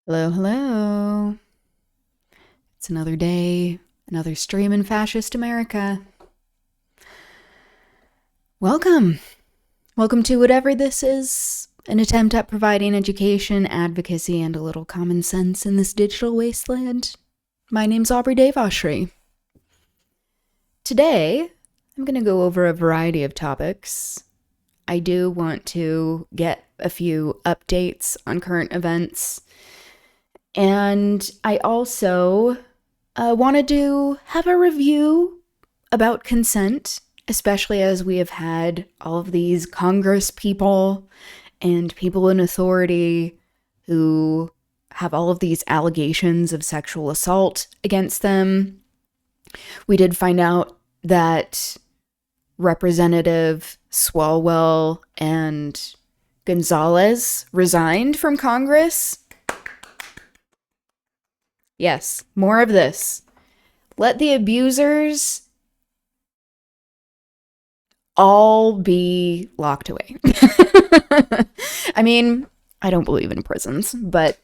Hello, hello. It's another day, another stream in fascist America. Welcome. Welcome to whatever this is, an attempt at providing education, advocacy, and a little common sense in this digital wasteland. My name's Aubri Devashrayee. Today, I'm going to go over a variety of topics. I do want to get a few updates on current events. And I also wanted to have a review about consent, especially as we have had all of these Congress people and people in authority who have all of these allegations of sexual assault against them. We did find out that Representative Swalwell and Gonzalez resigned from Congress. Yes, more of this. Let the abusers all be locked away. I mean, I don't believe in prisons, but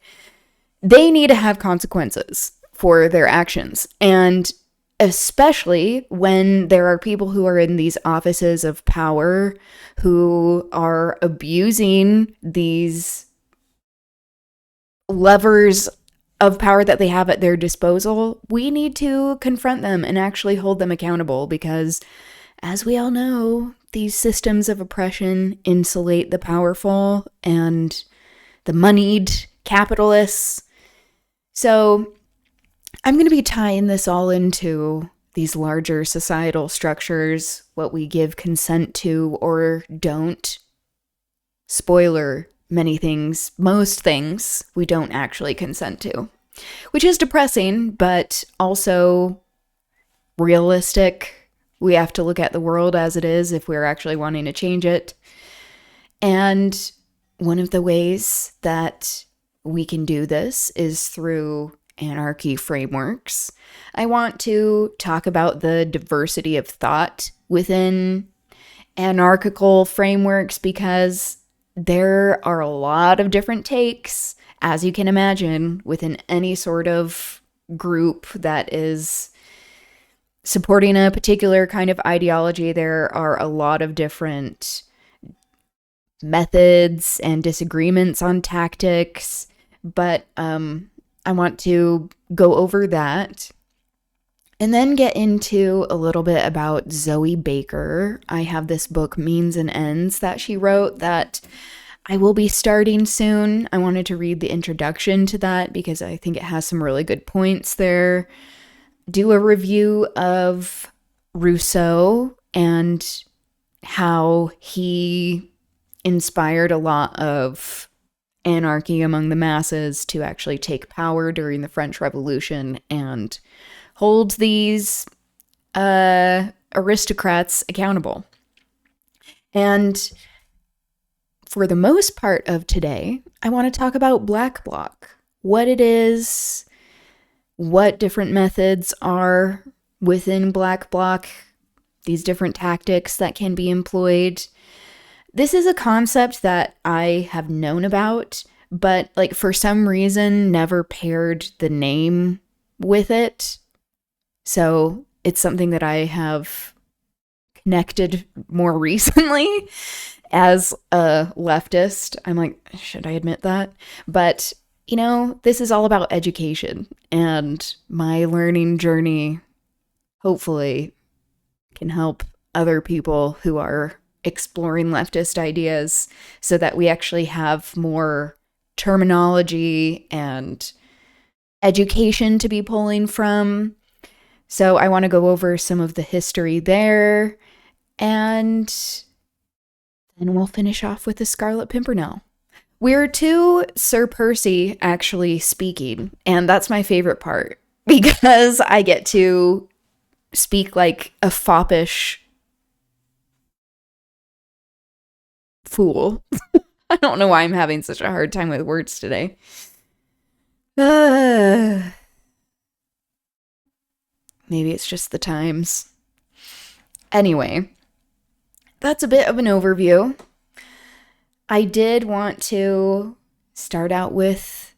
they need to have consequences for their actions. And especially when there are people who are in these offices of power who are abusing these levers of power that they have at their disposal, we need to confront them and actually hold them accountable because, as we all know, these systems of oppression insulate the powerful and the moneyed capitalists. So I'm going to be tying this all into these larger societal structures, what we give consent to or don't. Spoiler, many things, most things, we don't actually consent to, which is depressing, but also realistic. We have to look at the world as it is if we're actually wanting to change it. And one of the ways that we can do this is through anarchy frameworks. I want to talk about the diversity of thought within anarchical frameworks because there are a lot of different takes, as you can imagine, within any sort of group that is supporting a particular kind of ideology. There are a lot of different methods and disagreements on tactics, but I want to go over that and then get into a little bit about Zoe Baker. I have this book, Means and Ends, that she wrote that I will be starting soon. I wanted to read the introduction to that because I think it has some really good points there. Do a review of Rousseau and how he inspired a lot of anarchy among the masses to actually take power during the French Revolution and hold these aristocrats accountable. And for the most part of today, I want to talk about Black Bloc, what it is, what different methods are within Black Bloc, these different tactics that can be employed. This is a concept that I have known about, but like for some reason never paired the name with it. So it's something that I have connected more recently as a leftist. I'm like, should I admit that? But, you know, this is all about education, and my learning journey hopefully can help other people who are exploring leftist ideas so that we actually have more terminology and education to be pulling from. So I want to go over some of the history there, and then we'll finish off with the Scarlet Pimpernel. We're to Sir Percy actually speaking, and that's my favorite part because I get to speak like a foppish fool. I don't know why I'm having such a hard time with words today. Maybe it's just the times. Anyway, that's a bit of an overview. I did want to start out with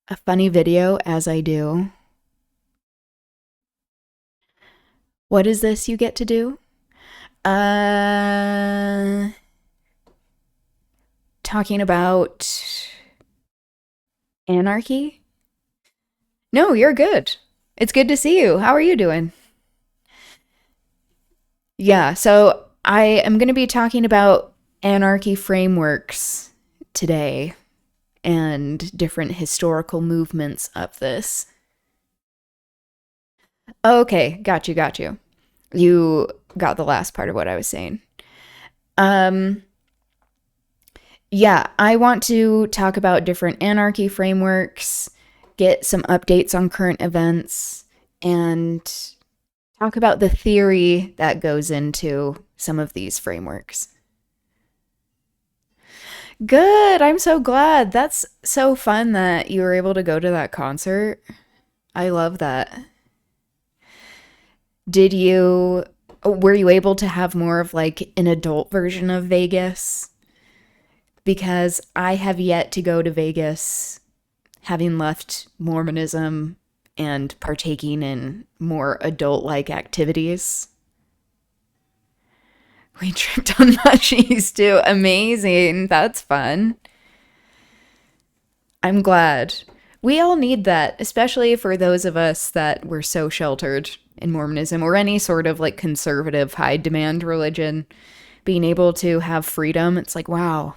a funny video as I do. What is this you get to do? Talking about anarchy? No, you're good. It's good to see you. How are you doing? Yeah, so I am going to be talking about anarchy frameworks today and different historical movements of this. Okay, got you, got you. You got the last part of what I was saying. Um, yeah, I want to talk about different anarchy frameworks, get some updates on current events, and talk about the theory that goes into some of these frameworks. Good. I'm so glad. That's so fun that you were able to go to that concert. I love that. Were you able to have more of like an adult version of Vegas? Because I have yet to go to Vegas, having left Mormonism and partaking in more adult-like activities. We tripped on mushies too. Amazing. That's fun. I'm glad. We all need that, especially for those of us that were so sheltered in Mormonism or any sort of like conservative high demand religion. Being able to have freedom, it's like, wow,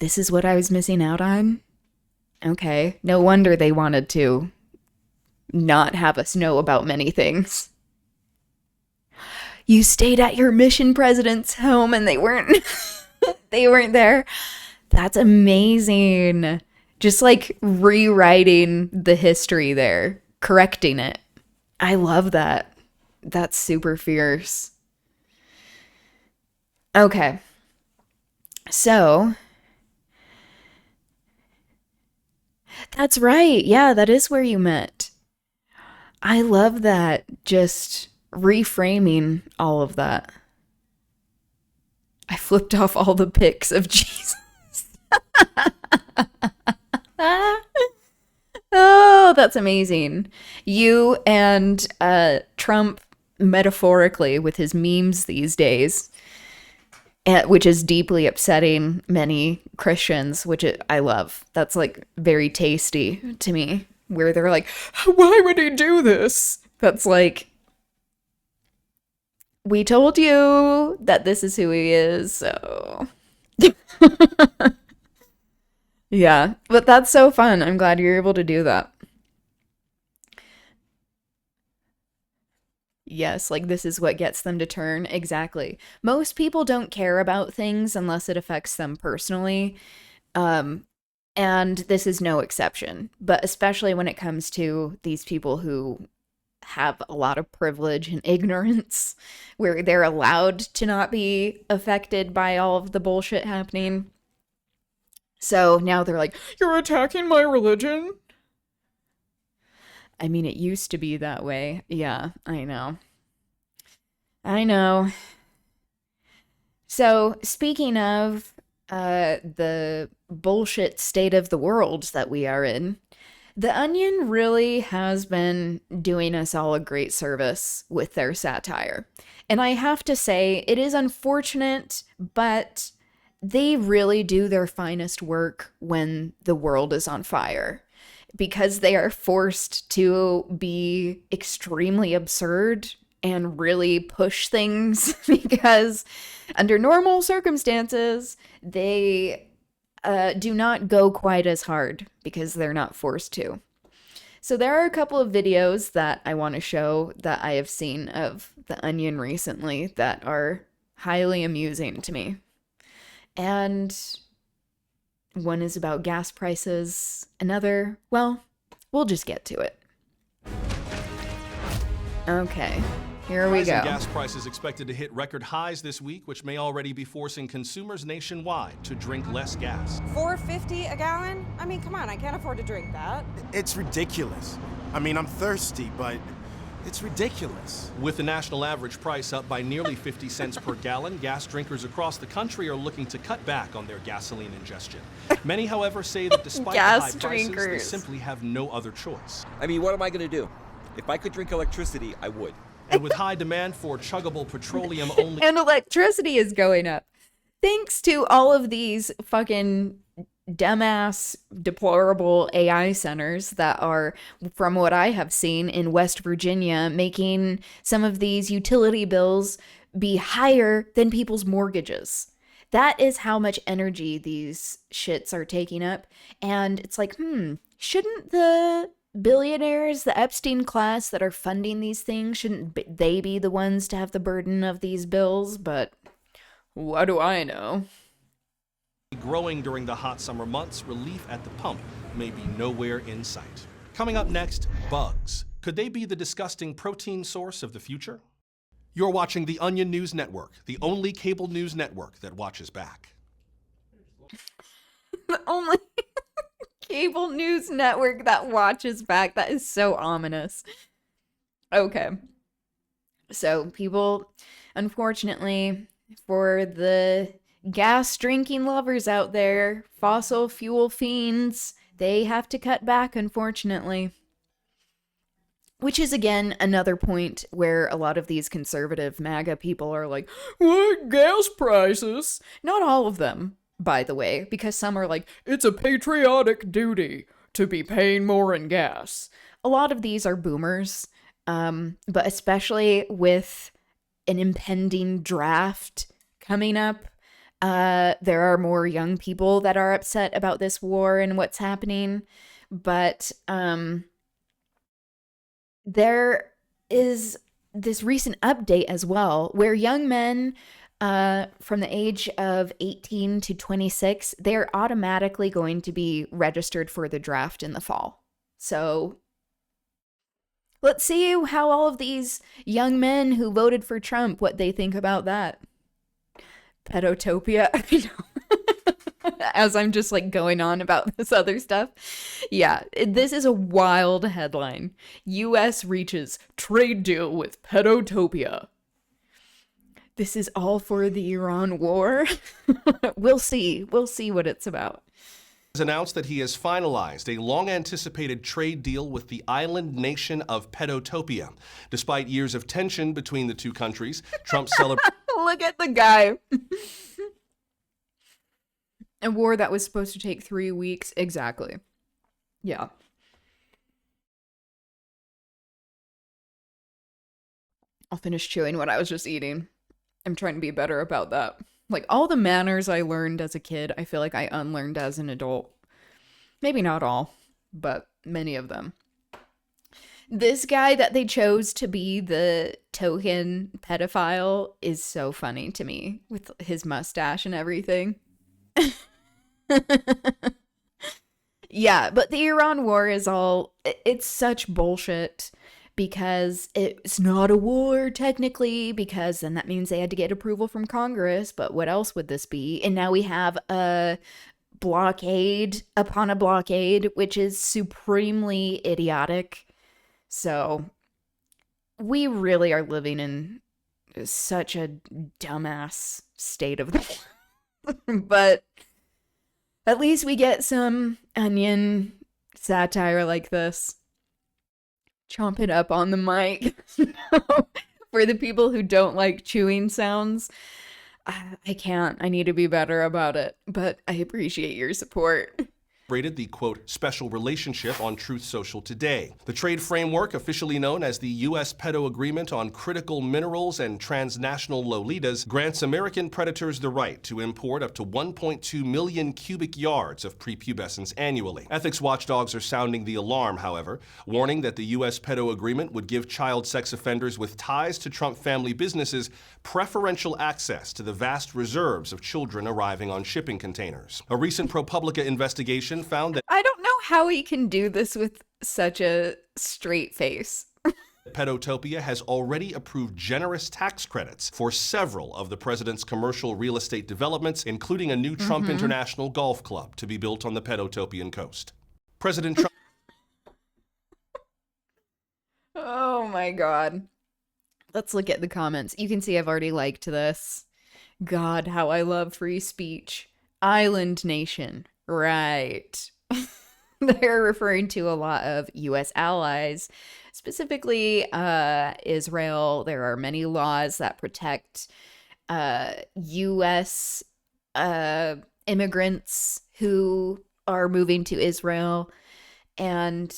this is what I was missing out on? Okay, no wonder they wanted to not have us know about many things. You stayed at your mission president's home and they weren't they weren't there. That's amazing. Just like rewriting the history there, correcting it. I love that. That's super fierce. Okay. So, that's right. Yeah, that is where you met. I love that. Just reframing all of that. I flipped off all the pics of Jesus. Oh, that's amazing. You and Trump, metaphorically, with his memes these days, which is deeply upsetting many Christians, I love. That's like very tasty to me, where they're like, why would he do this? That's like, we told you that this is who he is, so. Yeah, but that's so fun. I'm glad you're able to do that. Yes, like this is what gets them to turn. Exactly. Most people don't care about things unless it affects them personally. Um, and this is no exception. But especially when it comes to these people who have a lot of privilege and ignorance, where they're allowed to not be affected by all of the bullshit happening. So now they're like, you're attacking my religion? I mean, it used to be that way. Yeah, I know. I know. So, speaking of the bullshit state of the world that we are in, The Onion really has been doing us all a great service with their satire. And I have to say, it is unfortunate, but they really do their finest work when the world is on fire, because they are forced to be extremely absurd and really push things because under normal circumstances, they do not go quite as hard because they're not forced to. So there are a couple of videos that I want to show that I have seen of The Onion recently that are highly amusing to me. And one is about gas prices. Another, well, we'll just get to it. Okay, here we go. Rising gas prices expected to hit record highs this week, which may already be forcing consumers nationwide to drink less gas. $4.50 a gallon? I mean, come on, I can't afford to drink that. It's ridiculous. I mean, I'm thirsty, but It's ridiculous. With the national average price up by nearly 50 cents per gallon, gas drinkers across the country are looking to cut back on their gasoline ingestion. Many, however, say that despite the high prices, they simply have no other choice. I mean, what am I going to do? If I could drink electricity, I would. And with high demand for chuggable petroleum only... And electricity is going up. Thanks to all of these fucking dumbass, deplorable AI centers that are, from what I have seen in West Virginia, making some of these utility bills be higher than people's mortgages. That is how much energy these shits are taking up. And it's like, shouldn't the billionaires, the Epstein class that are funding these things, shouldn't they be the ones to have the burden of these bills? But what do I know? Growing during the hot summer months, relief at the pump may be nowhere in sight. Coming up next, bugs. Could they be the disgusting protein source of the future? You're watching the Onion News Network, the only cable news network that watches back. The only cable news network that watches back. That is so ominous. Okay. So people, unfortunately, for the gas drinking lovers out there, fossil fuel fiends, they have to cut back, unfortunately. Which is, again, another point where a lot of these conservative MAGA people are like, what, gas prices? Not all of them, by the way, because some are like, it's a patriotic duty to be paying more in gas. A lot of these are boomers, but especially with an impending draft coming up, there are more young people that are upset about this war and what's happening. But there is this recent update as well where young men from the age of 18 to 26, they're automatically going to be registered for the draft in the fall. So let's see how all of these young men who voted for Trump, what they think about that. Pedotopia. I know. As I'm just like going on about this other stuff. Yeah, this is a wild headline. U.S. reaches trade deal with Pedotopia. This is all for the Iran war. We'll see. We'll see what it's about. Has announced that he has finalized a long-anticipated trade deal with the island nation of Pedotopia. Despite years of tension between the two countries, Trump celebrated... Look at the guy. A war that was supposed to take 3 weeks. Exactly. Yeah. I'll finish chewing what I was just eating. I'm trying to be better about that. Like, all the manners I learned as a kid, I feel like I unlearned as an adult. Maybe not all, but many of them. This guy that they chose to be the token pedophile is so funny to me, with his mustache and everything. Yeah, but the Iran war is all... It's such bullshit. Because it's not a war, technically, because then that means they had to get approval from Congress, but what else would this be? And now we have a blockade upon a blockade, which is supremely idiotic. So, we really are living in such a dumbass state of the world. But at least we get some Onion satire like this. Chomp it up on the mic. For the people who don't like chewing sounds, I can't. I need to be better about it. But I appreciate your support. The, quote, special relationship on Truth Social today. The trade framework, officially known as the U.S. Pedo Agreement on Critical Minerals and Transnational Lolitas, grants American predators the right to import up to 1.2 million cubic yards of prepubescents annually. Ethics watchdogs are sounding the alarm, however, warning that the U.S. Pedo Agreement would give child sex offenders with ties to Trump family businesses preferential access to the vast reserves of children arriving on shipping containers. A recent ProPublica investigation found that I don't know how he can do this with such a straight face. Pedotopia has already approved generous tax credits for several of the president's commercial real estate developments, including a new Trump International Golf Club to be built on the Pedotopian coast. President Trump... Oh Oh my God. Let's look at the comments. You can see I've already liked this. God, how I love free speech. Island nation. Right. They're referring to a lot of U.S. allies, specifically Israel. There are many laws that protect U.S. Immigrants who are moving to Israel and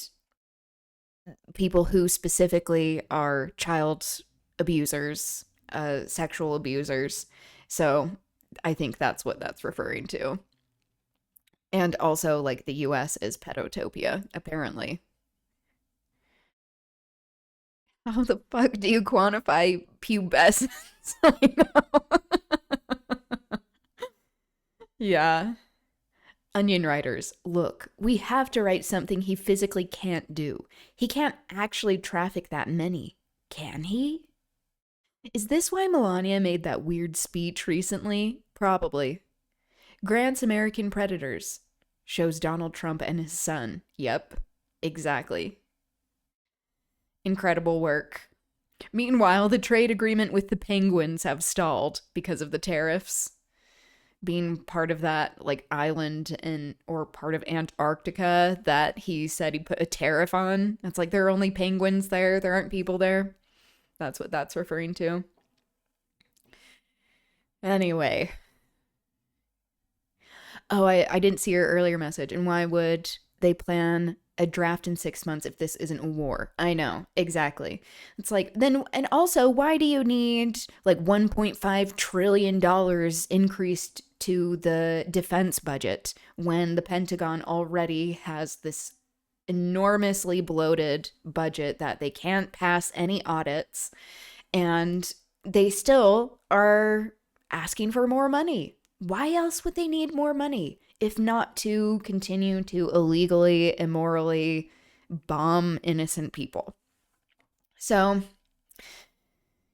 people who specifically are child abusers, sexual abusers. So I think that's what that's referring to. And also, like, the US is pedotopia, apparently. How the fuck do you quantify pubescence? I know. Yeah. Onion writers, look, we have to write something he physically can't do. He can't actually traffic that many. Can he? Is this why Melania made that weird speech recently? Probably. Grant's American Predators shows Donald Trump and his son. Yep, exactly. Incredible work. Meanwhile, the trade agreement with the Penguins have stalled because of the tariffs. Being part of that, like, island or part of Antarctica that he said he put a tariff on. It's like there are only penguins there. There aren't people there. That's what that's referring to. Anyway. Oh, I didn't see your earlier message. And why would they plan a draft in 6 months if this isn't a war? I know, exactly. It's like, then, and also, why do you need like $1.5 trillion increased to the defense budget when the Pentagon already has this enormously bloated budget that they can't pass any audits, and they still are asking for more money? Why else would they need more money if not to continue to illegally, immorally bomb innocent people? So,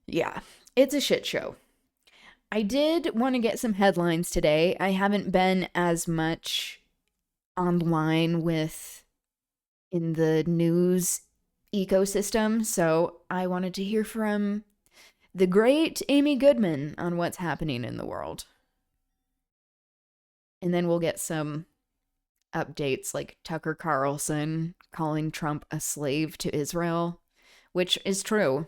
yeah, it's a shit show. I did want to get some headlines today. I haven't been as much online in the news ecosystem, so I wanted to hear from the great Amy Goodman on what's happening in the world. And then we'll get some updates like Tucker Carlson calling Trump a slave to Israel, which is true.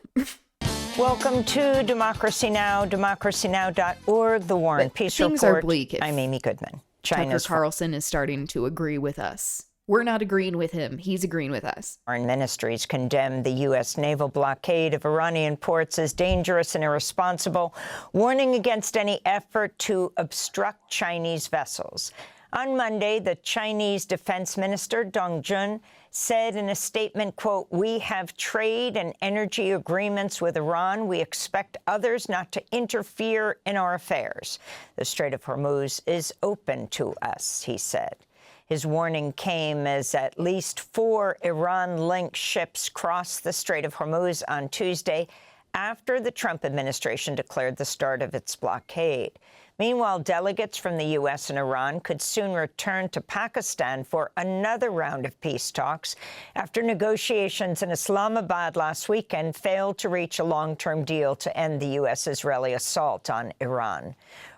Welcome to Democracy Now!, democracynow.org, The War and Peace Things Report. are bleak if I'm Amy Goodman. Tucker Carlson is starting to agree with us. We're not agreeing with him. He's agreeing with us. Foreign ministries condemned the U.S. naval blockade of Iranian ports as dangerous and irresponsible, warning against any effort to obstruct Chinese vessels. On Monday, the Chinese Defense Minister, Dong Jun, said in a statement, quote, "We have trade and energy agreements with Iran. We expect others not to interfere in our affairs. The Strait of Hormuz is open to us," he said. His warning came as at least 4 Iran-linked ships crossed the Strait of Hormuz on Tuesday after the Trump administration declared the start of its blockade. Meanwhile, delegates from the U.S. and Iran could soon return to Pakistan for another round of peace talks after negotiations in Islamabad last weekend failed to reach a long-term deal to end the U.S.-Israeli assault on Iran.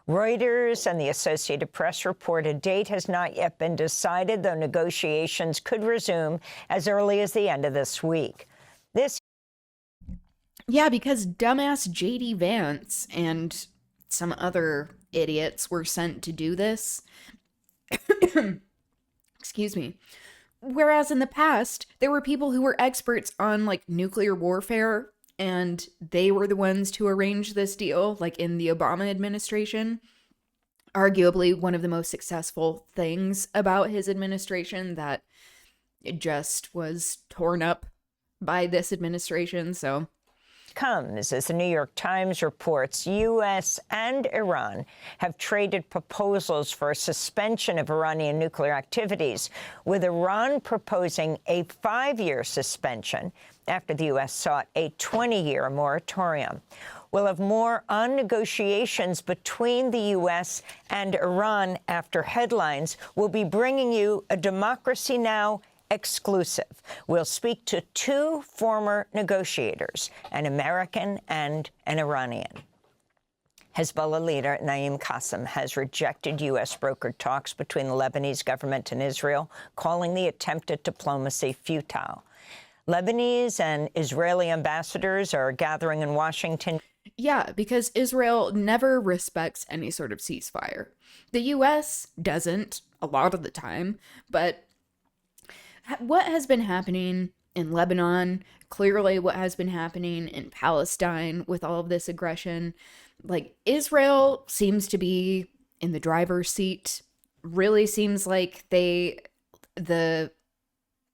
Reuters and the Associated Press report a date has not yet been decided, though negotiations could resume as early as the end of this week. Yeah, because dumbass J.D. Vance and some other idiots were sent to do this. Excuse me. Whereas in the past, there were people who were experts on, like, nuclear warfare, and they were the ones to arrange this deal, like in the Obama administration. Arguably one of the most successful things about his administration that it just was torn up by this administration, so... comes as the New York Times reports U.S. and Iran have traded proposals for a suspension of Iranian nuclear activities, with Iran proposing a 5-year suspension after the U.S. sought a 20-year moratorium. We'll have more on negotiations between the U.S. and Iran after headlines. We'll be bringing you a Democracy Now! exclusive. We'll speak to two former negotiators, an American and an Iranian. Hezbollah leader Naim Qassem has rejected U.S. brokered talks between the Lebanese government and Israel, calling the attempt at diplomacy futile. Lebanese and Israeli ambassadors are gathering in Washington. Yeah, because Israel never respects any sort of ceasefire. The U.S. doesn't a lot of the time, but what has been happening in Lebanon, clearly what has been happening in Palestine with all of this aggression, like Israel seems to be in the driver's seat. Really seems like the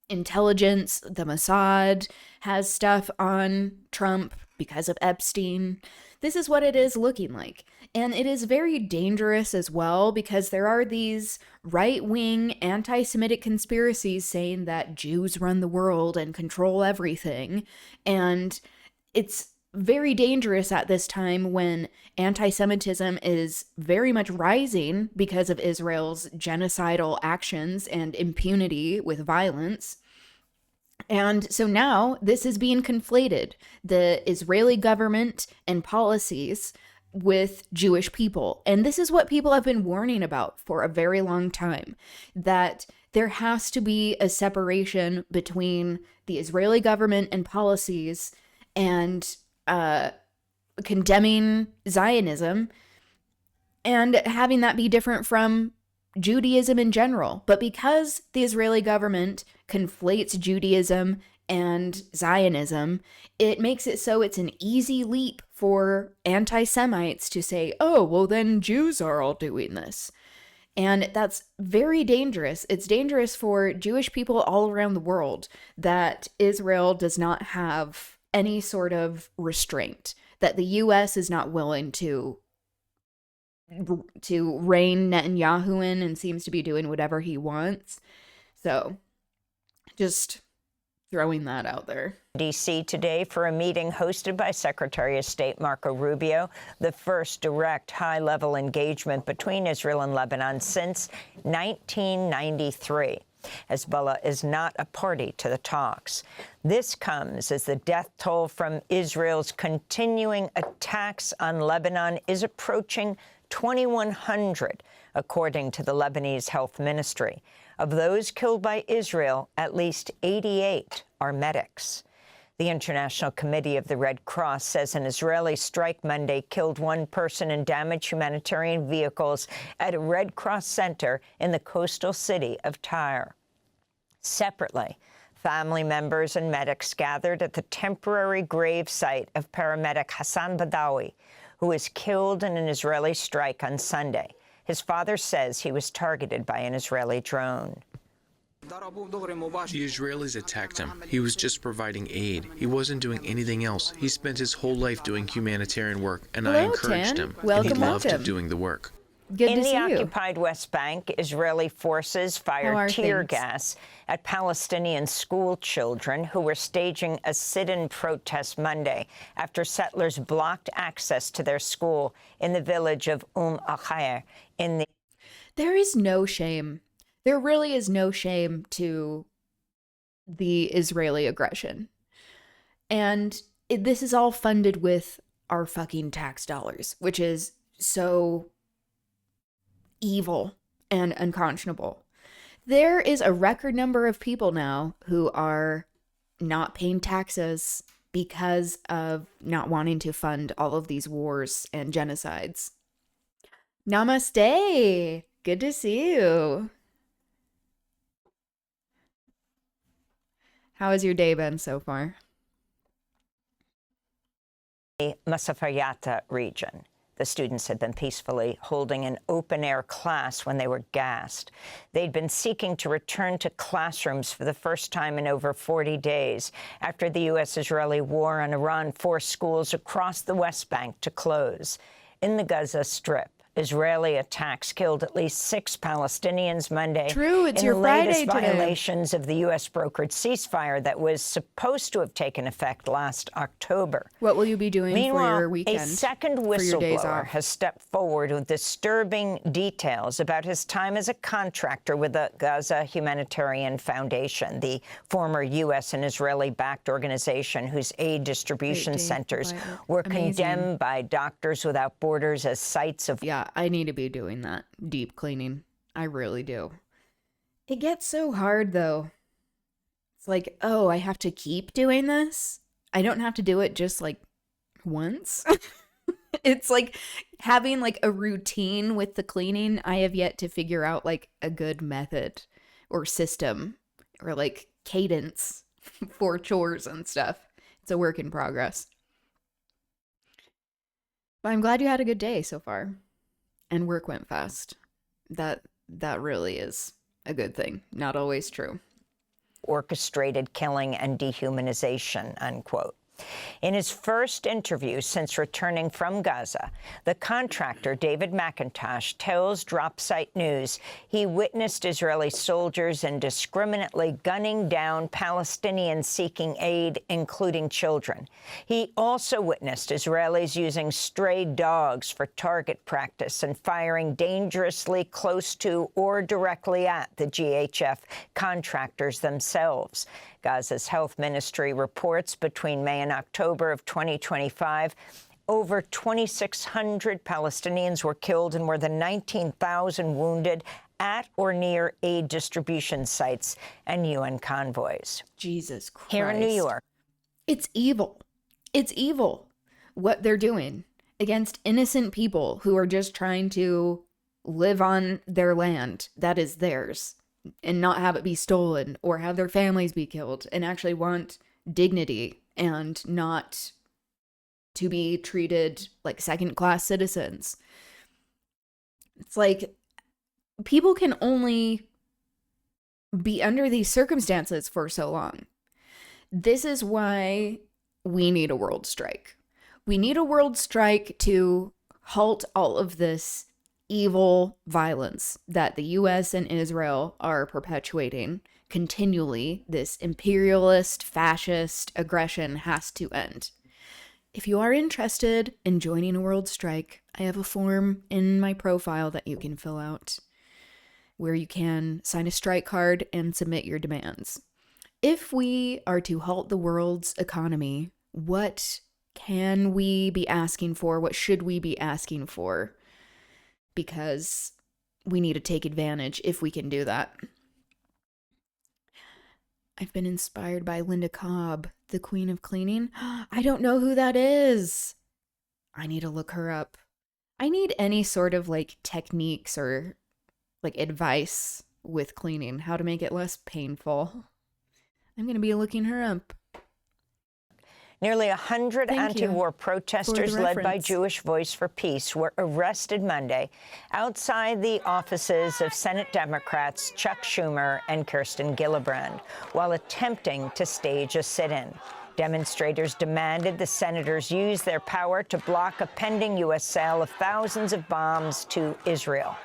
intelligence, the Mossad has stuff on Trump because of Epstein. This is what it is looking like. And it is very dangerous as well because there are these right-wing anti-Semitic conspiracies saying that Jews run the world and control everything. And it's very dangerous at this time when anti-Semitism is very much rising because of Israel's genocidal actions and impunity with violence. And so now this is being conflated, the Israeli government and policies with Jewish people. And this is what people have been warning about for a very long time, that there has to be a separation between the Israeli government and policies and condemning Zionism and having that be different from Judaism in general. But because the Israeli government conflates Judaism and Zionism, it makes it so it's an easy leap for anti-Semites to say, oh, well, then Jews are all doing this. And that's very dangerous. It's dangerous for Jewish people all around the world that Israel does not have any sort of restraint, that the U.S. is not willing to rein Netanyahu in and seems to be doing whatever he wants. So just throwing that out there. D.C. today for a meeting hosted by Secretary of State Marco Rubio, the first direct high-level engagement between Israel and Lebanon since 1993. Hezbollah is not a party to the talks. This comes as the death toll from Israel's continuing attacks on Lebanon is approaching 2,100, according to the Lebanese Health Ministry. Of those killed by Israel, at least 88 are medics. The International Committee of the Red Cross says an Israeli strike Monday killed one person and damaged humanitarian vehicles at a Red Cross center in the coastal city of Tyre. Separately, family members and medics gathered at the temporary grave site of paramedic Hassan Badawi, who was killed in an Israeli strike on Sunday. His father says he was targeted by an Israeli drone. The Israelis attacked him. He was just providing aid. He wasn't doing anything else. He spent his whole life doing humanitarian work, and I encouraged him. Welcome, and he loved welcome. doing the work. Good In to the see you. occupied West Bank, Israeli forces fired tear gas at Palestinian school children who were staging a sit-in protest Monday after settlers blocked access to their school in the village of Al-Khair in the... There is no shame. There really is no shame to the Israeli aggression. And this is all funded with our fucking tax dollars, which is so evil and unconscionable. There is a record number of people now who are not paying taxes because of not wanting to fund all of these wars and genocides. Namaste. Good to see you. How has your day been so far? Masafayata region. The students had been peacefully holding an open-air class when they were gassed. They'd been seeking to return to classrooms for the first time in over 40 days after the U.S.-Israeli war on Iran forced schools across the West Bank to close. In the Gaza Strip, Israeli attacks killed at least 6 Palestinians Monday. True, it's in your the Friday latest today. violations of the U.S.-brokered ceasefire that was supposed to have taken effect last October. What will you be doing for Meanwhile, your weekend? a second for your days whistleblower off? has stepped forward with disturbing details about his time as a contractor with the Gaza Humanitarian Foundation, the former U.S. and Israeli-backed organization whose aid distribution Great day, centers quiet. were Amazing. condemned by Doctors Without Borders as sites of Yeah, I need to be doing that. Deep cleaning. I really do. It gets so hard, though. It's like, oh, I have to keep doing this? I don't have to do it just, like, once? It's like having, like, a routine with the cleaning. I have yet to figure out, like, a good method or system or, like, cadence for chores and stuff. It's a work in progress. But I'm glad you had a good day so far. And work went fast. That really is a good thing. Not always true. orchestrated killing and dehumanization, unquote. In his first interview since returning from Gaza, the contractor, David McIntosh, tells Dropsite News he witnessed Israeli soldiers indiscriminately gunning down Palestinians seeking aid, including children. He also witnessed Israelis using stray dogs for target practice and firing dangerously close to or directly at the GHF contractors themselves. Gaza's health ministry reports between May and October of 2025, over 2,600 Palestinians were killed and more than 19,000 wounded at or near aid distribution sites and UN convoys. Jesus Christ. Here in New York. It's evil. It's evil what they're doing against innocent people who are just trying to live on their land that is theirs and not have it be stolen or have their families be killed and actually want dignity and not to be treated like second-class citizens. It's like people can only be under these circumstances for so long. This is why we need a world strike. We need a world strike to halt all of this evil violence that the US and Israel are perpetuating continually. This imperialist, fascist aggression has to end. If you are interested in joining a world strike, I have a form in my profile that you can fill out where you can sign a strike card and submit your demands. If we are to halt the world's economy, what can we be asking for? What should we be asking for? Because we need to take advantage if we can do that. I've been inspired by Linda Cobb, the Queen of Cleaning. I don't know who that is. I need to look her up. I need any sort of like techniques or like advice with cleaning, how to make it less painful. I'm going to be looking her up. Nearly 100 Thank you anti-war for protesters the led by reference. Jewish Voice for Peace were arrested Monday outside the offices of Senate Democrats Chuck Schumer and Kirsten Gillibrand while attempting to stage a sit-in. Demonstrators demanded the senators use their power to block a pending U.S. sale of thousands of bombs to Israel.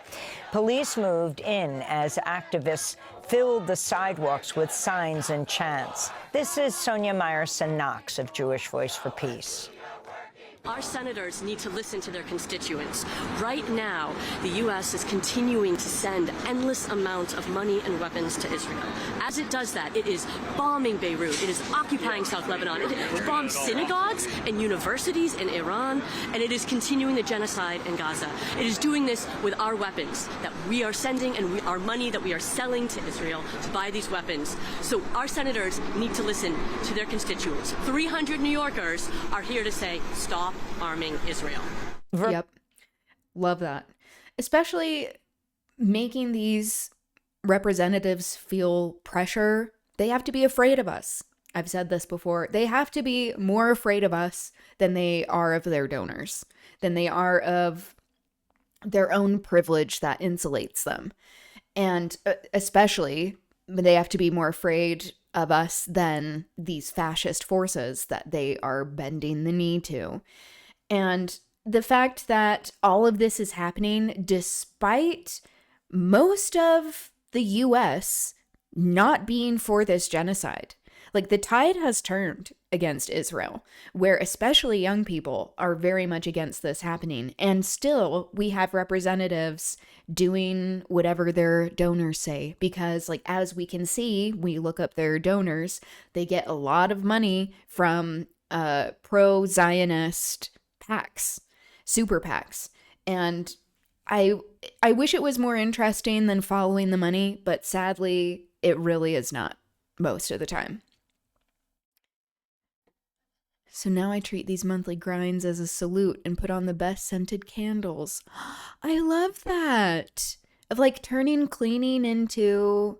Police moved in as activists filled the sidewalks with signs and chants. This is Sonia Meyerson-Knox of Jewish Voice for Peace. Our senators need to listen to their constituents. Right now, the U.S. is continuing to send endless amounts of money and weapons to Israel. As it does that, it is bombing Beirut, it is occupying South Lebanon, it bombs synagogues and universities in Iran, and it is continuing the genocide in Gaza. It is doing this with our weapons that we are sending and our money that we are selling to Israel to buy these weapons. So our senators need to listen to their constituents. 300 New Yorkers are here to say, stop arming Israel. Yep. Love that. Especially making these representatives feel pressure. They have to be afraid of us. I've said this before. They have to be more afraid of us than they are of their donors, than they are of their own privilege that insulates them. And especially, they have to be more afraid of us than these fascist forces that they are bending the knee to. And the fact that all of this is happening despite most of the US not being for this genocide. Like, the tide has turned against Israel, where especially young people are very much against this happening. And still, we have representatives doing whatever their donors say, because, like, as we can see, we look up their donors, they get a lot of money from pro-Zionist PACs, super PACs. And I wish it was more interesting than following the money, but sadly, it really is not most of the time. So now I treat these monthly grinds as a salute and put on the best scented candles. I love that. Of like turning cleaning into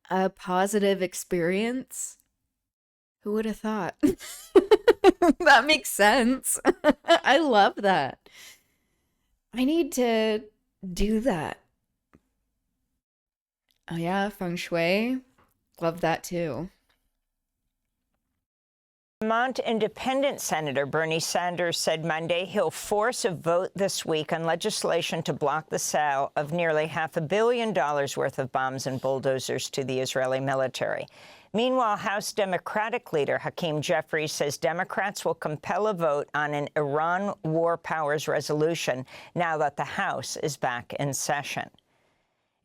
a positive experience. Who would have thought? That makes sense. I love that. I need to do that. Oh yeah, feng shui. Love that too. Vermont Independent Senator Bernie Sanders said Monday he'll force a vote this week on legislation to block the sale of nearly $500 million worth of bombs and bulldozers to the Israeli military. Meanwhile, House Democratic leader Hakeem Jeffries says Democrats will compel a vote on an Iran war powers resolution now that the House is back in session.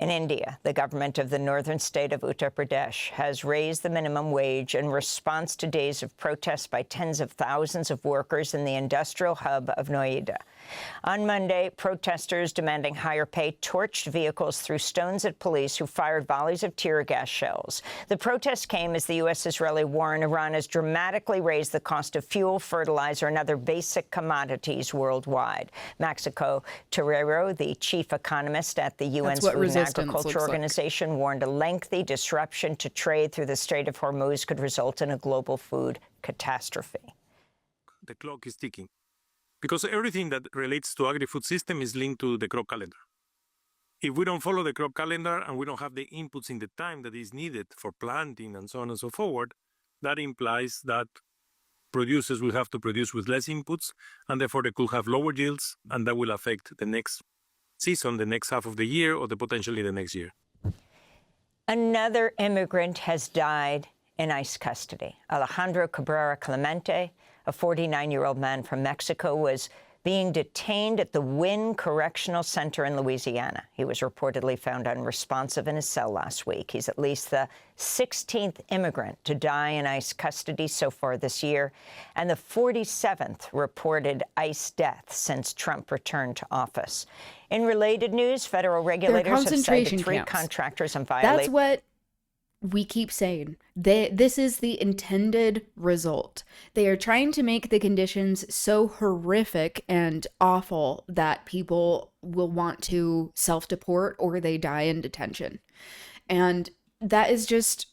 In India, the government of the northern state of Uttar Pradesh has raised the minimum wage in response to days of protests by tens of thousands of workers in the industrial hub of Noida. On Monday, protesters demanding higher pay torched vehicles, threw stones at police who fired volleys of tear gas shells. The protest came as the U.S.-Israeli war in Iran has dramatically raised the cost of fuel, fertilizer, and other basic commodities worldwide. Mexico Terrero, the chief economist at the UN's Food and Agriculture Organization, warned a lengthy disruption to trade through the Strait of Hormuz could result in a global food catastrophe. The clock is ticking, because everything that relates to agri-food system is linked to the crop calendar. If we don't follow the crop calendar and we don't have the inputs in the time that is needed for planting and so on and so forward, that implies that producers will have to produce with less inputs, and therefore they could have lower yields, and that will affect the next season, the next half of the year, or potentially the next year. Another immigrant has died in ICE custody. Alejandro Cabrera Clemente, a 49-year-old man from Mexico, was being detained at the Wynn Correctional Center in Louisiana. He was reportedly found unresponsive in his cell last week. He's at least the 16th immigrant to die in ICE custody so far this year, and the 47th reported ICE death since Trump returned to office. In related news, federal regulators have cited 3 contractors and violated. That's what we keep saying. This is the intended result. They are trying to make the conditions so horrific and awful that people will want to self-deport or they die in detention. And that is just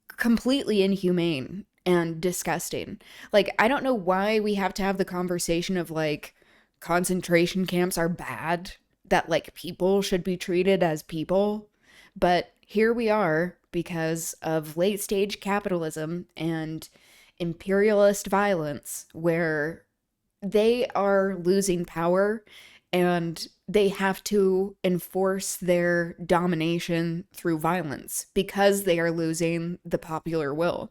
completely inhumane and disgusting. Like, I don't know why we have to have the conversation of, like, concentration camps are bad, that, like, people should be treated as people. But here we are, because of late-stage capitalism and imperialist violence, where they are losing power and they have to enforce their domination through violence because they are losing the popular will.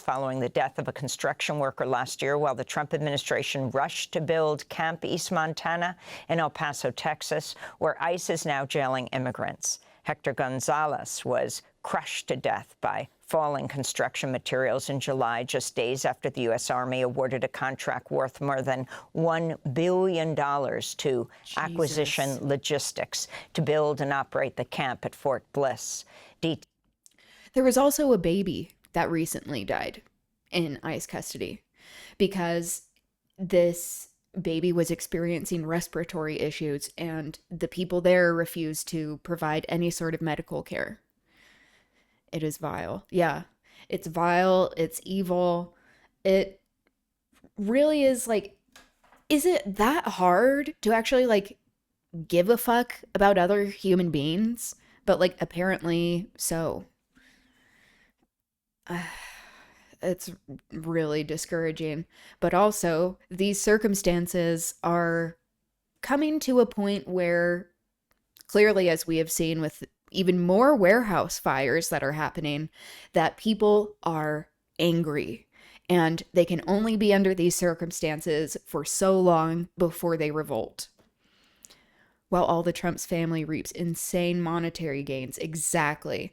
Following the death of a construction worker last year while the Trump administration rushed to build Camp East Montana in El Paso, Texas, where ICE is now jailing immigrants. Hector Gonzalez was crushed to death by falling construction materials in July, just days after the U.S. Army awarded a contract worth more than $1 billion to Acquisition Logistics to build and operate the camp at Fort Bliss. There was also a baby that recently died in ICE custody because this baby was experiencing respiratory issues and the people there refused to provide any sort of medical care. It is vile. Yeah, it's vile. It's evil. It really is. Like, is it that hard to actually, like, give a fuck about other human beings? But, like, apparently so. it's really discouraging. But also, these circumstances are coming to a point where, clearly, as we have seen with even more warehouse fires that are happening, that people are angry. And they can only be under these circumstances for so long before they revolt. While all the Trump's family reaps insane monetary gains. Exactly.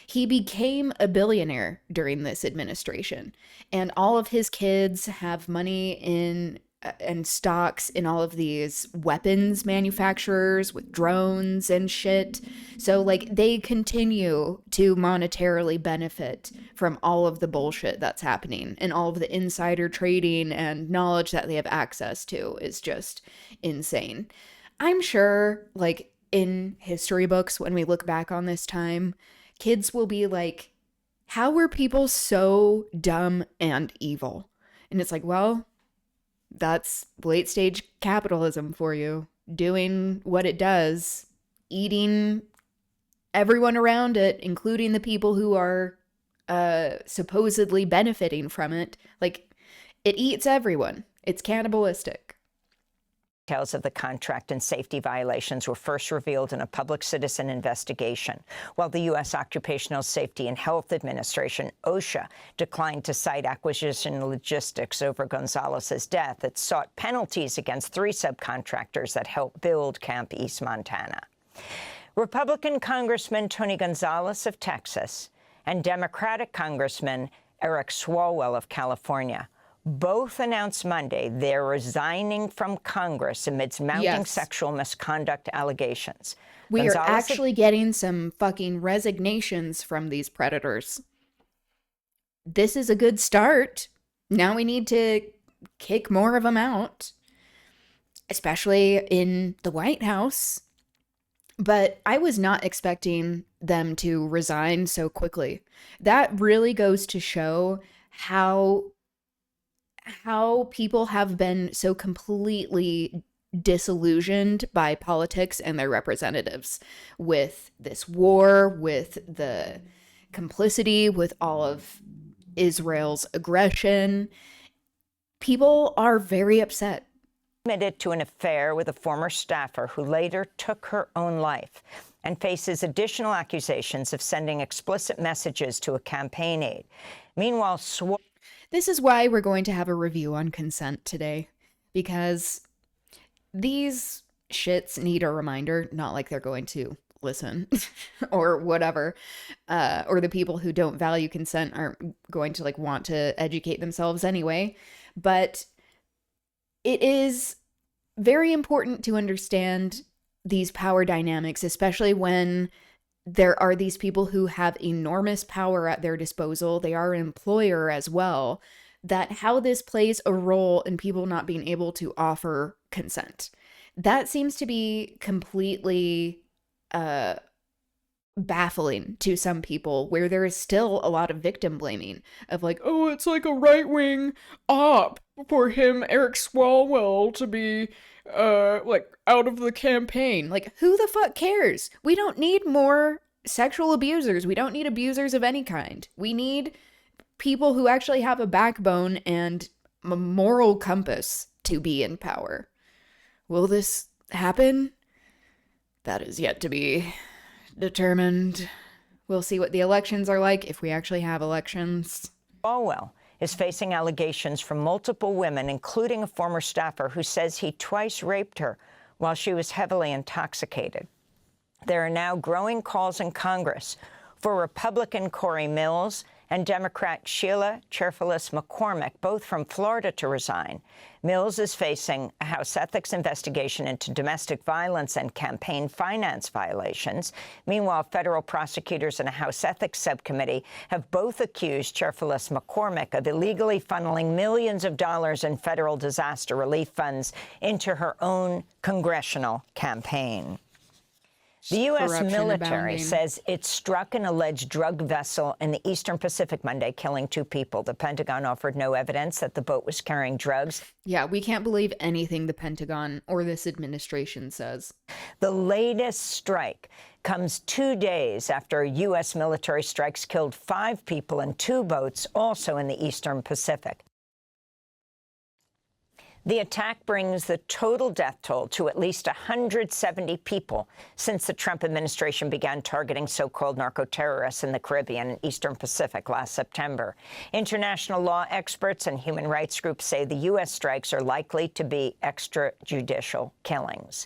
He became a billionaire during this administration, and all of his kids have money in and stocks in all of these weapons manufacturers with drones and shit. So like they continue to monetarily benefit from all of the bullshit that's happening, and all of the insider trading and knowledge that they have access to is just insane. I'm sure, like, in history books, when we look back on this time, kids will be like, how were people so dumb and evil? And it's like, well, that's late stage capitalism for you, doing what it does, eating everyone around it, including the people who are supposedly benefiting from it. Like, it eats everyone. It's cannibalistic. Details of the contract and safety violations were first revealed in a public citizen investigation, while the U.S. Occupational Safety and Health Administration, OSHA, declined to cite acquisition logistics over Gonzalez's death. It sought penalties against 3 subcontractors that helped build Camp East Montana. Republican Congressman Tony Gonzalez of Texas and Democratic Congressman Eric Swalwell of California both announced Monday they're resigning from Congress amidst mounting sexual misconduct allegations. We are actually getting some fucking resignations from these predators. This is a good start. Now we need to kick more of them out, especially in the White House. But I was not expecting them to resign so quickly. That really goes to show how people have been so completely disillusioned by politics and their representatives, with this war, with the complicity with all of Israel's aggression. People are very upset. Admitted to an affair with a former staffer who later took her own life and faces additional accusations of sending explicit messages to a campaign aide. Meanwhile, this is why we're going to have a review on consent today, because these shits need a reminder, not like they're going to listen or whatever, or the people who don't value consent aren't going to like want to educate themselves anyway. But it is very important to understand these power dynamics, especially when there are these people who have enormous power at their disposal. They are an employer as well. That how this plays a role in people not being able to offer consent. That seems to be completely baffling to some people, where there is still a lot of victim blaming of like, oh, it's like a right-wing op for him, Eric Swalwell, to be like out of the campaign. Like, who the fuck cares? We don't need more sexual abusers. We don't need abusers of any kind. We need people who actually have a backbone and a moral compass to be in power. Will this happen? That is yet to be determined. We'll see what the elections are like, if we actually have elections. Swalwell is facing allegations from multiple women, including a former staffer who says he twice raped her while she was heavily intoxicated. There are now growing calls in Congress for Republican Corey Mills and Democrat Sheila Cherfilus McCormick, both from Florida, to resign. Mills is facing a House ethics investigation into domestic violence and campaign finance violations. Meanwhile, federal prosecutors and a House ethics subcommittee have both accused Cherfilus McCormick of illegally funneling millions of dollars in federal disaster relief funds into her own congressional campaign. The U.S. military says it struck an alleged drug vessel in the Eastern Pacific Monday, killing 2 people. The Pentagon offered no evidence that the boat was carrying drugs. Yeah, we can't believe anything the Pentagon or this administration says. The latest strike comes 2 days after U.S. military strikes killed 5 people in 2 boats, also in the Eastern Pacific. The attack brings the total death toll to at least 170 people since the Trump administration began targeting so-called narco-terrorists in the Caribbean and Eastern Pacific last September. International law experts and human rights groups say the U.S. strikes are likely to be extrajudicial killings.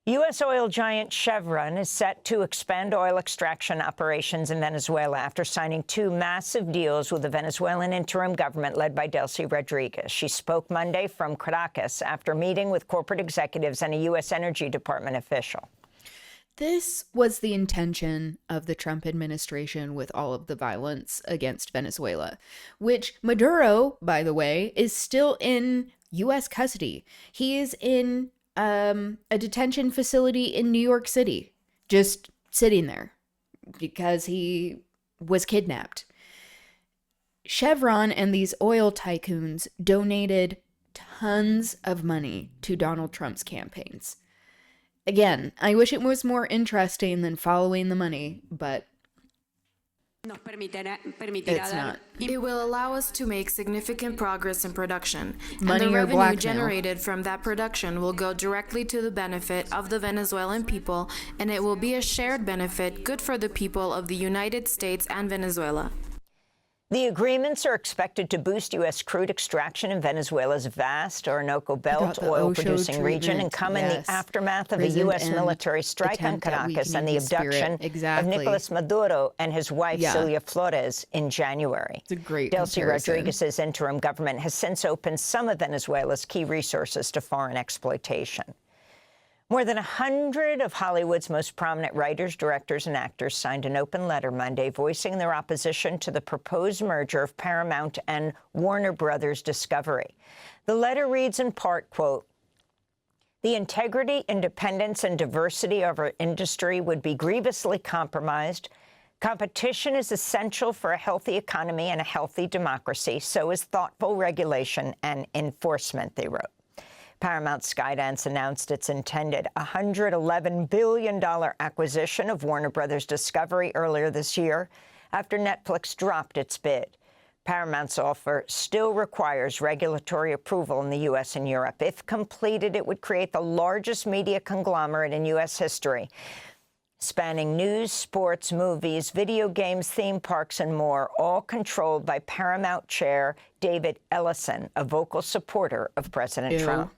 U.S. oil giant Chevron is set to expand oil extraction operations in Venezuela after signing 2 massive deals with the Venezuelan interim government led by Delcy Rodriguez. She spoke Monday from Caracas after meeting with corporate executives and a U.S. Energy Department official. This was the intention of the Trump administration with all of the violence against Venezuela, which Maduro, by the way, is still in U.S. custody. He is in a detention facility in New York City, just sitting there because he was kidnapped. Chevron and these oil tycoons donated tons of money to Donald Trump's campaigns. Again, I wish it was more interesting than following the money, but it's not. It will allow us to make significant progress in production, Money and the or revenue blackmail. generated from that production will go directly to the benefit of the Venezuelan people, and it will be a shared benefit good for the people of the United States and Venezuela. The agreements are expected to boost U.S. crude extraction in Venezuela's vast Orinoco Belt the oil-producing Osho region and treatment, come in yes. the aftermath of a Prison U.S. and military strike on attempt at Caracas and the weakening the spirit. abduction Exactly. of Nicolas Maduro and his wife, Yeah. Celia Flores, in January. It's a great Delcy comparison. Rodriguez's interim government has since opened some of Venezuela's key resources to foreign exploitation. More than 100 of Hollywood's most prominent writers, directors, and actors signed an open letter Monday voicing their opposition to the proposed merger of Paramount and Warner Brothers Discovery. The letter reads in part, quote, "The integrity, independence, and diversity of our industry would be grievously compromised. Competition is essential for a healthy economy and a healthy democracy. So is thoughtful regulation and enforcement," they wrote. Paramount Skydance announced its intended $111 billion acquisition of Warner Brothers Discovery earlier this year after Netflix dropped its bid. Paramount's offer still requires regulatory approval in the U.S. and Europe. If completed, it would create the largest media conglomerate in U.S. history, spanning news, sports, movies, video games, theme parks, and more, all controlled by Paramount chair David Ellison, a vocal supporter of President Trump.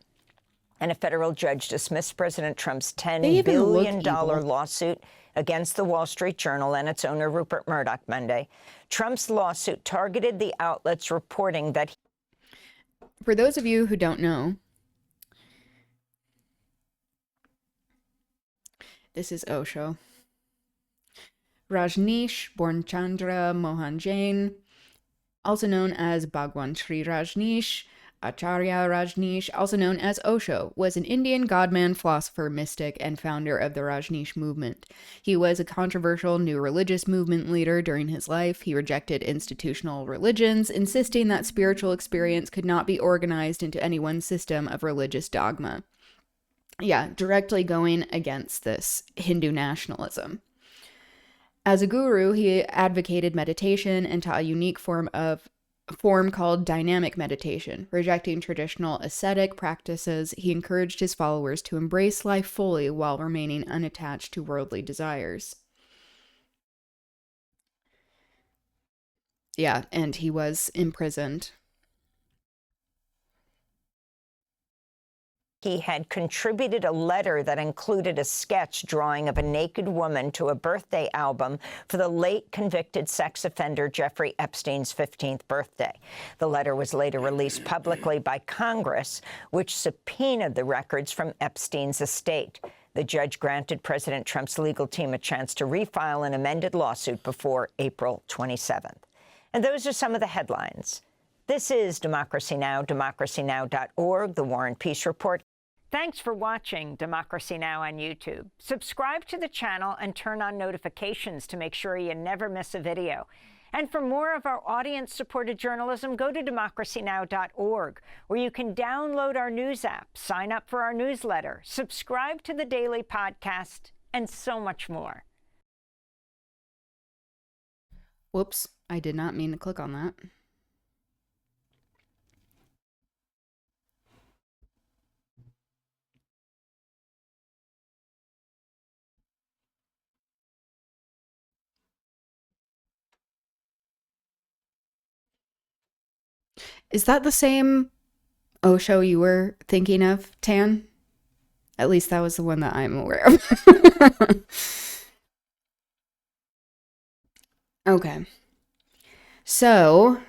And a federal judge dismissed President Trump's $10 billion lawsuit against the Wall Street Journal and its owner, Rupert Murdoch, Monday. Trump's lawsuit targeted the outlets reporting that For those of you who don't know, this is Osho. Rajneesh, born Chandra Mohan Jain, also known as Bhagwan Sri Rajneesh, Acharya Rajneesh, also known as Osho, was an Indian godman, philosopher, mystic, and founder of the Rajneesh movement. He was a controversial new religious movement leader during his life. He rejected institutional religions, insisting that spiritual experience could not be organized into any one system of religious dogma. Yeah, directly going against this Hindu nationalism. As a guru, he advocated meditation and taught a unique form called dynamic meditation. Rejecting traditional ascetic practices, he encouraged his followers to embrace life fully while remaining unattached to worldly desires. Yeah, and he was imprisoned. he had contributed a letter that included a sketch drawing of a naked woman to a birthday album for the late convicted sex offender Jeffrey Epstein's 15th birthday. The letter was later released publicly by Congress, which subpoenaed the records from Epstein's estate. The judge granted President Trump's legal team a chance to refile an amended lawsuit before April 27th. And those are some of the headlines. This is Democracy Now!, democracynow.org, The War and Peace Report. Thanks for watching Democracy Now! On YouTube. Subscribe to the channel and turn on notifications to make sure you never miss a video. And for more of our audience-supported journalism, go to democracynow.org, where you can download our news app, sign up for our newsletter, subscribe to the daily podcast, and so much more. Whoops, I did not mean to click on that. Is that the same show you were thinking of, Tan? At least that was the one that I'm aware of. Okay. So,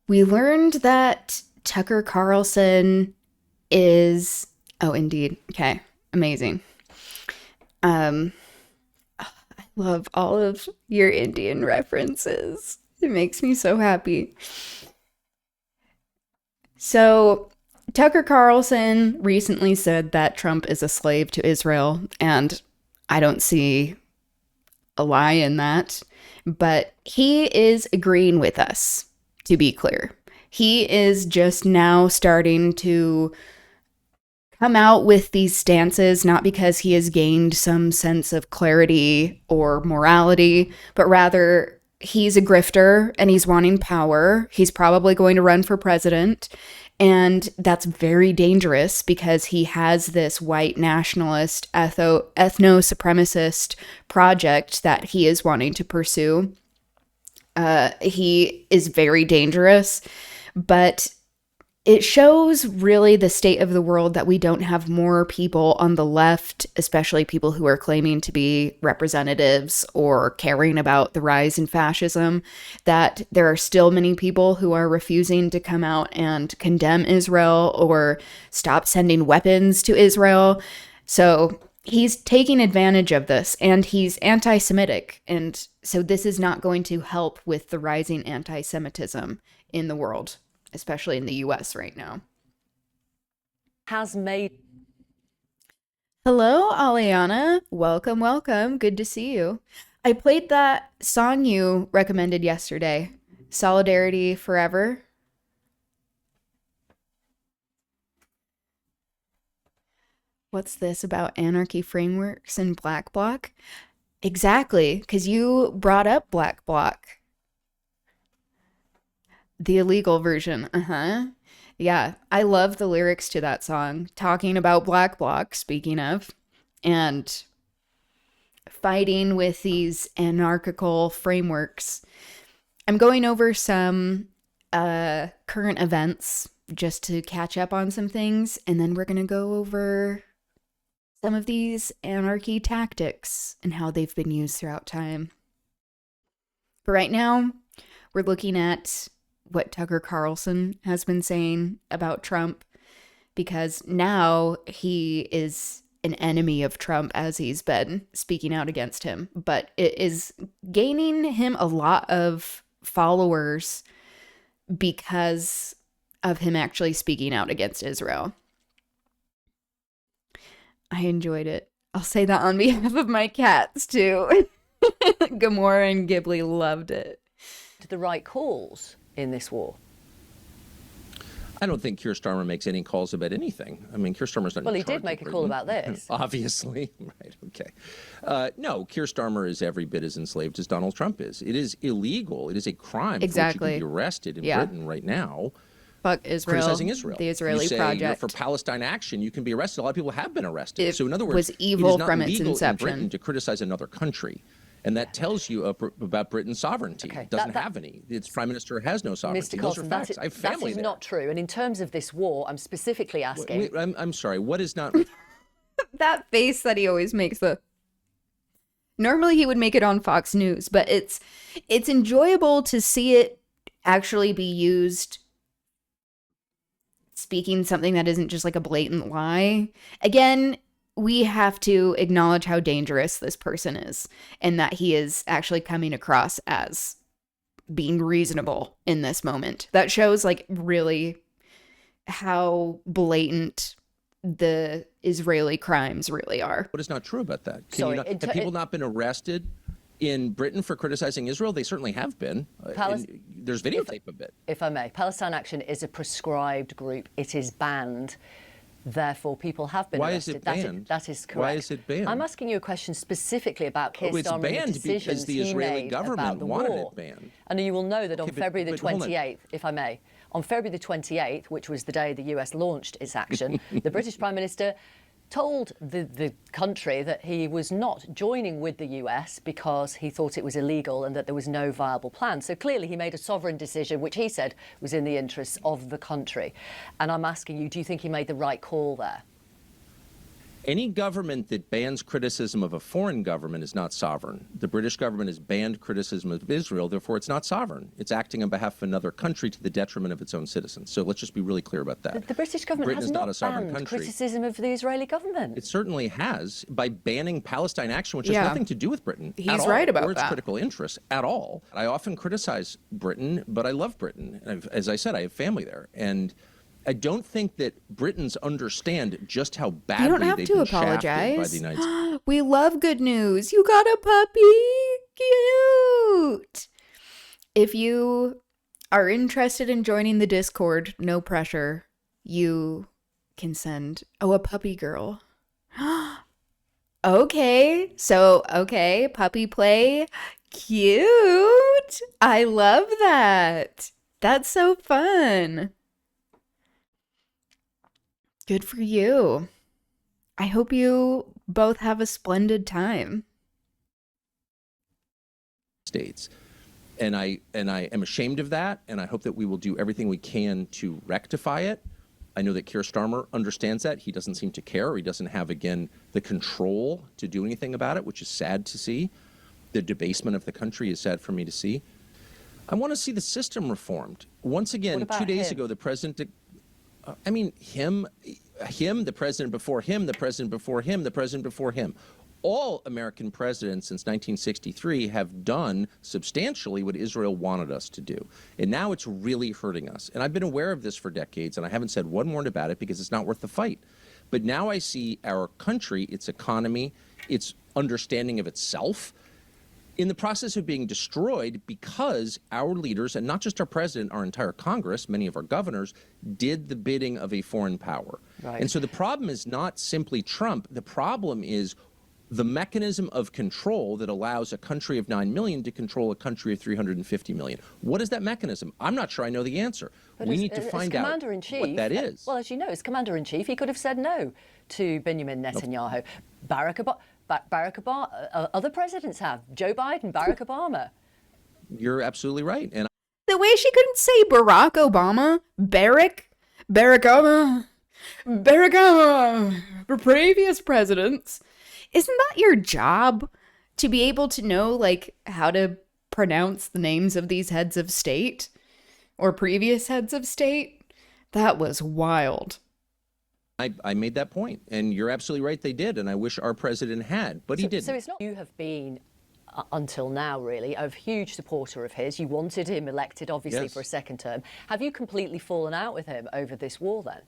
we learned that Tucker Carlson is... Oh, indeed. Okay. Amazing. I love all of your Indian references. It makes me so happy. So, Tucker Carlson recently said that Trump is a slave to Israel, and I don't see a lie in that, but he is agreeing with us, to be clear. He is just now starting to come out with these stances, not because he has gained some sense of clarity or morality, but rather he's a grifter and he's wanting power. He's probably going to run for president. And that's very dangerous because he has this white nationalist, ethno-supremacist project that he is wanting to pursue. He is very dangerous, but it shows really the state of the world that we don't have more people on the left, especially people who are claiming to be representatives or caring about the rise in fascism, that there are still many people who are refusing to come out and condemn Israel or stop sending weapons to Israel. So he's taking advantage of this, and he's anti-Semitic. And so this is not going to help with the rising anti-Semitism in the world, especially in the US right now. Hello, Aliana. Welcome, welcome. Good to see you. I played that song you recommended yesterday, Solidarity Forever. What's this about anarchy frameworks and Black Bloc? Exactly, because you brought up Black Bloc. The illegal version. Yeah, I love the lyrics to that song, talking about Black Bloc, speaking of, and fighting with these anarchical frameworks. I'm going over some current events just to catch up on some things, and then we're going to go over some of these anarchy tactics and how they've been used throughout time. But right now, we're looking at what Tucker Carlson has been saying about Trump, because now he is an enemy of Trump as he's been speaking out against him. But it is gaining him a lot of followers because of him actually speaking out against Israel. I enjoyed it. I'll say that on behalf of my cats too. Gamora and Ghibli loved it. The right calls in this war? I don't think Keir Starmer makes any calls about anything. I mean, Keir Starmer's not. Well, he did make a call about this. Obviously, right? Okay. No, Keir Starmer is every bit as enslaved as Donald Trump is. It is illegal. It is a crime. Exactly. For which you can be arrested in Britain right now. Fuck Israel. Criticizing Israel. The Israeli you say, project. For Palestine action, you can be arrested. A lot of people have been arrested. So in other words, was evil it is not from its legal inception. in Britain to criticize another country. And that tells you about Britain's sovereignty. Okay. It doesn't have any. Its prime minister has no sovereignty. Mr. Those are Carlson, facts. I have family that is there. not true. And in terms of this war, I'm specifically asking... Wait, I'm sorry, what is not... That face that he always makes. Normally he would make it on Fox News, but it's enjoyable to see it actually be used speaking something that isn't just like a blatant lie. Again, we have to acknowledge how dangerous this person is and that he is actually coming across as being reasonable in this moment. That shows like really how blatant the Israeli crimes really are. What is not true about that? Sorry, have people not been arrested in Britain for criticizing Israel? They certainly have been. There's videotape of it. If I may, Palestine Action is a proscribed group. It is banned. Therefore, people have been arrested. Why is it banned? That is correct. Why is it banned? I'm asking you a question specifically about Keir It's Starmer and the banned decisions because the he Israeli made government about the wanted war. it banned. And you will know that on February the but hold on. 28th, if I may, on February the 28th, which was the day the US launched its action, the British Prime Minister told the country that he was not joining with the US because he thought it was illegal and that there was no viable plan. So clearly he made a sovereign decision, which he said was in the interests of the country. And I'm asking you, do you think he made the right call there? Any government that bans criticism of a foreign government is not sovereign. The British government has banned criticism of Israel, therefore it's not sovereign. It's acting on behalf of another country to the detriment of its own citizens. So let's just be really clear about that. The British government Britain has is not not a sovereign banned country. criticism of the Israeli government. It certainly has by banning Palestine Action, which has Yeah. nothing to do with Britain He's at all, right about or its that. critical interests at all. I often criticize Britain, but I love Britain. As I said, I have family there, and I don't think that Britons understand just how badly You don't have they've to been shafted by apologize. the United States. We love good news. You got a puppy. Cute. If you are interested in joining the Discord, no pressure. You can send, a puppy girl. Okay. So, puppy play. Cute. I love that. That's so fun. Good for you. I hope you both have a splendid time. States. And I am ashamed of that, and I hope that we will do everything we can to rectify it. I know that Keir Starmer understands that. He doesn't seem to care, or he doesn't have, again, the control to do anything about it, which is sad to see. The debasement of the country is sad for me to see. I want to see the system reformed. Once again, What about 2 days him? ago, the president... him, the president before him, the president before him, the president before him. All American presidents since 1963 have done substantially what Israel wanted us to do. And now it's really hurting us. And I've been aware of this for decades, and I haven't said one word about it because it's not worth the fight. But now I see our country, its economy, its understanding of itself, in the process of being destroyed because our leaders, and not just our president, our entire Congress, many of our governors, did the bidding of a foreign power. Right. And so the problem is not simply Trump. The problem is the mechanism of control that allows a country of 9 million to control a country of 350 million. What is that mechanism? I'm not sure I know the answer. But We as- need to as find out Commander-in-Chief, what that is. Well, as you know, as Commander-in-Chief, he could have said no to Benjamin Netanyahu. Barack Obama, other presidents have. Joe Biden, Barack Obama. You're absolutely right. And The way she couldn't say Barack Obama, Barack Obama for previous presidents. Isn't that your job? To be able to know, like, how to pronounce the names of these heads of state? Or previous heads of state? That was wild. I made that point, and you're absolutely right, they did, and I wish our president had, but he didn't. So it's not you have been, until now really, a huge supporter of his. You wanted him elected, obviously, Yes. for a second term. Have you completely fallen out with him over this war then?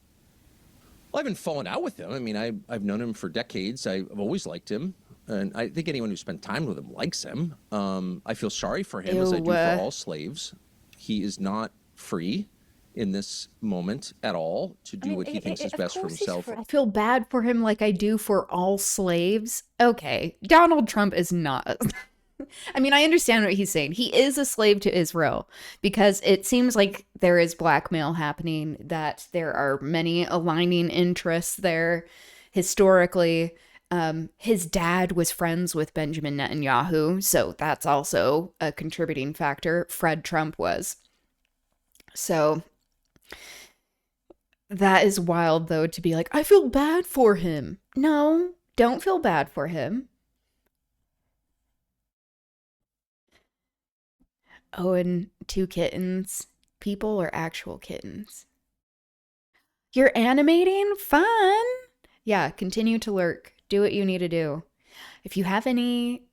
Well, I haven't fallen out with him. I mean, I've known him for decades. I've always liked him, and I think anyone who spent time with him likes him. I feel sorry for him, as I do for all slaves. He is not free in this moment at all to do what he thinks is best for himself. I feel bad for him like I do for all slaves. Okay, Donald Trump is not. I mean, I understand what he's saying. He is a slave to Israel because it seems like there is blackmail happening, that there are many aligning interests there historically. His dad was friends with Benjamin Netanyahu, so that's also a contributing factor. Fred Trump was. So that is wild, though, to be like, I feel bad for him. No, don't feel bad for him. Oh, and 2 kittens. People or actual kittens? You're animating? Fun! Yeah, continue to lurk. Do what you need to do. If you have any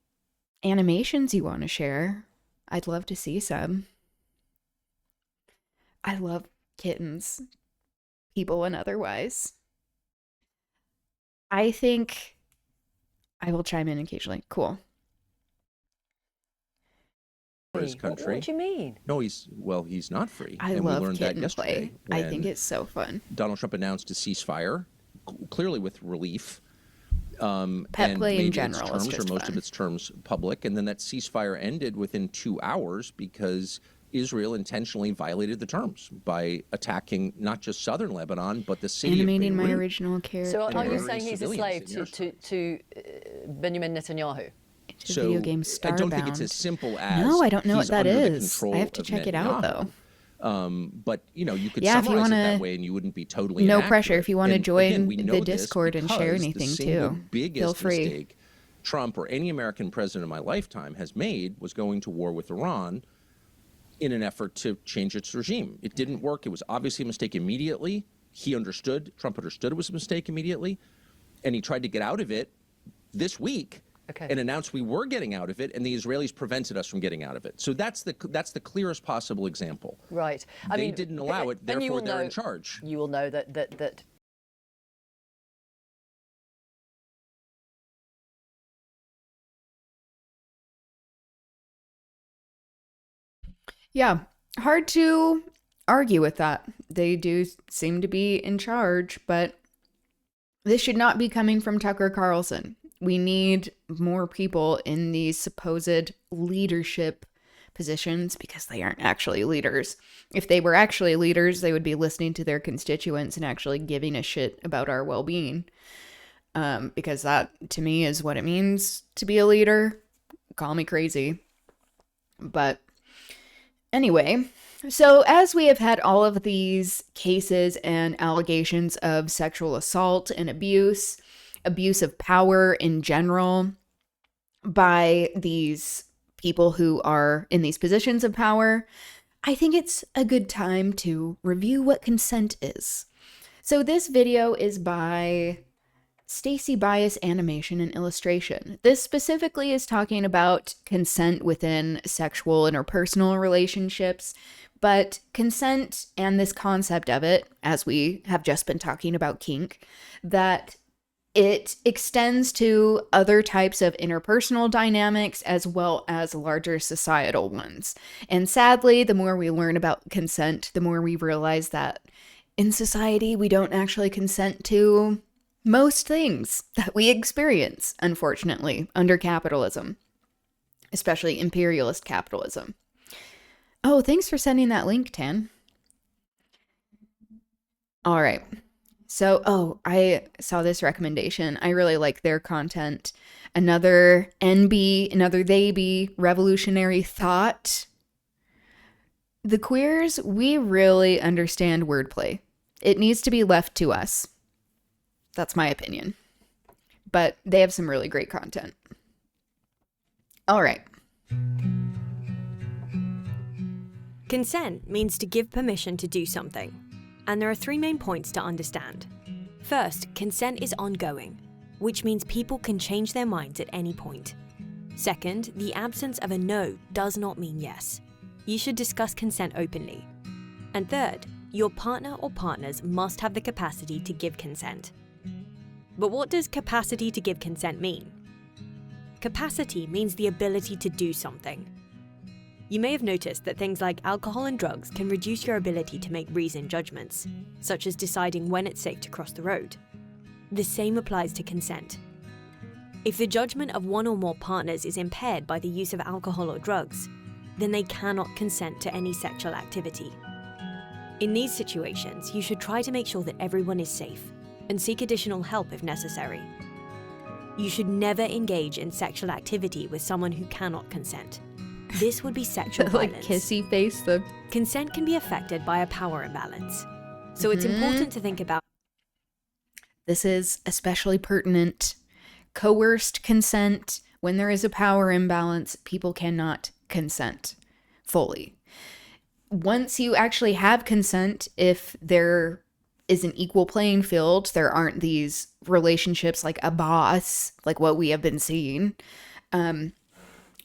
animations you want to share, I'd love to see some. I love kittens. People and otherwise. I think I will chime in occasionally. Cool. his country. What do you mean? No, he's not free. I and love we learned Kit that and yesterday. Play. I think it's so fun. Donald Trump announced a ceasefire, clearly with relief. Pet play in general terms, is just or most fun. of its terms public, and then that ceasefire ended within 2 hours because Israel intentionally violated the terms by attacking not just southern Lebanon, but the city Animating of my Beirut. original character. So are you murdering saying he's a slave civilians to Benjamin Netanyahu? It's a video game I don't think it's Starbound. as simple as No, I don't know what he's that under the is. control I have to of check it out, Netanyahu. But you could Yeah, if you summarize it wanna- that way, and you wouldn't be totally No inaccurate. pressure. If you want to And join again, we know the this Discord and share because anything the single too, biggest feel free. mistake Trump or any American president in my lifetime has made was going to war with Iran in an effort to change its regime. It didn't work. It was obviously a mistake immediately. Trump understood it was a mistake immediately, and he tried to get out of it this week. Okay. And announced we were getting out of it, and the Israelis prevented us from getting out of it. So that's the clearest possible example. Right. They didn't allow it, and you therefore will they're in know- charge. You will know that Yeah, hard to argue with that. They do seem to be in charge, but this should not be coming from Tucker Carlson. We need more people in these supposed leadership positions because they aren't actually leaders. If they were actually leaders, they would be listening to their constituents and actually giving a shit about our well-being. Because that, to me, is what it means to be a leader. Call me crazy. But anyway, so as we have had all of these cases and allegations of sexual assault and abuse of power in general by these people who are in these positions of power, I think it's a good time to review what consent is. So this video is by Stacy Bias Animation and Illustration. This specifically is talking about consent within sexual interpersonal relationships, but consent and this concept of it, as we have just been talking about kink, that it extends to other types of interpersonal dynamics as well as larger societal ones. And sadly, the more we learn about consent, the more we realize that in society, we don't actually consent to most things that we experience, unfortunately, under capitalism, especially imperialist capitalism. Oh, thanks for sending that link, Tan. All right. So, I saw this recommendation. I really like their content. Another NB, another they be, revolutionary thought. The queers, we really understand wordplay. It needs to be left to us. That's my opinion. But they have some really great content. All right. Consent means to give permission to do something. And there are 3 main points to understand. First, consent is ongoing, which means people can change their minds at any point. Second, the absence of a no does not mean yes. You should discuss consent openly. And third, your partner or partners must have the capacity to give consent. But what does capacity to give consent mean? Capacity means the ability to do something. You may have noticed that things like alcohol and drugs can reduce your ability to make reasoned judgments, such as deciding when it's safe to cross the road. The same applies to consent. If the judgment of one or more partners is impaired by the use of alcohol or drugs, then they cannot consent to any sexual activity. In these situations, you should try to make sure that everyone is safe and seek additional help if necessary. You should never engage in sexual activity with someone who cannot consent. This would be sexual violence. Kissy face. Consent can be affected by a power imbalance. So it's important to think about. This is especially pertinent. Coerced consent. When there is a power imbalance, people cannot consent fully. Once you actually have consent, if there is an equal playing field, there aren't these relationships like a boss, like what we have been seeing,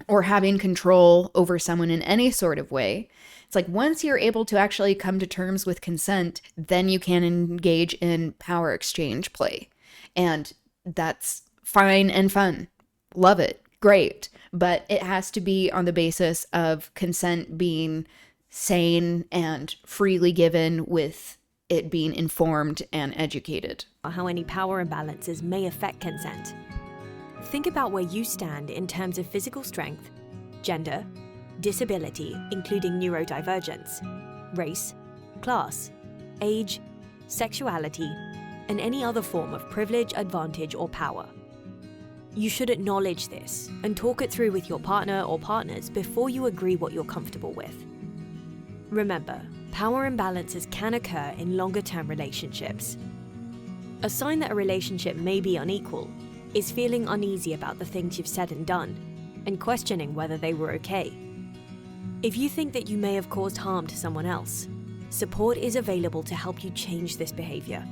or having control over someone in any sort of way. It's like once you're able to actually come to terms with consent, then you can engage in power exchange play. And that's fine and fun. Love it. great, but it has to be on the basis of consent being sane and freely given, with it being informed and educated. How any power imbalances may affect consent. Think about where you stand in terms of physical strength, gender, disability, including neurodivergence, race, class, age, sexuality, and any other form of privilege, advantage, or power. You should acknowledge this and talk it through with your partner or partners before you agree what you're comfortable with. Remember, power imbalances can occur in longer-term relationships. A sign that a relationship may be unequal is feeling uneasy about the things you've said and done, and questioning whether they were okay. If you think that you may have caused harm to someone else, support is available to help you change this behavior.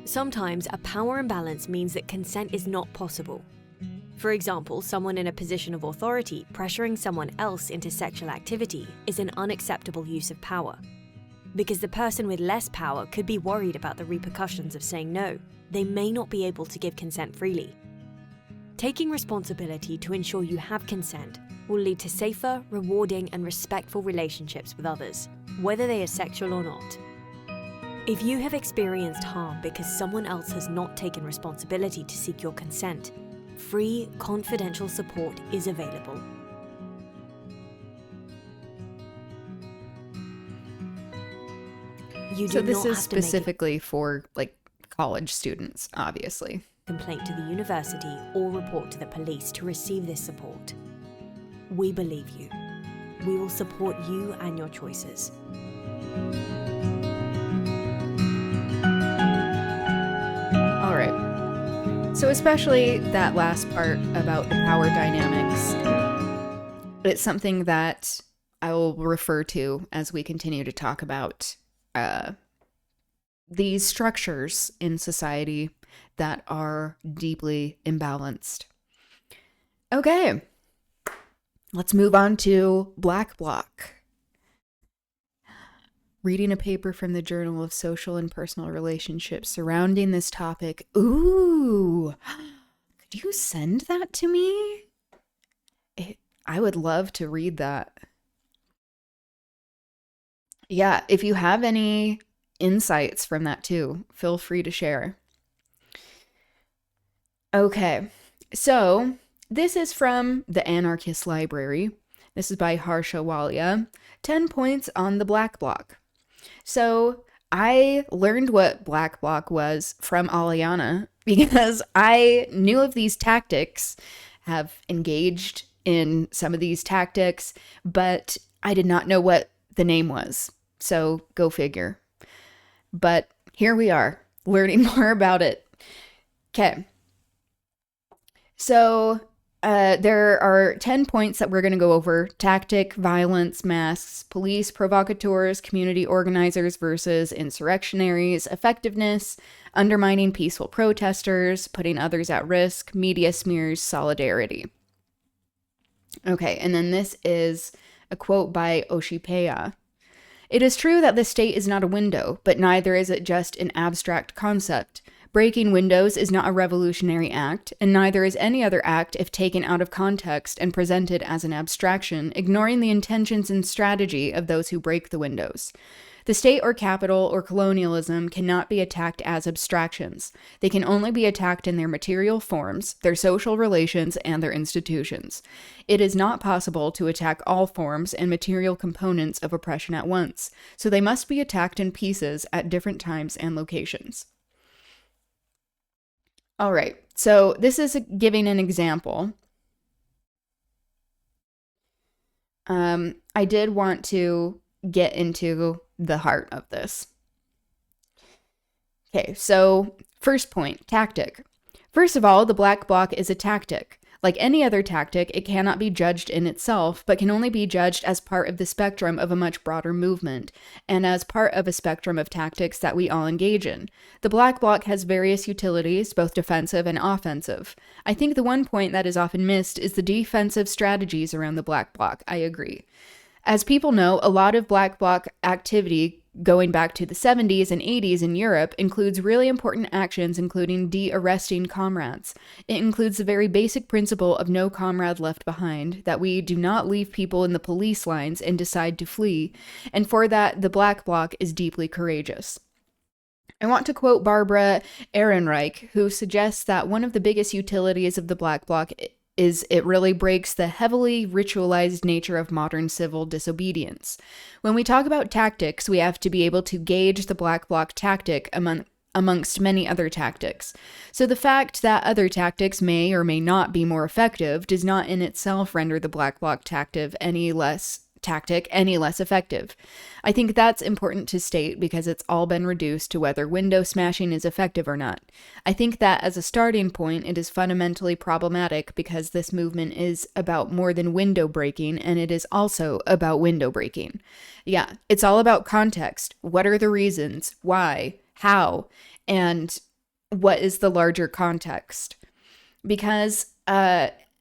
Sometimes a power imbalance means that consent is not possible. For example, someone in a position of authority pressuring someone else into sexual activity is an unacceptable use of power. Because the person with less power could be worried about the repercussions of saying no, they may not be able to give consent freely. Taking responsibility to ensure you have consent will lead to safer, rewarding, and respectful relationships with others, whether they are sexual or not. If you have experienced harm because someone else has not taken responsibility to seek your consent, free, confidential support is available. So this is specifically for like college students, obviously. Complaint to the university or report to the police to receive this support. We believe you. We will support you and your choices. All right. So especially that last part about the power dynamics, it's something that I will refer to as we continue to talk about these structures in society that are deeply imbalanced. Okay, let's move on to Black Bloc. Reading a paper from the Journal of Social and Personal Relationships surrounding this topic. Ooh, could you send that to me? I would love to read that. Yeah, if you have any insights from that too, feel free to share. Okay, so this is from the Anarchist Library. This is by Harsha Walia. 10 points on the Black Bloc. So I learned what Black Bloc was from Aliana because I knew of these tactics, have engaged in some of these tactics, but I did not know what the name was. So go figure. But here we are, learning more about it. Okay. So there are 10 points that we're going to go over. Tactic, violence, masks, police, provocateurs, community organizers versus insurrectionaries, effectiveness, undermining peaceful protesters, putting others at risk, media smears, solidarity. Okay, and then this is a quote by Oshipeya. It is true that the state is not a window, but neither is it just an abstract concept. Breaking windows is not a revolutionary act, and neither is any other act if taken out of context and presented as an abstraction, ignoring the intentions and strategy of those who break the windows. The state or capital or colonialism cannot be attacked as abstractions. They can only be attacked in their material forms, their social relations, and their institutions. It is not possible to attack all forms and material components of oppression at once, so they must be attacked in pieces at different times and locations. All right, so this is giving an example. I did want to get into the heart of this. Okay, so first point, tactic. First of all, the Black Bloc is a tactic. Like any other tactic, it cannot be judged in itself, but can only be judged as part of the spectrum of a much broader movement, and as part of a spectrum of tactics that we all engage in. The Black Bloc has various utilities, both defensive and offensive. I think the one point that is often missed is the defensive strategies around the Black Bloc. I agree. As people know, a lot of Black Bloc activity going back to the 70s and 80s in Europe, includes really important actions, including de-arresting comrades. It includes the very basic principle of no comrade left behind, that we do not leave people in the police lines and decide to flee, and for that, the Black Bloc is deeply courageous. I want to quote Barbara Ehrenreich, who suggests that one of the biggest utilities of the Black Bloc is it really breaks the heavily ritualized nature of modern civil disobedience. When we talk about tactics, we have to be able to gauge the Black Bloc tactic amongst many other tactics. So the fact that other tactics may or may not be more effective does not in itself render the Black Bloc tactic any less effective. I think that's important to state because it's all been reduced to whether window smashing is effective or not. I think that as a starting point, it is fundamentally problematic because this movement is about more than window breaking, and it is also about window breaking. Yeah, it's all about context. What are the reasons? Why? How? And what is the larger context? Because,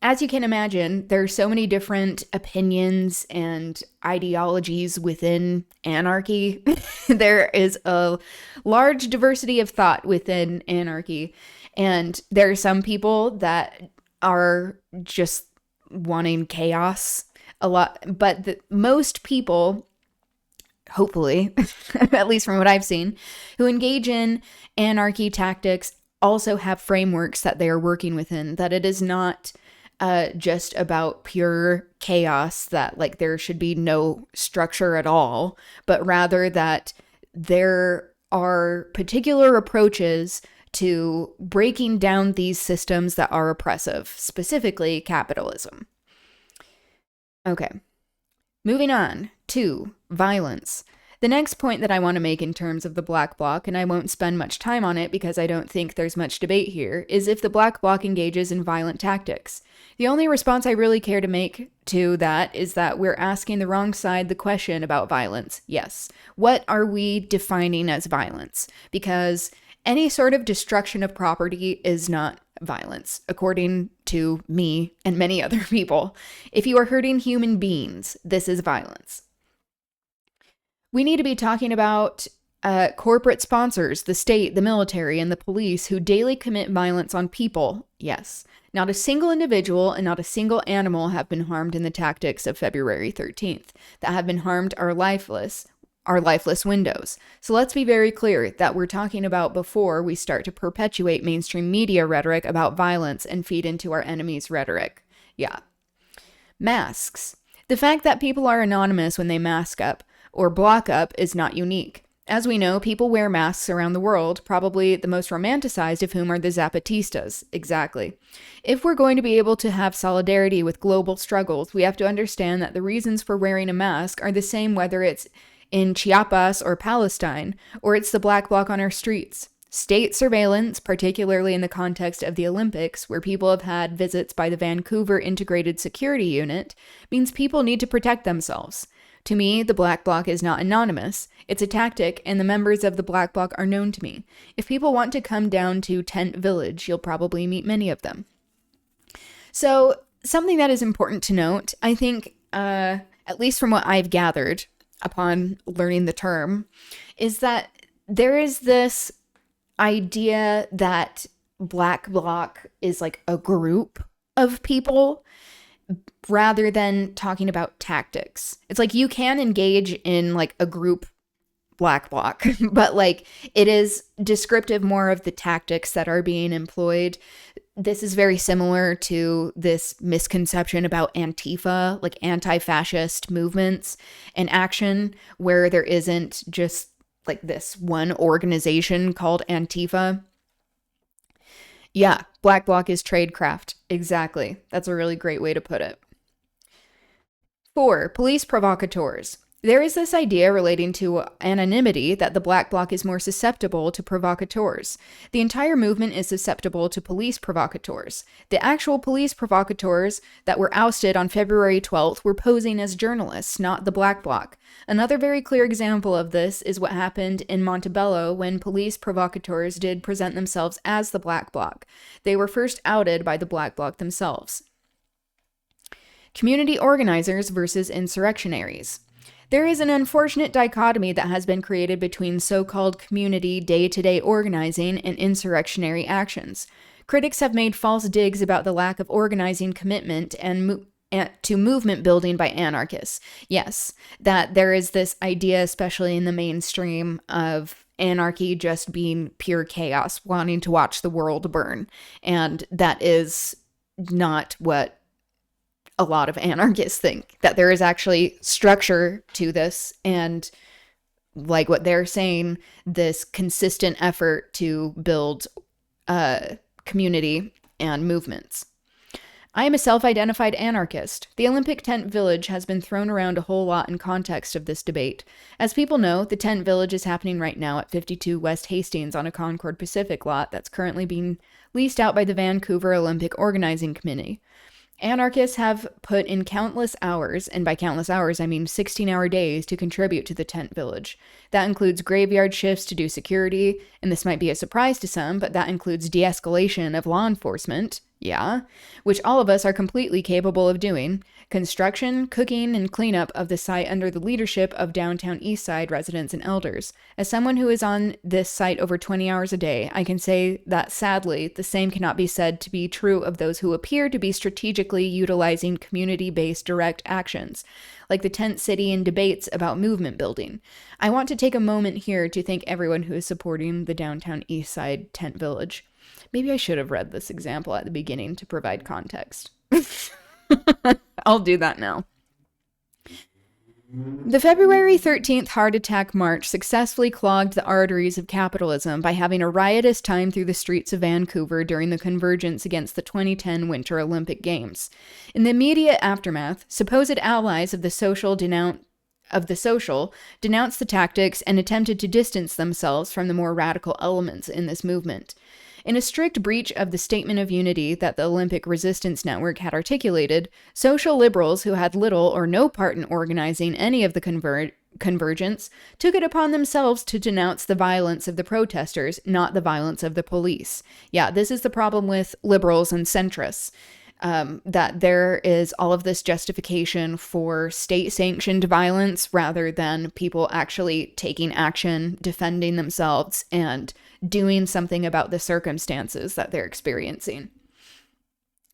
as you can imagine, there are so many different opinions and ideologies within anarchy. There is a large diversity of thought within anarchy. And there are some people that are just wanting chaos a lot. But most people, hopefully, at least from what I've seen, who engage in anarchy tactics also have frameworks that they are working within, that it is not just about pure chaos, that like there should be no structure at all, but rather that there are particular approaches to breaking down these systems that are oppressive, specifically capitalism. Okay, moving on to violence. The next point that I want to make in terms of the Black Bloc, and I won't spend much time on it because I don't think there's much debate here, is if the Black Bloc engages in violent tactics. The only response I really care to make to that is that we're asking the wrong side the question about violence. Yes. What are we defining as violence? Because any sort of destruction of property is not violence, according to me and many other people. If you are hurting human beings, this is violence. We need to be talking about corporate sponsors, the state, the military, and the police who daily commit violence on people. Yes. Not a single individual and not a single animal have been harmed in the tactics of February 13th. That have been harmed are lifeless windows. So let's be very clear that we're talking about before we start to perpetuate mainstream media rhetoric about violence and feed into our enemies' rhetoric. Yeah. Masks. The fact that people are anonymous when they mask up or block up is not unique. As we know, people wear masks around the world, probably the most romanticized of whom are the Zapatistas. Exactly. If we're going to be able to have solidarity with global struggles, we have to understand that the reasons for wearing a mask are the same whether it's in Chiapas or Palestine, or it's the Black Bloc on our streets. State surveillance, particularly in the context of the Olympics, where people have had visits by the Vancouver Integrated Security Unit, means people need to protect themselves. To me, the Black Bloc is not anonymous. It's a tactic, and the members of the Black Bloc are known to me. If people want to come down to Tent Village, you'll probably meet many of them. So, something that is important to note, I think, at least from what I've gathered upon learning the term, is that there is this idea that Black Bloc is like a group of people rather than talking about tactics. It's like you can engage in like a group Black Bloc, but like it is descriptive more of the tactics that are being employed. This is very similar to this misconception about Antifa, like anti-fascist movements and action, where there isn't just like this one organization called Antifa. Yeah, Black Bloc is tradecraft. Exactly. That's a really great way to put it. 4. Police provocateurs. There is this idea relating to anonymity that the Black Bloc is more susceptible to provocateurs. The entire movement is susceptible to police provocateurs. The actual police provocateurs that were ousted on February 12th were posing as journalists, not the Black Bloc. Another very clear example of this is what happened in Montebello when police provocateurs did present themselves as the Black Bloc. They were first outed by the Black Bloc themselves. Community organizers versus insurrectionaries. There is an unfortunate dichotomy that has been created between so-called community day-to-day organizing and insurrectionary actions. Critics have made false digs about the lack of organizing commitment to movement building by anarchists. Yes, that there is this idea, especially in the mainstream, of anarchy just being pure chaos, wanting to watch the world burn. And that is not what a lot of anarchists think, that there is actually structure to this, and like what they're saying, this consistent effort to build community and movements. I am a self-identified anarchist. The Olympic Tent Village has been thrown around a whole lot in context of this debate. As people know, the Tent Village is happening right now at 52 West Hastings on a Concord Pacific lot that's currently being leased out by the Vancouver Olympic Organizing Committee. Anarchists have put in countless hours, and by countless hours I mean 16-hour days, to contribute to the Tent Village. That includes graveyard shifts to do security, and this might be a surprise to some, but that includes de-escalation of law enforcement, which all of us are completely capable of doing, construction, cooking, and cleanup of the site under the leadership of downtown Eastside residents and elders. As someone who is on this site over 20 hours a day, I can say that sadly, the same cannot be said to be true of those who appear to be strategically utilizing community-based direct actions, like the tent city and debates about movement building. I want to take a moment here to thank everyone who is supporting the downtown Eastside Tent Village. Maybe I should have read this example at the beginning to provide context. I'll do that now. The February 13th heart attack march successfully clogged the arteries of capitalism by having a riotous time through the streets of Vancouver during the convergence against the 2010 Winter Olympic Games. In the immediate aftermath, supposed allies of the social denounced the tactics and attempted to distance themselves from the more radical elements in this movement. In a strict breach of the statement of unity that the Olympic Resistance Network had articulated, social liberals who had little or no part in organizing any of the convergence took it upon themselves to denounce the violence of the protesters, not the violence of the police. Yeah, this is the problem with liberals and centrists. That there is all of this justification for state-sanctioned violence rather than people actually taking action, defending themselves, and doing something about the circumstances that they're experiencing.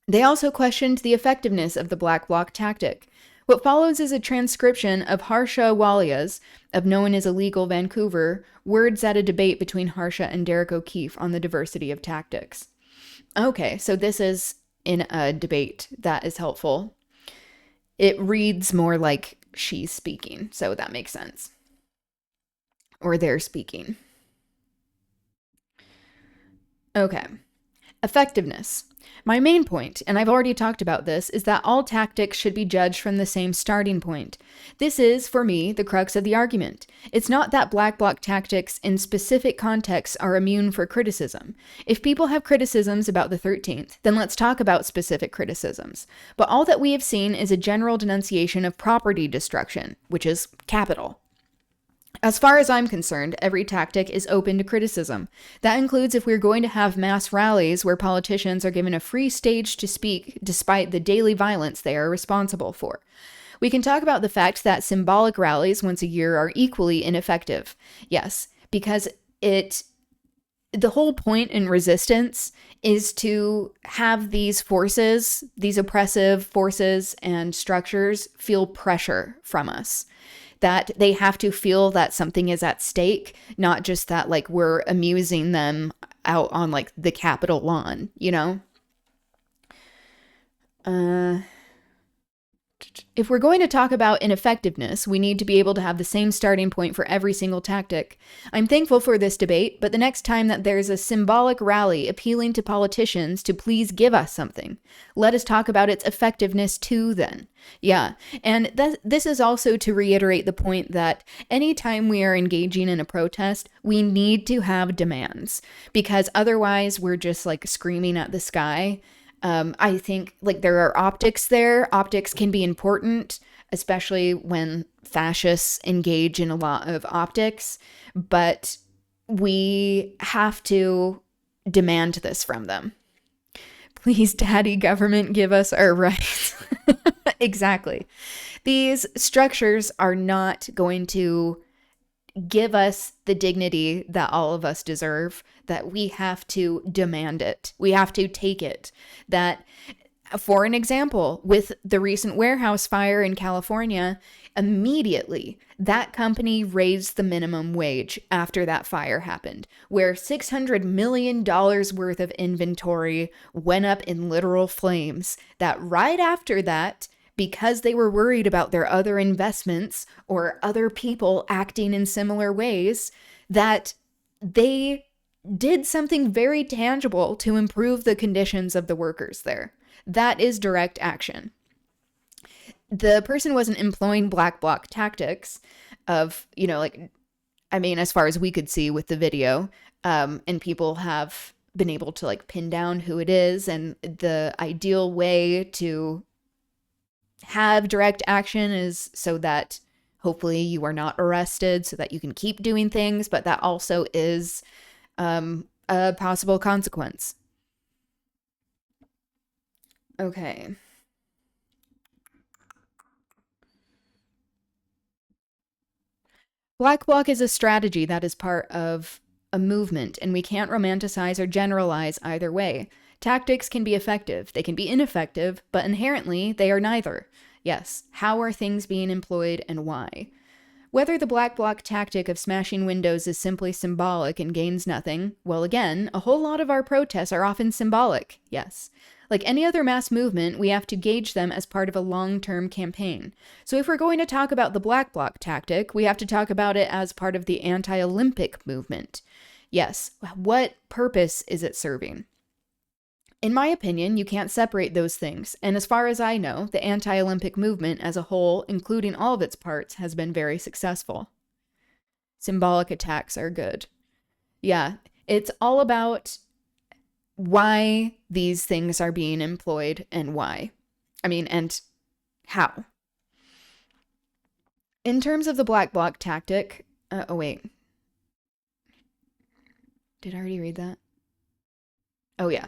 They also questioned the effectiveness of the Black Bloc tactic. What follows is a transcription of Harsha Walia's, of No One Is Illegal Vancouver, words at a debate between Harsha and Derek O'Keefe on the diversity of tactics. Okay, so this is in a debate that is helpful. It reads more like she's speaking, so that makes sense. Or they're speaking. Okay. Effectiveness. My main point, and I've already talked about this, is that all tactics should be judged from the same starting point. This is, for me, the crux of the argument. It's not that Black Bloc tactics in specific contexts are immune for criticism. If people have criticisms about the 13th, then let's talk about specific criticisms. But all that we have seen is a general denunciation of property destruction, which is capital. As far as I'm concerned, every tactic is open to criticism. That includes if we're going to have mass rallies where politicians are given a free stage to speak despite the daily violence they are responsible for. We can talk about the fact that symbolic rallies once a year are equally ineffective. Yes, because the whole point in resistance is to have these forces, these oppressive forces and structures feel pressure from us. That they have to feel that something is at stake, not just that like we're amusing them out on like the Capitol lawn, you know? If we're going to talk about ineffectiveness, we need to be able to have the same starting point for every single tactic. I'm thankful for this debate, but the next time that there's a symbolic rally appealing to politicians to please give us something, let us talk about its effectiveness too then. Yeah, and this is also to reiterate the point that anytime we are engaging in a protest, we need to have demands, because otherwise we're just like screaming at the sky. I think like there are optics there. Optics can be important, especially when fascists engage in a lot of optics, but we have to demand this from them. Please, daddy government, give us our rights. Exactly. These structures are not going to give us the dignity that all of us deserve, that we have to demand it. We have to take it. That, for an example, with the recent warehouse fire in California, immediately that company raised the minimum wage after that fire happened, where $600 million worth of inventory went up in literal flames. That right after that, because they were worried about their other investments or other people acting in similar ways, that they did something very tangible to improve the conditions of the workers there. That is direct action. The person wasn't employing black bloc tactics of, as far as we could see with the video, and people have been able to pin down who it is, and the ideal way to have direct action is so that hopefully you are not arrested, so that you can keep doing things, but that also is a possible consequence. Okay. Black bloc is a strategy that is part of a movement, and we can't romanticize or generalize either way. Tactics can be effective, they can be ineffective, but inherently they are neither. Yes, how are things being employed and why? Whether the black bloc tactic of smashing windows is simply symbolic and gains nothing, well, again, a whole lot of our protests are often symbolic, yes. Like any other mass movement, we have to gauge them as part of a long-term campaign. So if we're going to talk about the black bloc tactic, we have to talk about it as part of the anti-Olympic movement. Yes, what purpose is it serving? In my opinion, you can't separate those things, and as far as I know, the anti-Olympic movement as a whole, including all of its parts, has been very successful. Symbolic attacks are good. Yeah, it's all about why these things are being employed and why. And how. In terms of the black bloc tactic, wait. Did I already read that? Oh, yeah.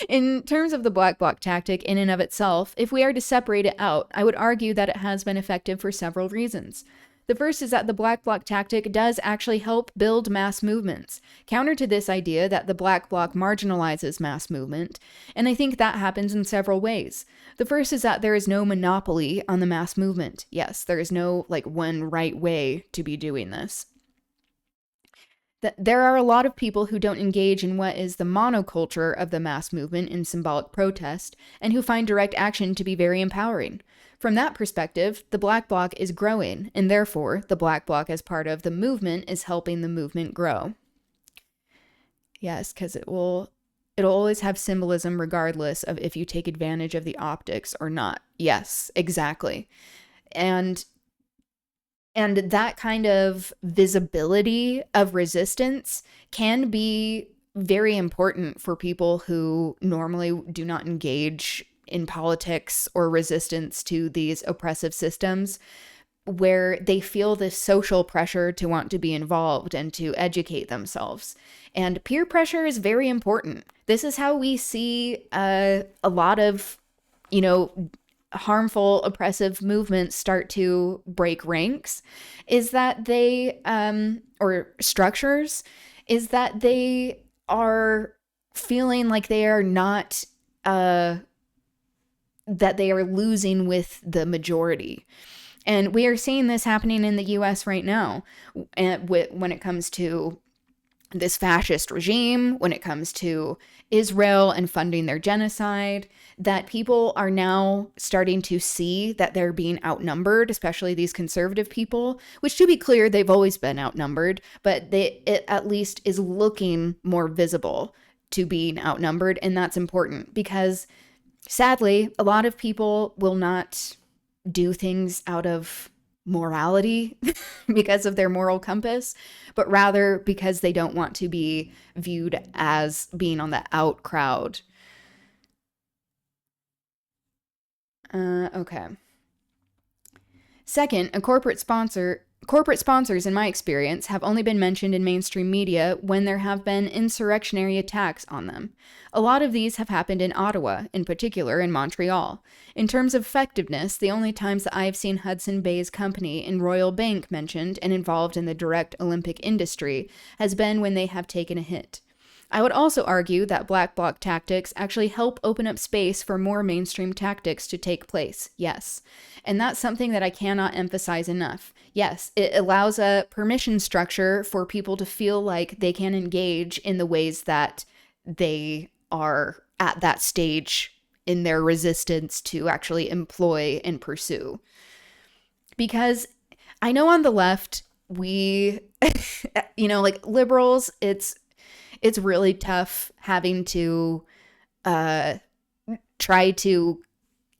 In terms of the black bloc tactic in and of itself, if we are to separate it out, I would argue that it has been effective for several reasons. The first is that the black bloc tactic does actually help build mass movements, counter to this idea that the black bloc marginalizes mass movement, and I think that happens in several ways. The first is that there is no monopoly on the mass movement. Yes, there is no one right way to be doing this. There are a lot of people who don't engage in what is the monoculture of the mass movement in symbolic protest, and who find direct action to be very empowering. From that perspective, the black bloc is growing, and therefore, the black bloc as part of the movement is helping the movement grow. Yes, because it'll always have symbolism regardless of if you take advantage of the optics or not. Yes, exactly. And that kind of visibility of resistance can be very important for people who normally do not engage in politics or resistance to these oppressive systems, where they feel this social pressure to want to be involved and to educate themselves. And peer pressure is very important. This is how we see a lot of, harmful, oppressive movements start to break ranks, is that they, or structures, is that they are feeling like they are not, that they are losing with the majority. And we are seeing this happening in the US right now, when it comes to this fascist regime, when it comes to Israel and funding their genocide, that people are now starting to see that they're being outnumbered, especially these conservative people, which, to be clear, they've always been outnumbered, but it at least is looking more visible to being outnumbered, and that's important because, sadly, a lot of people will not do things out of morality because of their moral compass, but rather because they don't want to be viewed as being on the out crowd. Okay. Second, a corporate sponsor Corporate sponsors, in my experience, have only been mentioned in mainstream media when there have been insurrectionary attacks on them. A lot of these have happened in Ottawa, in particular in Montreal. In terms of effectiveness, the only times that I have seen Hudson Bay's company and Royal Bank mentioned and involved in the direct Olympic industry has been when they have taken a hit. I would also argue that black bloc tactics actually help open up space for more mainstream tactics to take place, yes. And that's something that I cannot emphasize enough. Yes, it allows a permission structure for people to feel like they can engage in the ways that they are at that stage in their resistance to actually employ and pursue. Because I know on the left, we, like liberals, it's really tough having to try to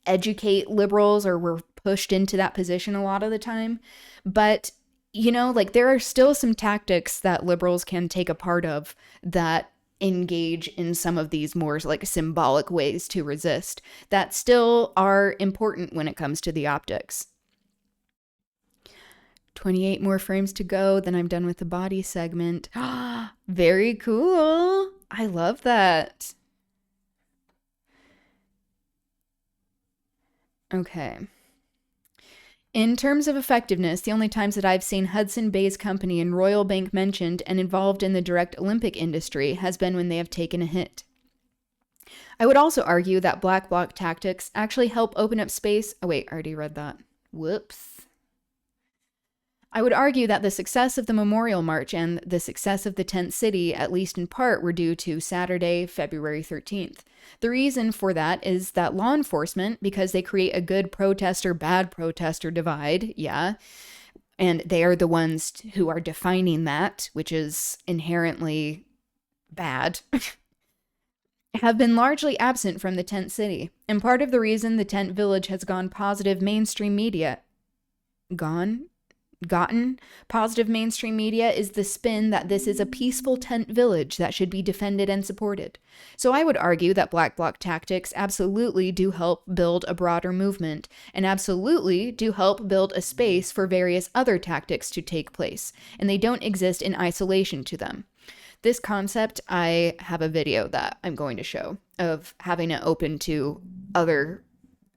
educate liberals, or we're pushed into that position a lot of the time. But, there are still some tactics that liberals can take a part of that engage in some of these more symbolic ways to resist that still are important when it comes to the optics. 28 more frames to go, then I'm done with the body segment. Very cool. I love that. Okay. In terms of effectiveness, the only times that I've seen Hudson Bay's company and Royal Bank mentioned and involved in the direct Olympic industry has been when they have taken a hit. I would also argue that black bloc tactics actually help open up space. Oh wait, I already read that. Whoops. I would argue that the success of the Memorial March and the success of the tent city, at least in part, were due to Saturday, February 13th. The reason for that is that law enforcement, because they create a good protester, bad protester divide, and they are the ones who are defining that, which is inherently bad, have been largely absent from the tent city. And part of the reason the tent village has gotten positive mainstream media is the spin that this is a peaceful tent village that should be defended and supported. So I would argue that black bloc tactics absolutely do help build a broader movement, and absolutely do help build a space for various other tactics to take place, and they don't exist in isolation to them. This concept, I have a video that I'm going to show of having it open to other,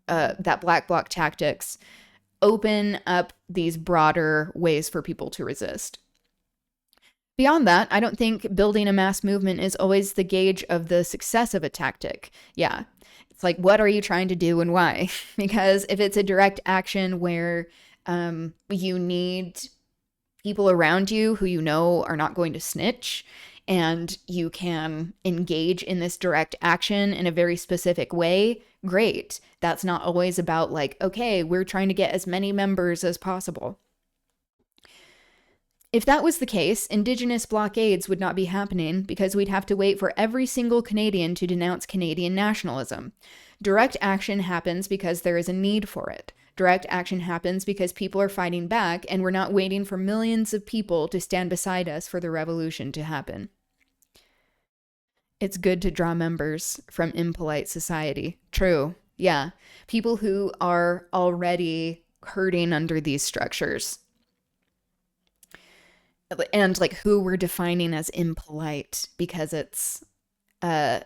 that black bloc tactics open up these broader ways for people to resist. Beyond that, I don't think building a mass movement is always the gauge of the success of a tactic. Yeah, it's like, what are you trying to do and why? Because if it's a direct action where you need people around you who you know are not going to snitch, and you can engage in this direct action in a very specific way, great. That's not always about okay, we're trying to get as many members as possible. If that was the case, Indigenous blockades would not be happening because we'd have to wait for every single Canadian to denounce Canadian nationalism. Direct action happens because there is a need for it. Direct action happens because people are fighting back, and we're not waiting for millions of people to stand beside us for the revolution to happen. It's good to draw members from impolite society. True. Yeah. People who are already hurting under these structures. And who we're defining as impolite, because it's, I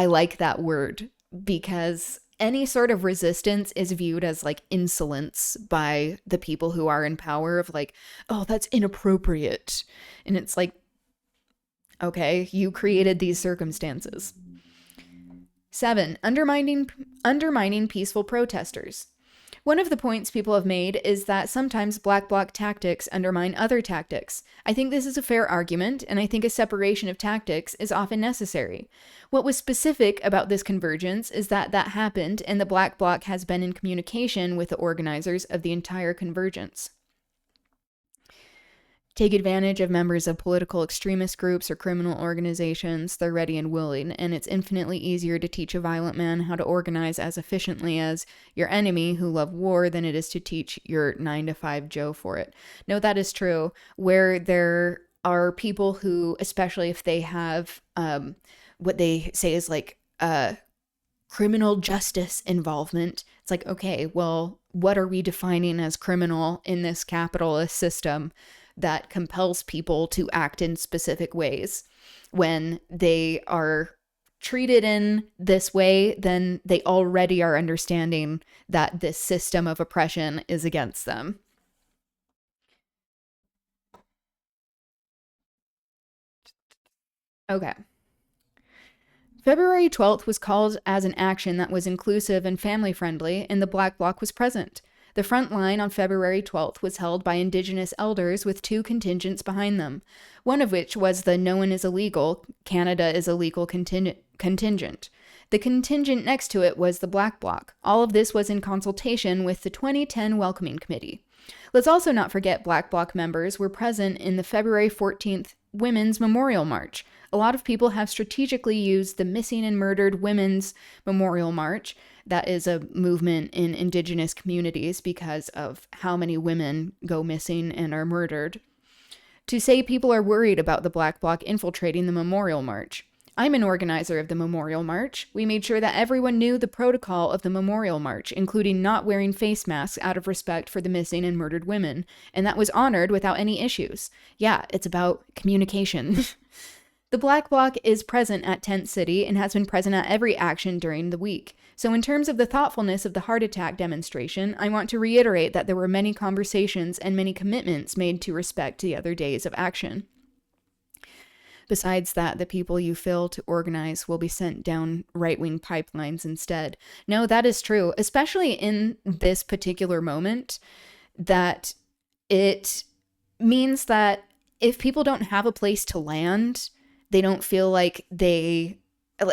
like that word, because any sort of resistance is viewed as insolence by the people who are in power of oh, that's inappropriate. And it's okay, you created these circumstances. 7, undermining peaceful protesters. One of the points people have made is that sometimes black bloc tactics undermine other tactics. I think this is a fair argument, and I think a separation of tactics is often necessary. What was specific about this convergence is that happened, and the black bloc has been in communication with the organizers of the entire convergence. Take advantage of members of political extremist groups or criminal organizations. They're ready and willing, and it's infinitely easier to teach a violent man how to organize as efficiently as your enemy who love war than it is to teach your 9-to-5 Joe for it. No, that is true. Where there are people who, especially if they have what they say is criminal justice involvement. It's like, okay, well, what are we defining as criminal in this capitalist system that compels people to act in specific ways? When they are treated in this way, then they already are understanding that this system of oppression is against them. Okay. February 12th was called as an action that was inclusive and family-friendly, and the Black Bloc was present. The front line on February 12th was held by Indigenous elders with 2 contingents behind them, one of which was the No One is Illegal, Canada is Illegal contingent. The contingent next to it was the Black Bloc. All of this was in consultation with the 2010 Welcoming Committee. Let's also not forget Black Bloc members were present in the February 14th Women's Memorial March. A lot of people have strategically used the Missing and Murdered Women's Memorial March. That is a movement in Indigenous communities because of how many women go missing and are murdered, to say people are worried about the Black Bloc infiltrating the Memorial March. I'm an organizer of the Memorial March. We made sure that everyone knew the protocol of the Memorial March, including not wearing face masks out of respect for the missing and murdered women, and that was honored without any issues. Yeah, it's about communication. The Black Bloc is present at Tent City and has been present at every action during the week. So in terms of the thoughtfulness of the heart attack demonstration, I want to reiterate that there were many conversations and many commitments made to respect the other days of action. Besides that, the people you fail to organize will be sent down right-wing pipelines instead. No, that is true, especially in this particular moment, that it means that if people don't have a place to land, they don't feel like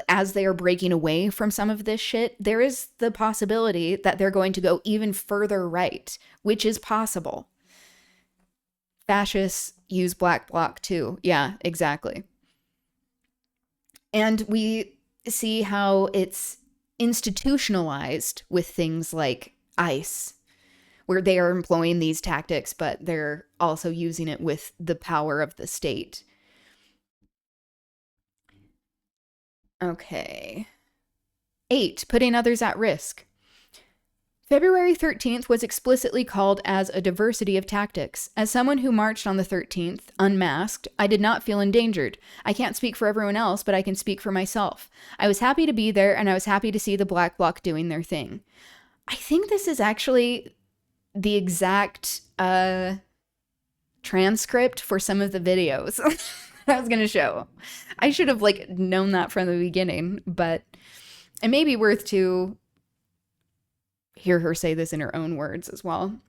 as they are breaking away from some of this shit, there is the possibility that they're going to go even further right, which is possible. Fascists use Black Bloc too. Yeah, exactly. And we see how it's institutionalized with things like ICE, where they are employing these tactics, but they're also using it with the power of the state. Okay. 8, putting others at risk. February 13th was explicitly called as a diversity of tactics. As someone who marched on the 13th, unmasked, I did not feel endangered. I can't speak for everyone else, but I can speak for myself. I was happy to be there, and I was happy to see the Black Bloc doing their thing. I think this is actually the exact transcript for some of the videos I was going to show. I should have known that from the beginning, but it may be worth to hear her say this in her own words as well.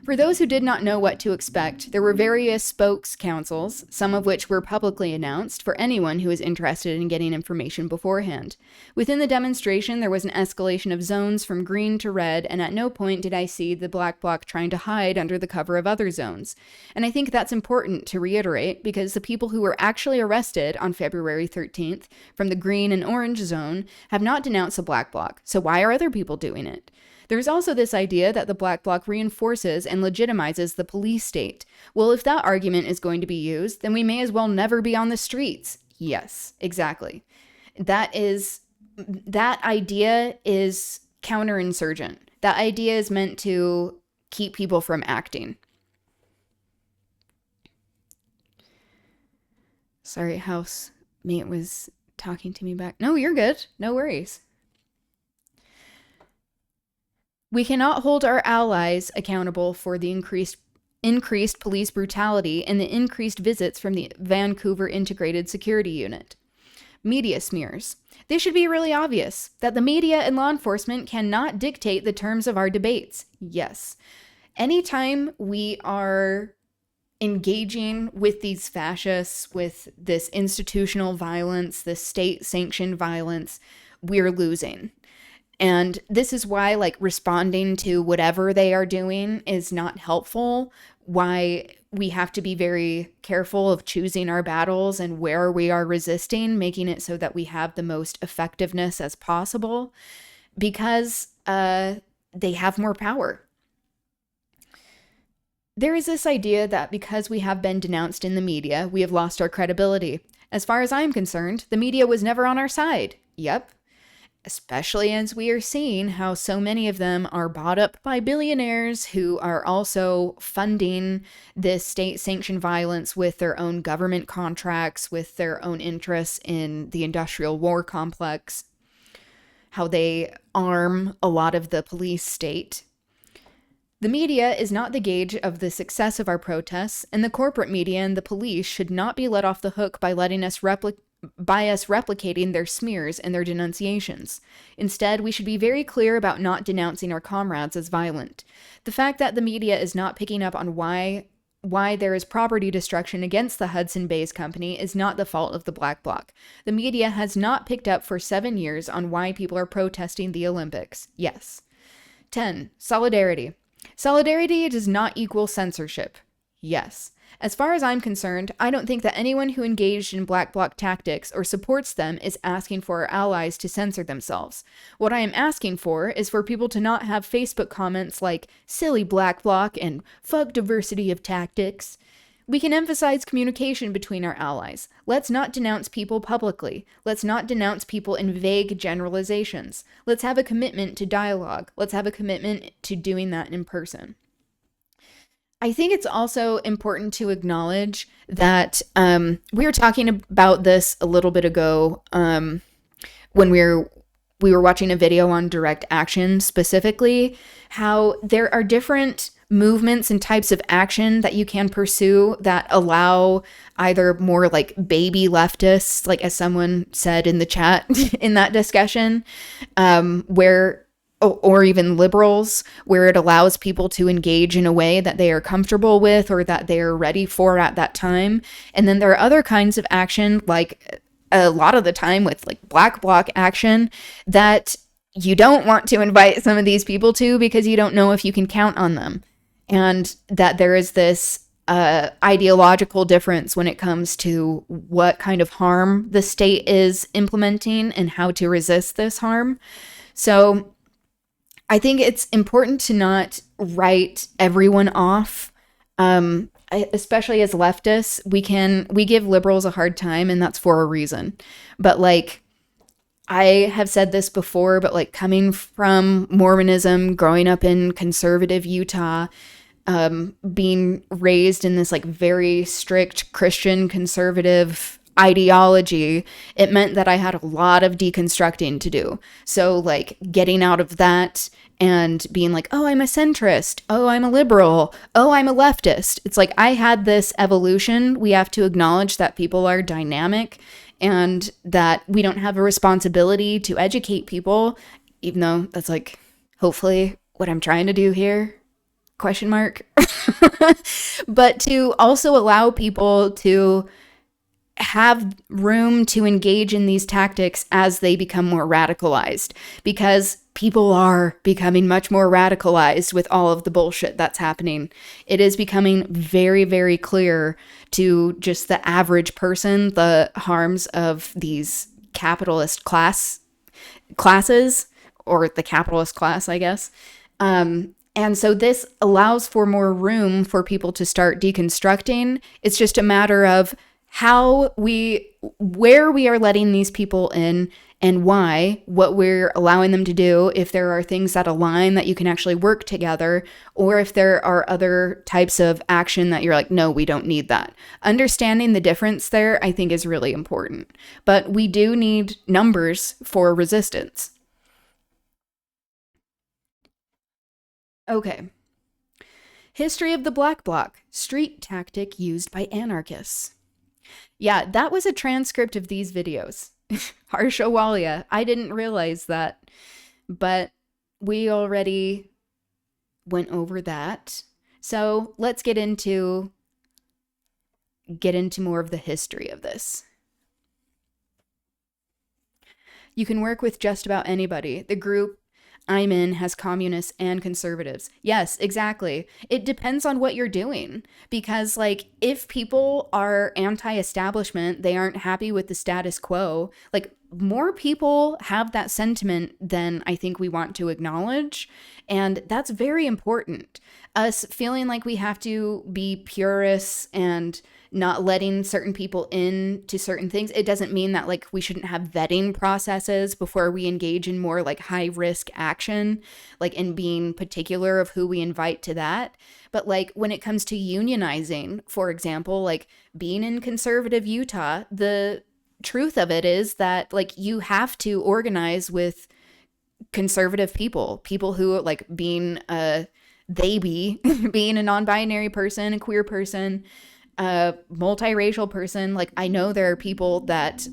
For those who did not know what to expect, there were various spokes councils, some of which were publicly announced for anyone who was interested in getting information beforehand. Within the demonstration, there was an escalation of zones from green to red, and at no point did I see the Black Bloc trying to hide under the cover of other zones. And I think that's important to reiterate, because the people who were actually arrested on February 13th from the green and orange zone have not denounced the Black Bloc, so why are other people doing it? There's also this idea that the Black Bloc reinforces and legitimizes the police state. Well, if that argument is going to be used, then we may as well never be on the streets. Yes, exactly. That idea is counterinsurgent. That idea is meant to keep people from acting. Sorry, housemate was talking to me back. No, you're good. No worries. We cannot hold our allies accountable for the increased police brutality and the increased visits from the Vancouver Integrated Security Unit. Media smears. This should be really obvious, that the media and law enforcement cannot dictate the terms of our debates. Yes. Anytime we are engaging with these fascists, with this institutional violence, this state-sanctioned violence, we're losing. And this is why, responding to whatever they are doing is not helpful, why we have to be very careful of choosing our battles and where we are resisting, making it so that we have the most effectiveness as possible, because they have more power. There is this idea that because we have been denounced in the media, we have lost our credibility. As far as I'm concerned, the media was never on our side. Yep. especially as we are seeing how so many of them are bought up by billionaires who are also funding this state-sanctioned violence with their own government contracts, with their own interests in the industrial war complex, how they arm a lot of the police state. The media is not the gauge of the success of our protests, and the corporate media and the police should not be let off the hook by letting us replicating their smears and their denunciations. Instead, we should be very clear about not denouncing our comrades as violent. The fact that the media is not picking up on why there is property destruction against the Hudson Bay's company is not the fault of the Black Bloc. The media has not picked up for 7 years on why people are protesting the Olympics. Yes. 10. Solidarity. Solidarity does not equal censorship. Yes. As far as I'm concerned, I don't think that anyone who engaged in Black Bloc tactics or supports them is asking for our allies to censor themselves. What I am asking for is for people to not have Facebook comments like, silly Black Bloc and fuck diversity of tactics. We can emphasize communication between our allies. Let's not denounce people publicly. Let's not denounce people in vague generalizations. Let's have a commitment to dialogue. Let's have a commitment to doing that in person. I think it's also important to acknowledge that we were talking about this a little bit ago when we were watching a video on direct action specifically, how there are different movements and types of action that you can pursue that allow either more like baby leftists, like as someone said in the chat in that discussion, or even liberals, where it allows people to engage in a way that they are comfortable with or that they are ready for at that time. And then there are other kinds of action, like a lot of the time with like Black Bloc action, that you don't want to invite some of these people to because you don't know if you can count on them. And that there is this ideological difference when it comes to what kind of harm the state is implementing and how to resist this harm. So I think it's important to not write everyone off, especially as leftists. We give liberals a hard time, and that's for a reason. But like, I have said this before, but like coming from Mormonism, growing up in conservative Utah, being raised in this like very strict Christian conservative ideology, it meant that I had a lot of deconstructing to do. So like getting out of that and being like, oh, I'm a centrist. Oh, I'm a liberal. Oh, I'm a leftist. It's like I had this evolution. We have to acknowledge that people are dynamic and that we don't have a responsibility to educate people, even though that's like hopefully what I'm trying to do here. Question mark. But to also allow people to have room to engage in these tactics as they become more radicalized, because people are becoming much more radicalized with all of the bullshit that's happening. It is becoming very, very clear to just the average person the harms of these capitalist classes, or the capitalist class, I guess. And so this allows for more room for people to start deconstructing. It's just a matter of where we are letting these people in and why, what we're allowing them to do, if there are things that align that you can actually work together, or if there are other types of action that you're like, no, we don't need that. Understanding the difference there, I think, is really important. But we do need numbers for resistance. Okay. History of the Black Bloc, street tactic used by anarchists. Yeah, that was a transcript of these videos. Harsha Walia. I didn't realize that, but we already went over that. So let's get into more of the history of this. You can work with just about anybody. The group I'm in has communists and conservatives. Yes, exactly. It depends on what you're doing. Because, like, if people are anti-establishment, they aren't happy with the status quo. Like, more people have that sentiment than I think we want to acknowledge. And that's very important. Us feeling like we have to be purists and not letting certain people in to certain things. It doesn't mean that like we shouldn't have vetting processes before we engage in more like high risk action, like in being particular of who we invite to that. But like when it comes to unionizing, for example, like being in conservative Utah, the truth of it is that like you have to organize with conservative people who like being a being a non-binary person, a queer person, a multiracial person. Like I know there are people that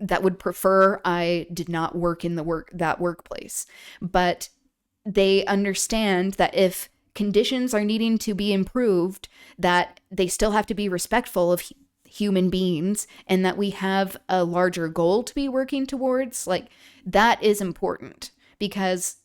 would prefer I did not work in that workplace, but they understand that if conditions are needing to be improved, that they still have to be respectful of human beings, and that we have a larger goal to be working towards. Like that is important, because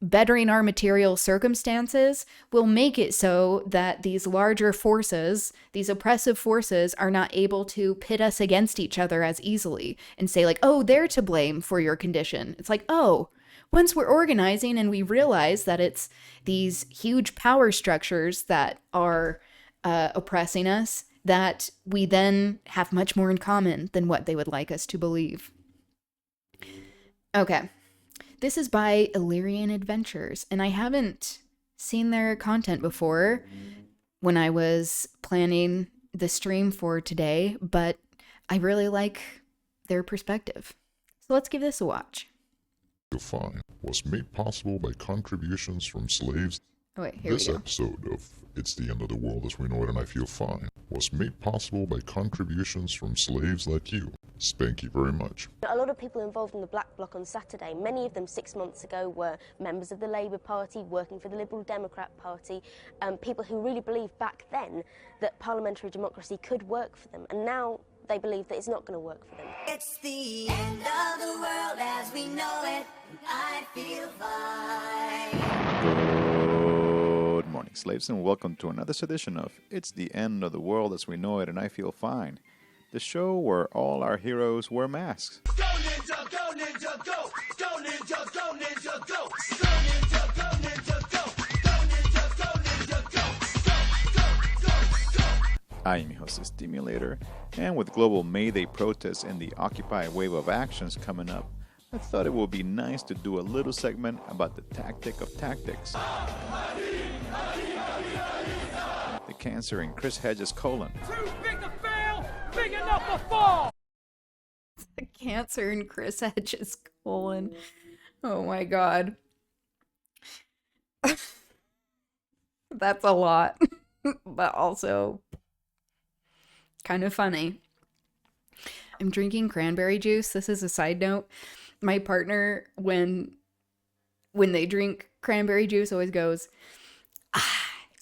bettering our material circumstances will make it so that these larger forces, these oppressive forces, are not able to pit us against each other as easily and say like, oh, they're to blame for your condition. It's like, oh, once we're organizing and we realize that it's these huge power structures that are oppressing us, that we then have much more in common than what they would like us to believe. Okay. This is by Illyrian Adventures, and I haven't seen their content before when I was planning the stream for today, but I really like their perspective. So let's give this a watch. Fine was made possible by contributions from slaves. Oh wait, here this we go. episode of It's the End of the World as We Know It and I Feel Fine was made possible by contributions from slaves like you. Thank you very much. A lot of people involved in the Black Bloc on Saturday, many of them 6 months ago were members of the Labour Party, working for the Liberal Democrat Party, people who really believed back then that parliamentary democracy could work for them, and now they believe that it's not going to work for them. It's the end of the world as we know it, and I feel fine. Good morning, slaves, and welcome to another edition of It's the End of the World as We Know It and I Feel Fine, the show where all our heroes wear masks. Go ninja, go ninja, go! Go ninja, go ninja, go! Go ninja, go ninja, go! Go ninja, go ninja, go! Go, go, go, go! I am your host, Stimulator, and with global May Day protests and the Occupy wave of actions coming up, I thought it would be nice to do a little segment about the tactic of tactics. The cancer in Chris Hedges' colon. Too big to fail, big enough to fall! The cancer in Chris Hedges' colon. Oh my god. That's a lot. But also kind of funny. I'm drinking cranberry juice. This is a side note. My partner, when they drink cranberry juice, always goes,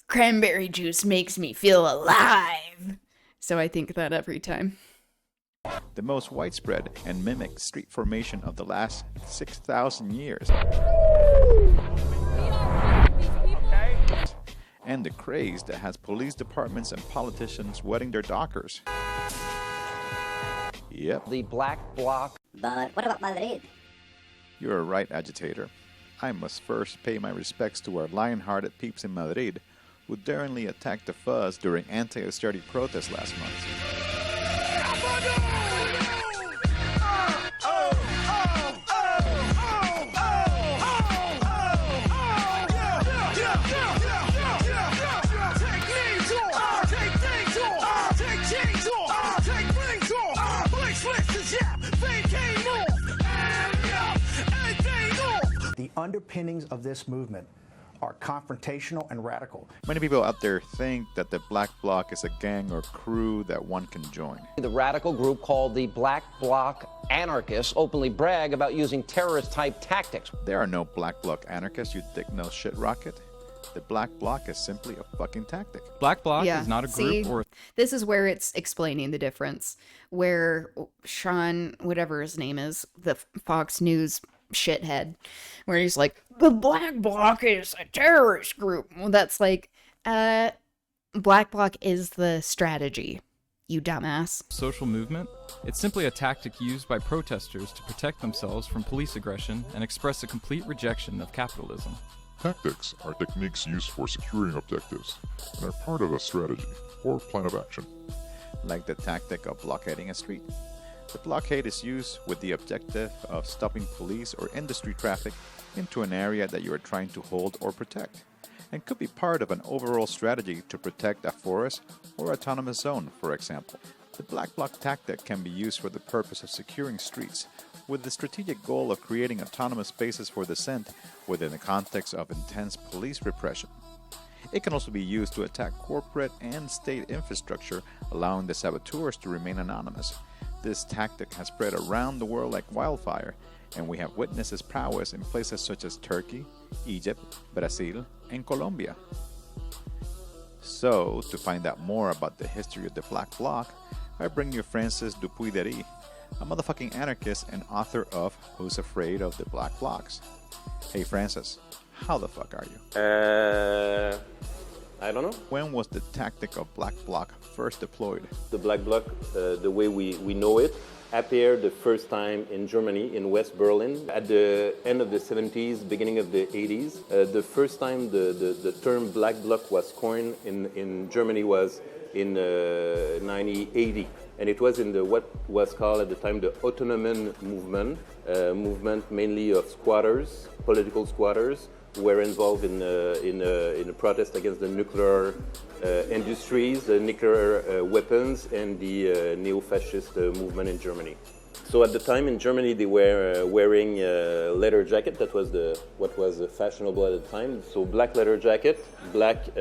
cranberry juice makes me feel alive. So I think that every time. The most widespread and mimicked street formation of the last 6,000 years. And the craze that has police departments and politicians wetting their dockers. Yep. The Black Bloc. But what about Madrid? You're a right, agitator. I must first pay my respects to our lion-hearted peeps in Madrid, who daringly attacked the fuzz during anti-austerity protests last month. The underpinnings of this movement are confrontational and radical. Many people out there think that the Black Bloc is a gang or crew that one can join. The radical group called the Black Bloc anarchists openly brag about using terrorist-type tactics. There are no Black Bloc anarchists, you thick-nosed shit rocket. The Black Bloc is simply a fucking tactic. Black Bloc is not a group or... This is where it's explaining the difference. Where Sean, whatever his name is, the Fox News shithead, where he's like, the Black Bloc is a terrorist group. Well, that's like, Black Bloc is the strategy. you dumbass. Social movement? It's simply a tactic used by protesters to protect themselves from police aggression and express a complete rejection of capitalism. Tactics are techniques used for securing objectives and are part of a strategy or plan of action. Like the tactic of blockading a street. The blockade is used with the objective of stopping police or industry traffic into an area that you are trying to hold or protect, and could be part of an overall strategy to protect a forest or autonomous zone, for example. The black bloc tactic can be used for the purpose of securing streets, with the strategic goal of creating autonomous spaces for dissent within the context of intense police repression. It can also be used to attack corporate and state infrastructure, allowing the saboteurs to remain anonymous. This tactic has spread around the world like wildfire, and we have witnessed its prowess in places such as Turkey, Egypt, Brazil, and Colombia. So, to find out more about the history of the Black Bloc, I bring you Francis Dupuy-Derry, a motherfucking anarchist and author of Who's Afraid of the Black Blocs. Hey Francis, how the fuck are you? I don't know. When was the tactic of Black Bloc first deployed? The Black Bloc, the way we know it, appeared the first time in Germany, in West Berlin, at the end of the 70s, beginning of the 80s. The first time the term Black Bloc was coined in Germany was in 1980. And it was in what was called at the time the Autonomen movement mainly of squatters, political squatters, who were involved in a protest against the nuclear industries, the nuclear weapons, and the neo-fascist movement in Germany. So at the time in Germany, they were wearing a leather jacket. That was what was fashionable at the time. So black leather jacket, black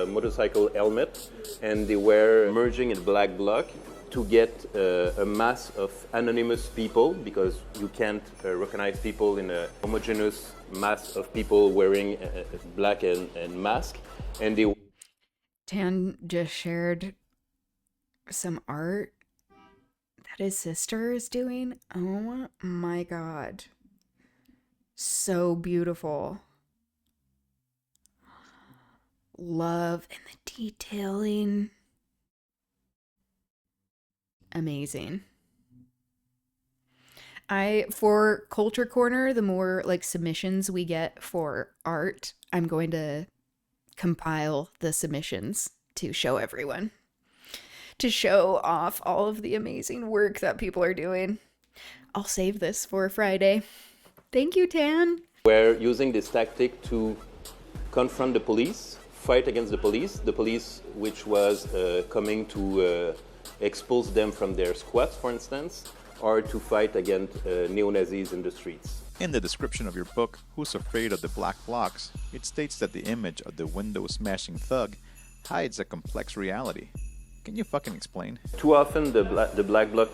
motorcycle helmet, and they were merging in Black Bloc to get a mass of anonymous people, because you can't recognize people in a homogeneous mass of people wearing black and mask. And they... Tan just shared some art that his sister is doing. Oh my god. So beautiful. Love and the detailing. Amazing. For Culture Corner, the more like submissions we get for art, I'm going to compile the submissions to show everyone, to show off all of the amazing work that people are doing. I'll save this for Friday. Thank you, Tan. We're using this tactic to confront the police, fight against the police which was coming to expose them from their squats, for instance, or to fight against neo-Nazis in the streets. In the description of your book, Who's Afraid of the Black Blocs, it states that the image of the window-smashing thug hides a complex reality. Can you fucking explain? Too often the Black Bloc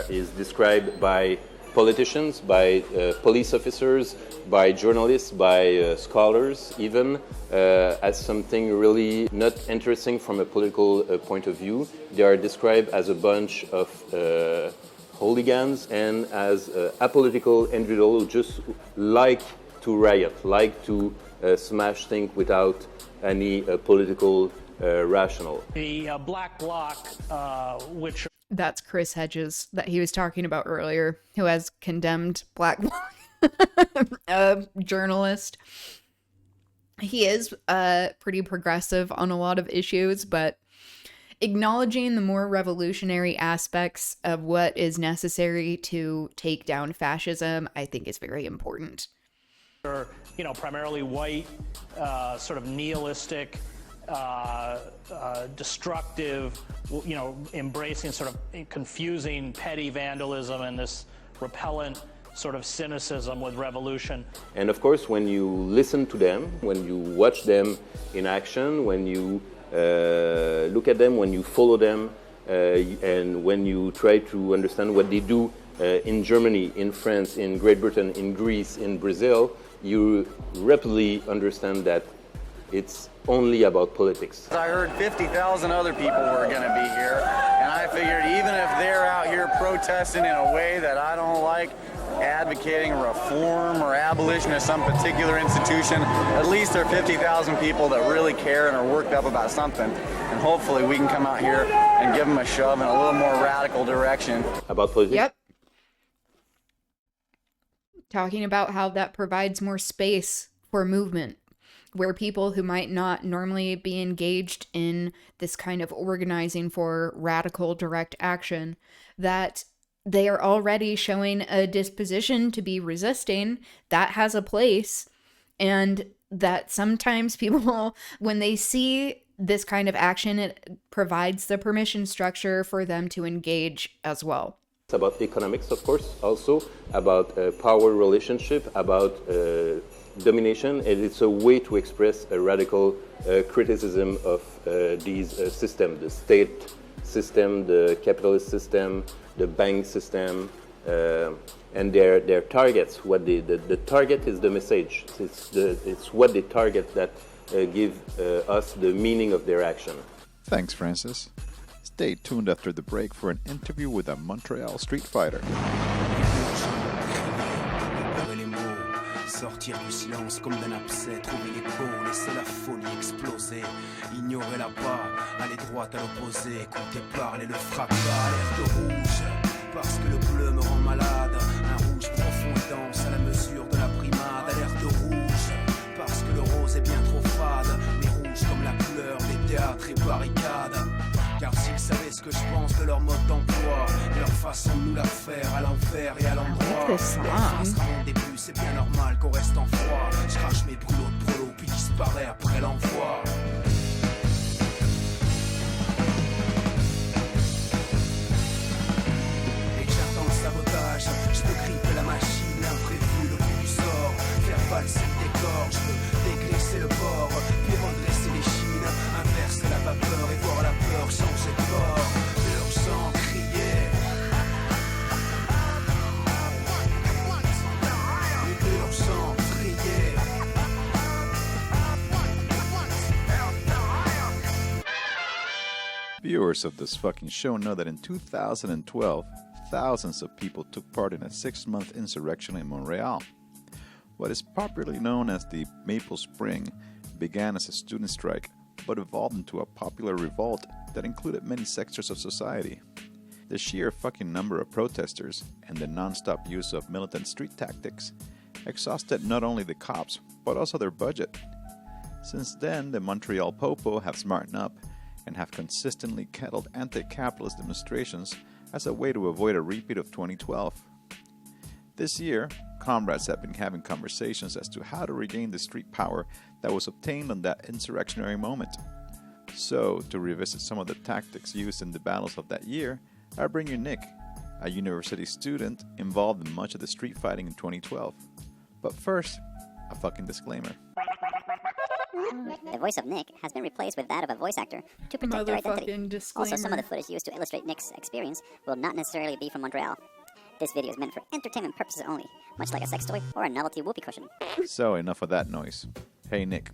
is described by politicians, by police officers, by journalists, by scholars even, as something really not interesting from a political point of view. They are described as a bunch of hooligans and as apolitical individuals who just like to riot, like to smash things without any political rationale. The Black Bloc, which... That's Chris Hedges that he was talking about earlier, who has condemned Black Bloc, a journalist. He is pretty progressive on a lot of issues, but acknowledging the more revolutionary aspects of what is necessary to take down fascism, I think is very important. Primarily white, sort of nihilistic, destructive, embracing sort of confusing petty vandalism and this repellent sort of cynicism with revolution. And of course, when you listen to them, when you watch them in action, when you look at them, when you follow them, and when you try to understand what they do in Germany, in France, in Great Britain, in Greece, in Brazil, you rapidly understand that it's only about politics. I heard 50,000 other people were going to be here, and I figured even if they're out here protesting in a way that I don't like, advocating reform or abolition of some particular institution, at least there are 50,000 people that really care and are worked up about something, and hopefully we can come out here and give them a shove in a little more radical direction. About politics? Yep. Talking about how that provides more space for movement, where people who might not normally be engaged in this kind of organizing for radical direct action, that they are already showing a disposition to be resisting, that has a place. And that sometimes people, when they see this kind of action, it provides the permission structure for them to engage as well. It's about economics, of course, also about power relationship, about domination, and it's a way to express a radical criticism of these systems, the state system, the capitalist system, the bank system, and their targets. What the target is the message. It's what they target that give us the meaning of their action. Thanks, Francis. Stay tuned after the break for an interview with a Montreal street fighter. Sortir du silence comme d'un abcès, trouver l'écho, laisser la folie exploser, ignorer la bas, aller droit à l'opposé, compter parler le fracas, alerte rouge, parce que le bleu me rend malade, un rouge profond et dense à la mesure de la primade, alerte rouge, parce que le rose est bien trop fade, mais rouge comme la couleur des théâtres et barricades. Car s'ils savaient ce que je pense de leur mode d'emploi, leur façon de nous la faire à l'envers et à l'endroit, leur face à mon début, c'est bien normal qu'on reste en froid. Je crache mes brûlots de prolo puis disparaît après l'envoi. Et que j'attends le sabotage, je peux gripper la machine, l'imprévu, le coup du sort, faire valser le décor, je peux déglacer le bord, puis redresser les chines, inverser la vapeur et voir la peur changer de bord, urgent crier. Urgent crier. Viewers of this fucking show know that in 2012, thousands of people took part in a 6-month insurrection in Montreal. What is popularly known as the Maple Spring began as a student strike, but evolved into a popular revolt that included many sectors of society. The sheer fucking number of protesters and the non-stop use of militant street tactics exhausted not only the cops, but also their budget. Since then, the Montreal Popo have smartened up and have consistently kettled anti-capitalist demonstrations as a way to avoid a repeat of 2012. This year, comrades have been having conversations as to how to regain the street power that was obtained on that insurrectionary moment. So, to revisit some of the tactics used in the battles of that year, I bring you Nick, a university student involved in much of the street fighting in 2012. But first, a fucking disclaimer. The voice of Nick has been replaced with that of a voice actor to protect their identity. Also, some of the footage used to illustrate Nick's experience will not necessarily be from Montreal. This video is meant for entertainment purposes only, much like a sex toy or a novelty whoopee cushion. So, enough of that noise. Hey Nick,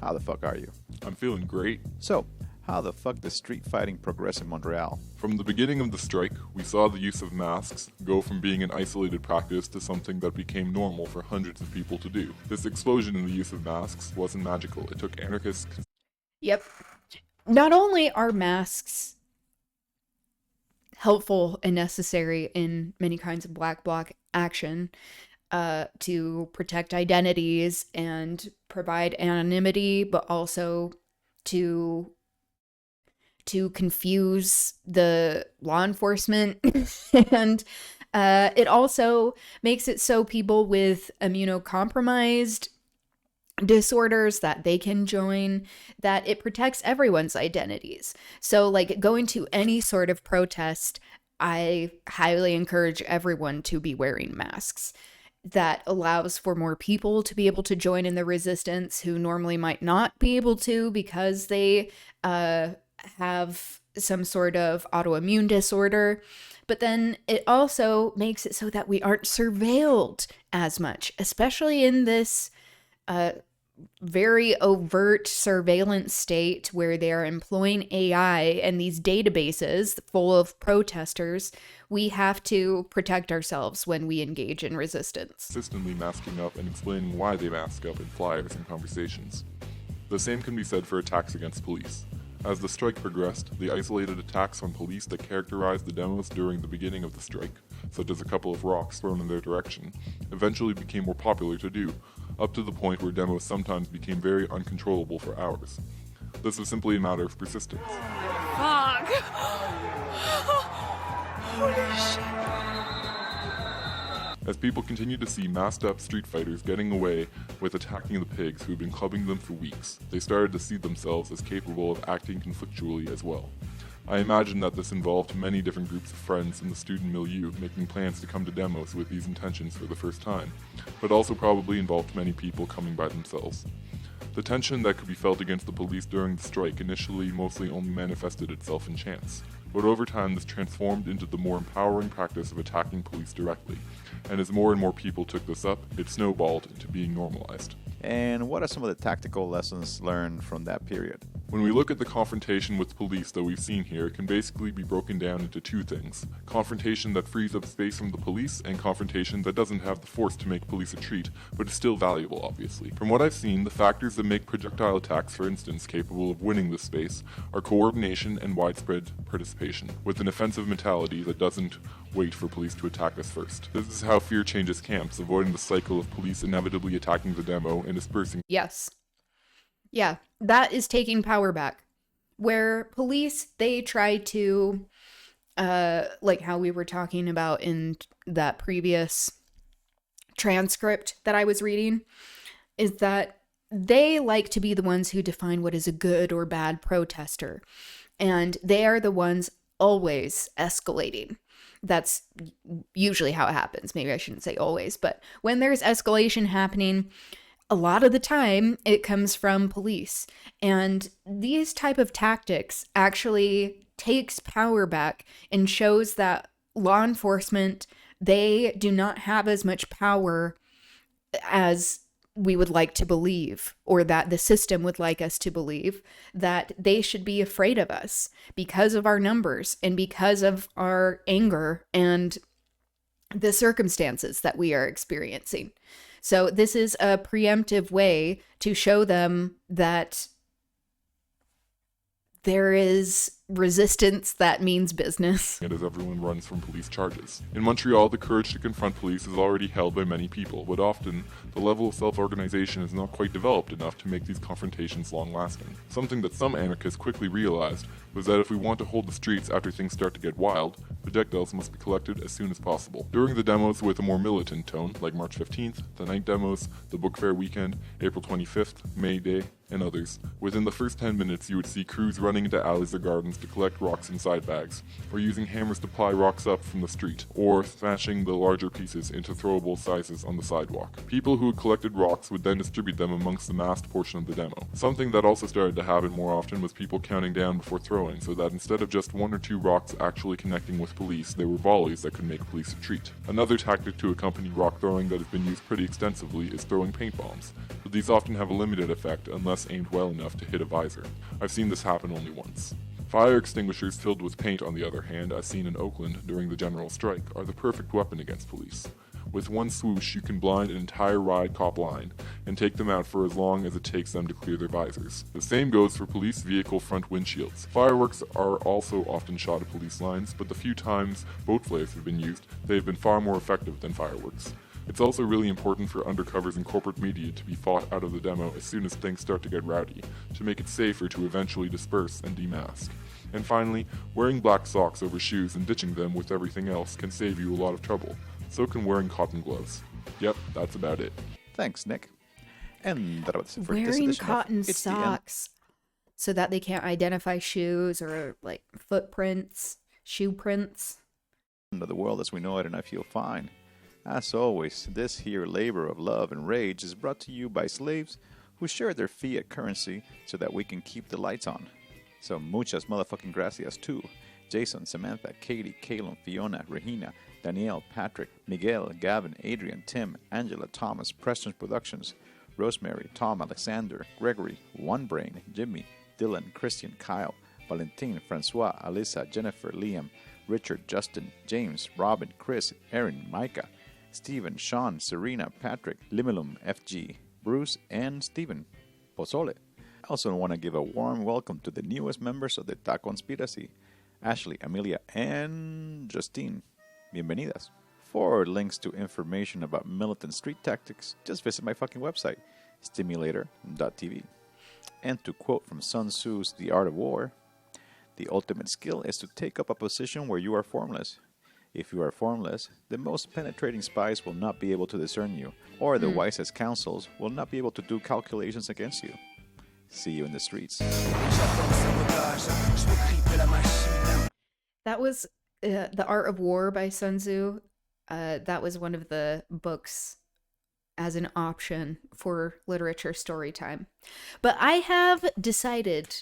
how the fuck are you? I'm feeling great. So, how the fuck does street fighting progress in Montreal? From the beginning of the strike, we saw the use of masks go from being an isolated practice to something that became normal for hundreds of people to do. This explosion in the use of masks wasn't magical. It took anarchists... Yep. Not only are masks helpful and necessary in many kinds of black bloc action to protect identities and provide anonymity, but also to confuse the law enforcement. And it also makes it so people with immunocompromised disorders that they can join, that it protects everyone's identities. So like going to any sort of protest, I highly encourage everyone to be wearing masks. That allows for more people to be able to join in the resistance who normally might not be able to because they have some sort of autoimmune disorder. But then it also makes it so that we aren't surveilled as much, especially in this very overt surveillance state where they're employing AI and these databases full of protesters. We have to protect ourselves when we engage in resistance. consistently masking up and explaining why they mask up in flyers and conversations. The same can be said for attacks against police. As the strike progressed, the isolated attacks on police that characterized the demos during the beginning of the strike, such as a couple of rocks thrown in their direction, eventually became more popular to do, up to the point where demos sometimes became very uncontrollable for hours. This was simply a matter of persistence. Fuck! Holy shit. As people continued to see masked up street fighters getting away with attacking the pigs who had been clubbing them for weeks, they started to see themselves as capable of acting conflictually as well. I imagine that this involved many different groups of friends in the student milieu making plans to come to demos with these intentions for the first time, but also probably involved many people coming by themselves. The tension that could be felt against the police during the strike initially mostly only manifested itself in chants, but over time this transformed into the more empowering practice of attacking police directly, and as more and more people took this up, it snowballed into being normalized. And what are some of the tactical lessons learned from that period? When we look at the confrontation with police that we've seen here, it can basically be broken down into two things. Confrontation that frees up space from the police, and confrontation that doesn't have the force to make police retreat, but is still valuable, obviously. From what I've seen, the factors that make projectile attacks, for instance, capable of winning this space are coordination and widespread participation, with an offensive mentality that doesn't wait for police to attack us first. This is how fear changes camps, avoiding the cycle of police inevitably attacking the demo and dispersing. Yes. Yeah, that is taking power back. Where police, they try to, like how we were talking about in that previous transcript that I was reading, is that they like to be the ones who define what is a good or bad protester. And they are the ones always escalating. That's usually how it happens. Maybe I shouldn't say always, but when there's escalation happening, a lot of the time it comes from police. And these type of tactics actually takes power back and shows that law enforcement, they do not have as much power as we would like to believe, or that the system would like us to believe, that they should be afraid of us because of our numbers and because of our anger and the circumstances that we are experiencing. So this is a preemptive way to show them that there is resistance that means business. And as everyone runs from police charges. In Montreal, the courage to confront police is already held by many people, but often the level of self-organization is not quite developed enough to make these confrontations long-lasting. Something that some anarchists quickly realized was that if we want to hold the streets after things start to get wild, projectiles must be collected as soon as possible. During the demos with a more militant tone, like March 15th, the night demos, the Book Fair weekend, April 25th, May Day, and others, within the first 10 minutes you would see crews running into alleys or gardens to collect rocks in side bags, or using hammers to ply rocks up from the street, or smashing the larger pieces into throwable sizes on the sidewalk. People who had collected rocks would then distribute them amongst the masked portion of the demo. Something that also started to happen more often was people counting down before throwing, so that instead of just one or two rocks actually connecting with police, there were volleys that could make police retreat. Another tactic to accompany rock throwing that has been used pretty extensively is throwing paint bombs, but these often have a limited effect unless aimed well enough to hit a visor. I've seen this happen only once. Fire extinguishers filled with paint, on the other hand, as seen in Oakland during the general strike, are the perfect weapon against police. With one swoosh, you can blind an entire riot cop line and take them out for as long as it takes them to clear their visors. The same goes for police vehicle front windshields. Fireworks are also often shot at police lines, but the few times boat flares have been used, they have been far more effective than fireworks. It's also really important for undercovers and corporate media to be fought out of the demo as soon as things start to get rowdy, to make it safer to eventually disperse and demask. And finally, wearing black socks over shoes and ditching them with everything else can save you a lot of trouble. So can wearing cotton gloves. Yep, that's about it. Thanks, Nick. And that was it for this Wearing edition of cotton It's the End. socks so that they can't identify shoes or like footprints, shoe prints. Of the world as we know it, and I feel fine. As always, this here labor of love and rage is brought to you by slaves who share their fiat currency so that we can keep the lights on. So muchas motherfucking gracias to Jason, Samantha, Katie, Kaylin, Fiona, Regina, Danielle, Patrick, Miguel, Gavin, Adrian, Tim, Angela, Thomas, Preston's Productions, Rosemary, Tom, Alexander, Gregory, One Brain, Jimmy, Dylan, Christian, Kyle, Valentin, Francois, Alyssa, Jennifer, Liam, Richard, Justin, James, Robin, Chris, Erin, Micah, Stephen, Sean, Serena, Patrick, Limilum, FG, Bruce, and Stephen Pozole. also want to give a warm welcome to the newest members of the Ta Conspiracy, Ashley, Amelia, and Justine. Bienvenidas. For links to information about militant street tactics, just visit my fucking website, stimulator.tv. And to quote from Sun Tzu's The Art of War, the ultimate skill is to take up a position where you are formless. If you are formless, the most penetrating spies will not be able to discern you, or the wisest counsels will not be able to do calculations against you. See you in the streets. That was The Art of War by Sun Tzu. That was one of the books as an option for literature story time. But I have decided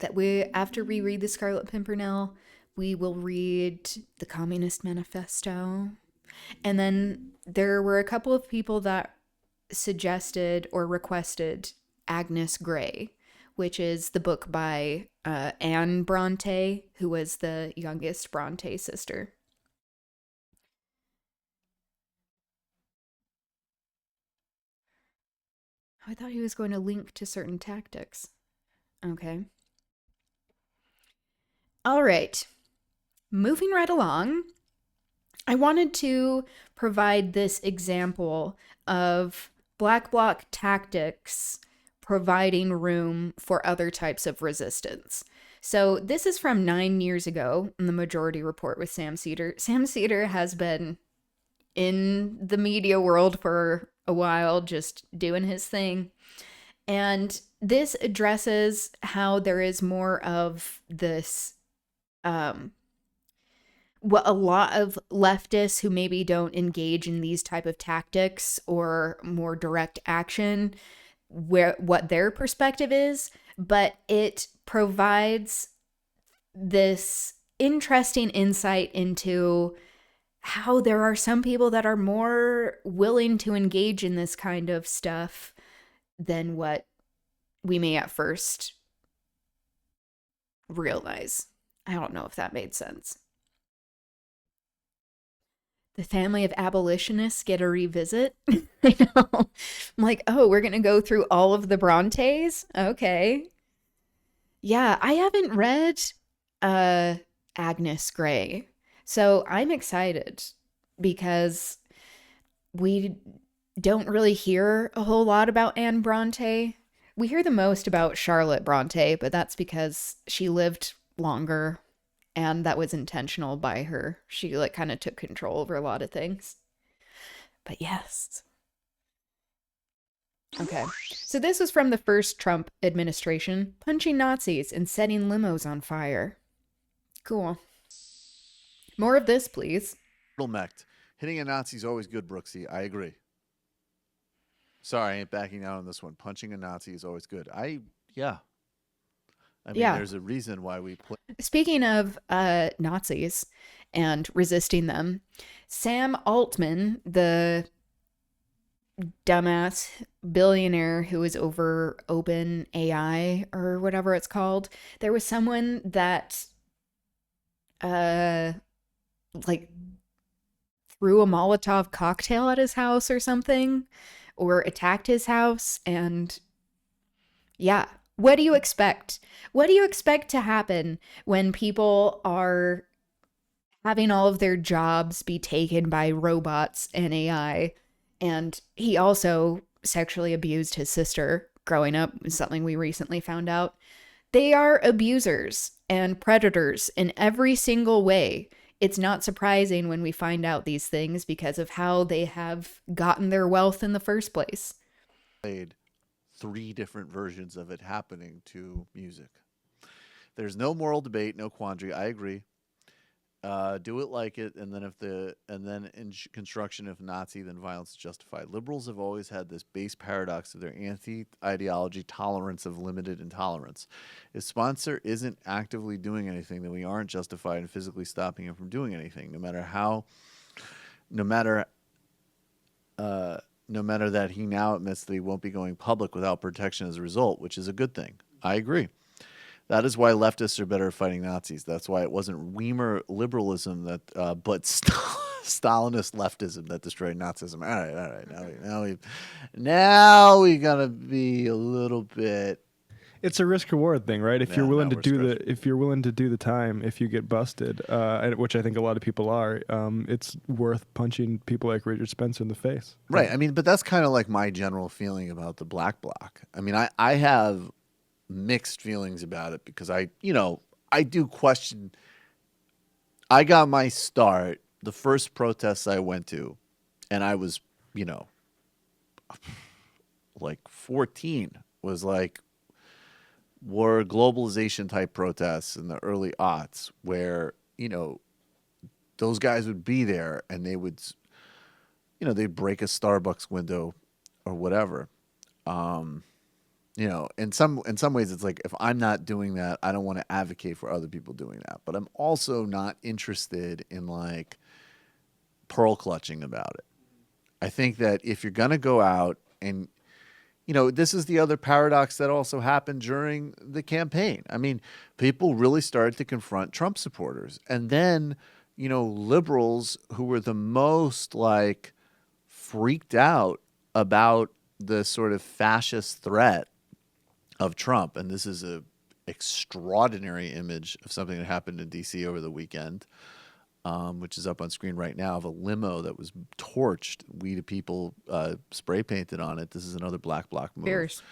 that after we read the Scarlet Pimpernel, we will read the Communist Manifesto. And then there were a couple of people that suggested or requested Agnes Grey, which is the book by Anne Bronte, who was the youngest Bronte sister. I thought he was going to link to certain tactics. Okay. All right. Moving right along, I wanted to provide this example of Black Bloc tactics providing room for other types of resistance. So this is from 9 years ago in the Majority Report with Sam Seder. Sam Seder has been in the media world for a while, just doing his thing. And this addresses how there is more of this, what a lot of leftists who maybe don't engage in these type of tactics or more direct action, what their perspective is, but it provides this interesting insight into how there are some people that are more willing to engage in this kind of stuff than what we may at first realize. I don't know if that made sense. The family of abolitionists get a revisit. I know. I'm like, oh, we're going to go through all of the Brontes? Okay. Yeah, I haven't read Agnes Grey. So I'm excited because we don't really hear a whole lot about Anne Bronte. We hear the most about Charlotte Bronte, but that's because she lived longer and that was intentional by her. She kind of took control over a lot of things. But yes. Okay. So this was from the first Trump administration, punching Nazis and setting limos on fire. Cool. More of this, please. Mect. Hitting a Nazi is always good, Brooksy. I agree. Sorry, I ain't backing out on this one. Punching a Nazi is always good. Yeah. I mean, there's a reason why we play. Speaking of Nazis and resisting them, Sam Altman, the dumbass billionaire who was over OpenAI or whatever it's called, there was someone that threw a Molotov cocktail at his house or something, or attacked his house. And yeah, what do you expect? What do you expect to happen when people are having all of their jobs be taken by robots and AI? And he also sexually abused his sister growing up, something we recently found out. They are abusers and predators in every single way. It's not surprising when we find out these things because of how they have gotten their wealth in the first place. Played 3 different versions of it happening to music. There's no moral debate, no quandary. I agree. Do it like it, and then in construction of Nazi, then violence is justified. Liberals have always had this base paradox of their anti-ideology tolerance of limited intolerance. If sponsor isn't actively doing anything, then we aren't justified in physically stopping him from doing anything, no matter that he now admits that he won't be going public without protection as a result, which is a good thing. I agree. That is why leftists are better at fighting Nazis. That's why it wasn't Weimer liberalism but Stalinist leftism that destroyed Nazism. All right. Now we gotta be a little bit. It's a risk reward thing, right? If Yeah, you're willing now to we're do if you're willing to do the time, if you get busted, which I think a lot of people are, it's worth punching people like Richard Spencer in the face. Right. I mean, but that's kind of like my general feeling about the black bloc. I mean, I have mixed feelings about it because I do question. I got my start, the first protests I went to, and I was, like 14, were globalization type protests in the early aughts where, those guys would be there and they would, they'd break a Starbucks window or whatever. In some ways it's like, if I'm not doing that, I don't want to advocate for other people doing that. But I'm also not interested in like pearl clutching about it. I think that if you're going to go out and, this is the other paradox that also happened during the campaign. I mean, people really started to confront Trump supporters. And then, liberals who were the most like freaked out about the sort of fascist threat of Trump. And this is a extraordinary image of something that happened in DC over the weekend, which is up on screen right now, of a limo that was torched. We the people spray painted on it. This is another black bloc move. Fierce.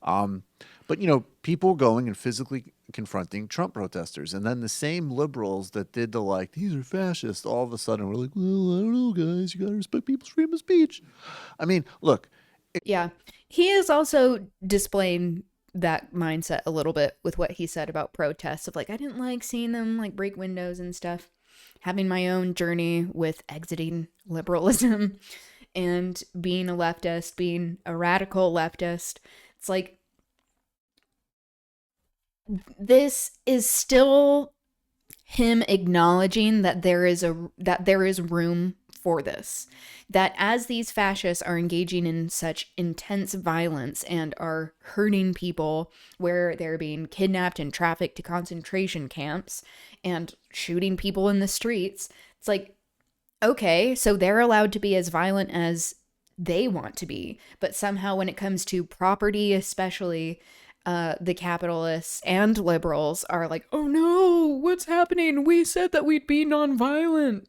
But, people going and physically confronting Trump protesters. And then the same liberals that did the like, these are fascists, all of a sudden we're like, well, I don't know, guys. You got to respect people's freedom of speech. I mean, look. Yeah. He is also displaying that mindset a little bit with what he said about protests of like, I didn't like seeing them like break windows and stuff. Having my own journey with exiting liberalism and being a leftist, being a radical leftist. It's like, this is still him acknowledging that there is room for this. That as these fascists are engaging in such intense violence and are hurting people where they're being kidnapped and trafficked to concentration camps and shooting people in the streets, it's like, okay, so they're allowed to be as violent as they want to be. But somehow when it comes to property, especially, the capitalists and liberals are like, oh no, what's happening? We said that we'd be nonviolent.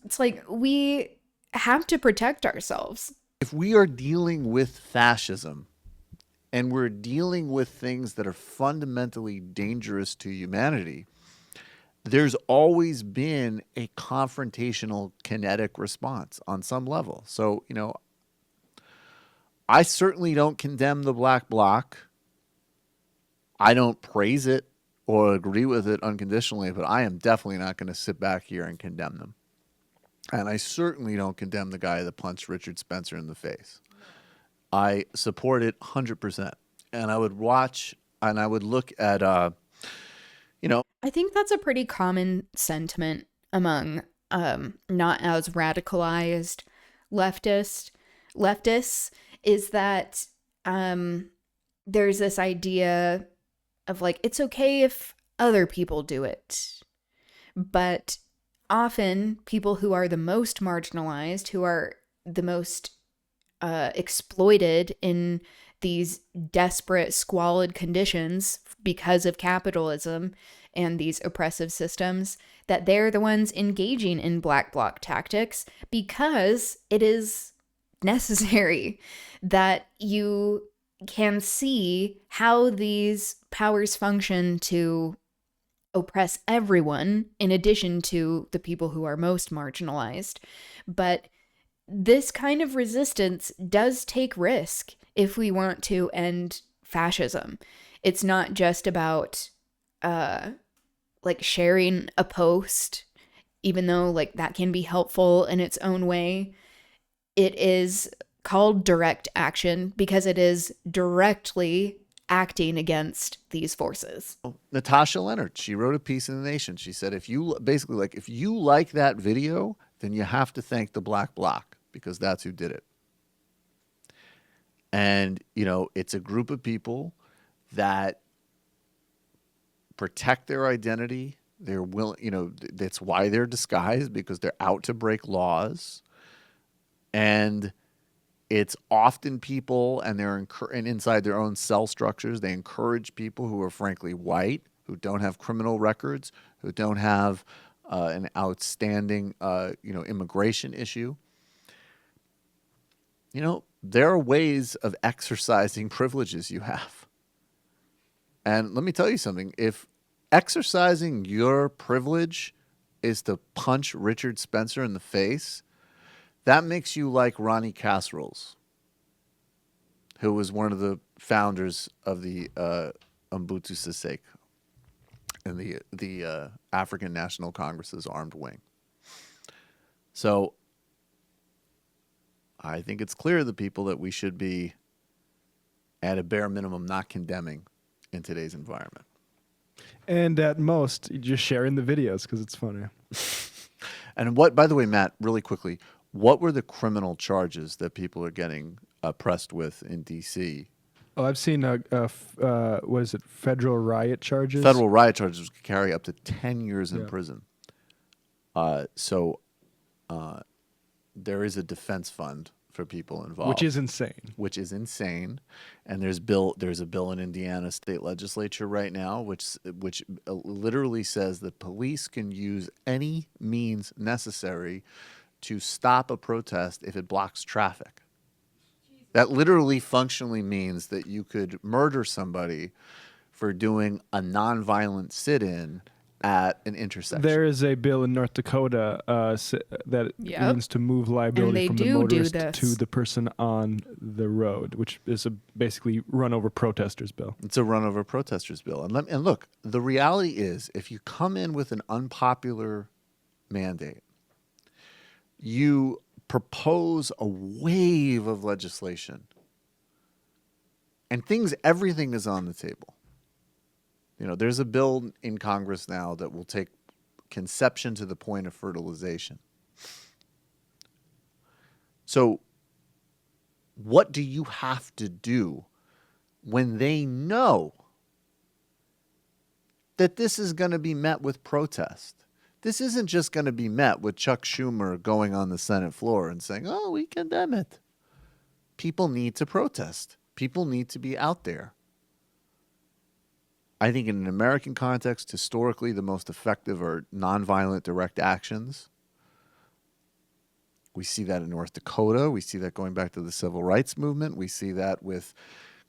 It's like, we have to protect ourselves. If we are dealing with fascism and we're dealing with things that are fundamentally dangerous to humanity, there's always been a confrontational kinetic response on some level. So, I certainly don't condemn the black bloc. I don't praise it or agree with it unconditionally, but I am definitely not going to sit back here and condemn them. And I certainly don't condemn the guy that punched Richard Spencer in the face. I support it 100%. And I would watch and I would look at, I think that's a pretty common sentiment among not as radicalized leftists is that there's this idea of like, it's okay if other people do it. But often people who are the most marginalized, who are the most exploited in these desperate, squalid conditions because of capitalism and these oppressive systems, that they're the ones engaging in black bloc tactics because it is necessary, that you can see how these powers function to oppress everyone in addition to the people who are most marginalized. But this kind of resistance does take risk if we want to end fascism. It's not just about like sharing a post, even though like that can be helpful in its own way. It is called direct action because it is directly acting against these forces. Natasha Leonard, she wrote a piece in The Nation. She said, if you like that video, then you have to thank the black bloc because that's who did it. And, it's a group of people that protect their identity. They're willing, that's why they're disguised, because they're out to break laws. And It's often people, and and inside their own cell structures, they encourage people who are frankly white, who don't have criminal records, who don't have an outstanding, immigration issue. There are ways of exercising privileges you have. And let me tell you something. If exercising your privilege is to punch Richard Spencer in the face, that makes you like Ronnie Casseroles, who was one of the founders of the Ubuntu Sisek and the African National Congress's armed wing. So I think it's clear to the people that we should be, at a bare minimum, not condemning in today's environment. And at most, just sharing the videos because it's funny. And by the way, Matt, really quickly, what were the criminal charges that people are getting pressed with in D.C.? Oh, I've seen, what is it, federal riot charges? Federal riot charges could carry up to 10 years in prison. So there is a defense fund for people involved. Which is insane. And there's a bill in Indiana state legislature right now which literally says that police can use any means necessary to stop a protest if it blocks traffic. That literally functionally means that you could murder somebody for doing a nonviolent sit-in at an intersection. There is a bill in North Dakota that means to move liability from the motorist to the person on the road, which is a basically run over protesters bill. It's a run over protesters bill. And look, the reality is, if you come in with an unpopular mandate, you propose a wave of legislation, and everything is on the table. There's a bill in Congress now that will take conception to the point of fertilization. So what do you have to do when they know that this is going to be met with protest? This isn't just going to be met with Chuck Schumer going on the Senate floor and saying, oh, we condemn it. People need to protest. People need to be out there. I think in an American context, historically, the most effective are nonviolent direct actions. We see that in North Dakota. We see that going back to the civil rights movement. We see that with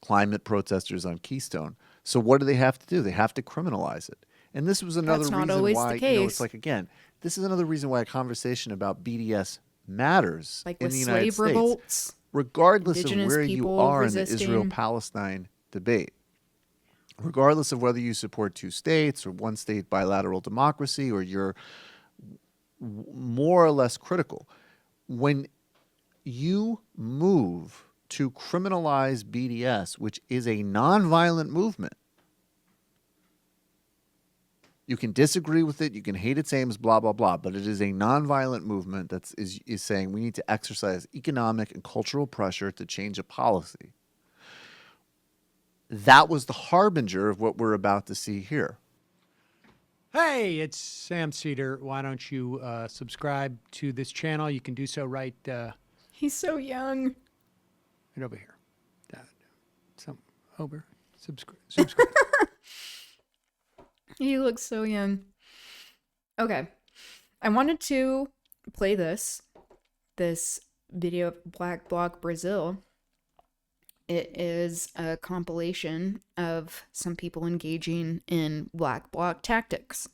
climate protesters on Keystone. So what do they have to do? They have to criminalize it. And this was another reason why, it's like, again, this is another reason why a conversation about BDS matters in the United States. Revolts, regardless of where you are in the Israel-Palestine debate. Regardless of whether you support two states or one state bilateral democracy, or you're more or less critical, when you move to criminalize BDS, which is a nonviolent movement, you can disagree with it, you can hate its aims, blah, blah, blah, but it is a nonviolent movement that is saying we need to exercise economic and cultural pressure to change a policy. That was the harbinger of what we're about to see here. Hey, it's Sam Cedar. Why don't you subscribe to this channel? You can do so right... He's so young. Right over here. Subscribe. He looks so young. Okay. I wanted to play this video of Black Bloc Brazil. It is a compilation of some people engaging in Black Bloc tactics.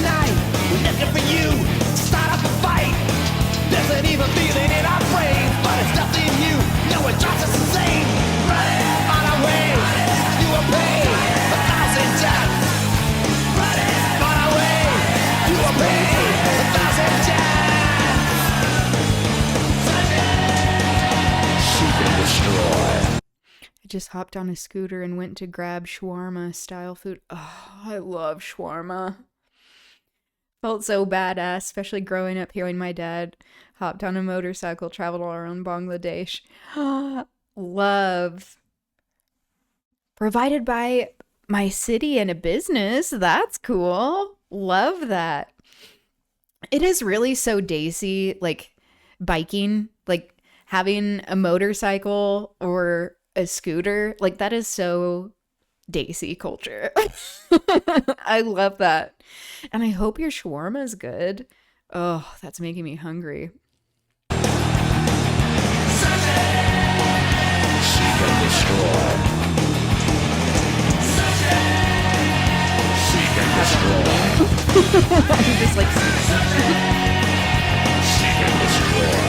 tonight. We're looking for you to start up a fight. There's an evil feeling in our brains, but it's nothing new. No, it drives us insane. Running on our way, you will pay 1,000 deaths. Running on our way, you will pay 1,000 deaths. Seek and destroy. I just hopped on a scooter and went to grab shawarma style food. Oh, I love shawarma. Felt so badass, especially growing up hearing my dad hopped on a motorcycle, traveled all around Bangladesh. Love. Provided by my city and a business. That's cool. Love that. It is really so daisy, like biking, like having a motorcycle or a scooter. Like that is so Daisy culture. I love that. And I hope your shawarma is good. Oh, that's making me hungry. Seek and destroy. Seek and destroy. I'm just like seek and destroy.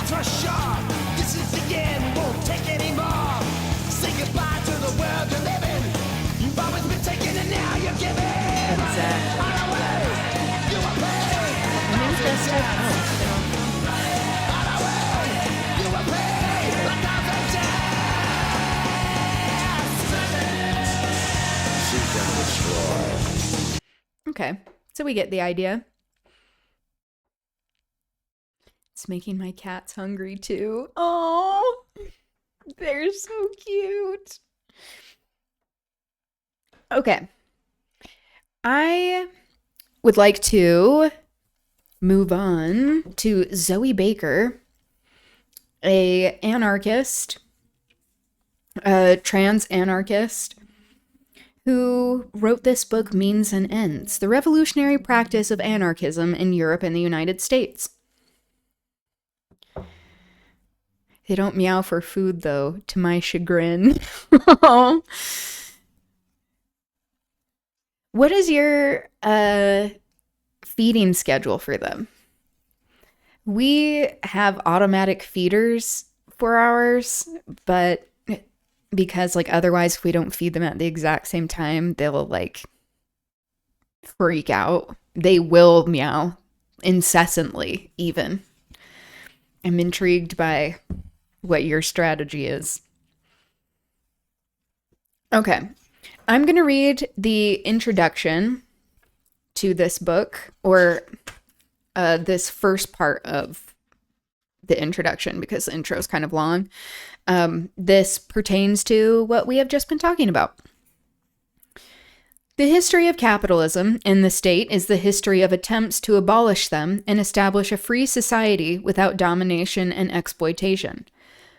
For sure, this is the end, won't take any more. Say goodbye to the world you're living. You've always been taking and now you're giving. Exactly. On our way, you will pay. My name's Jessica. On our way, you will pay 1,000 deaths. Seek and destroy. Okay, so we get the idea. It's making my cats hungry too. Oh, they're so cute. Okay. I would like to move on to Zoe Baker, a anarchist, a trans anarchist, who wrote this book, Means and Ends, The Revolutionary Practice of Anarchism in Europe and the United States. They don't meow for food, though, to my chagrin. What is your feeding schedule for them? We have automatic feeders for ours, but because, like, otherwise, if we don't feed them at the exact same time, they'll, like, freak out. They will meow incessantly, even. I'm intrigued by what your strategy is. Okay. I'm going to read the introduction to this book, or this first part of the introduction, because the intro is kind of long. This pertains to what we have just been talking about. The history of capitalism in the state is the history of attempts to abolish them and establish a free society without domination and exploitation.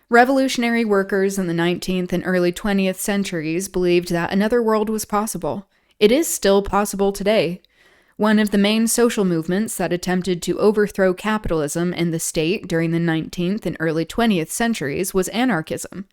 Revolutionary workers in the 19th and early 20th centuries believed that another world was possible. It is still possible today. One of the main social movements that attempted to overthrow capitalism in the state during the 19th and early 20th centuries was anarchism.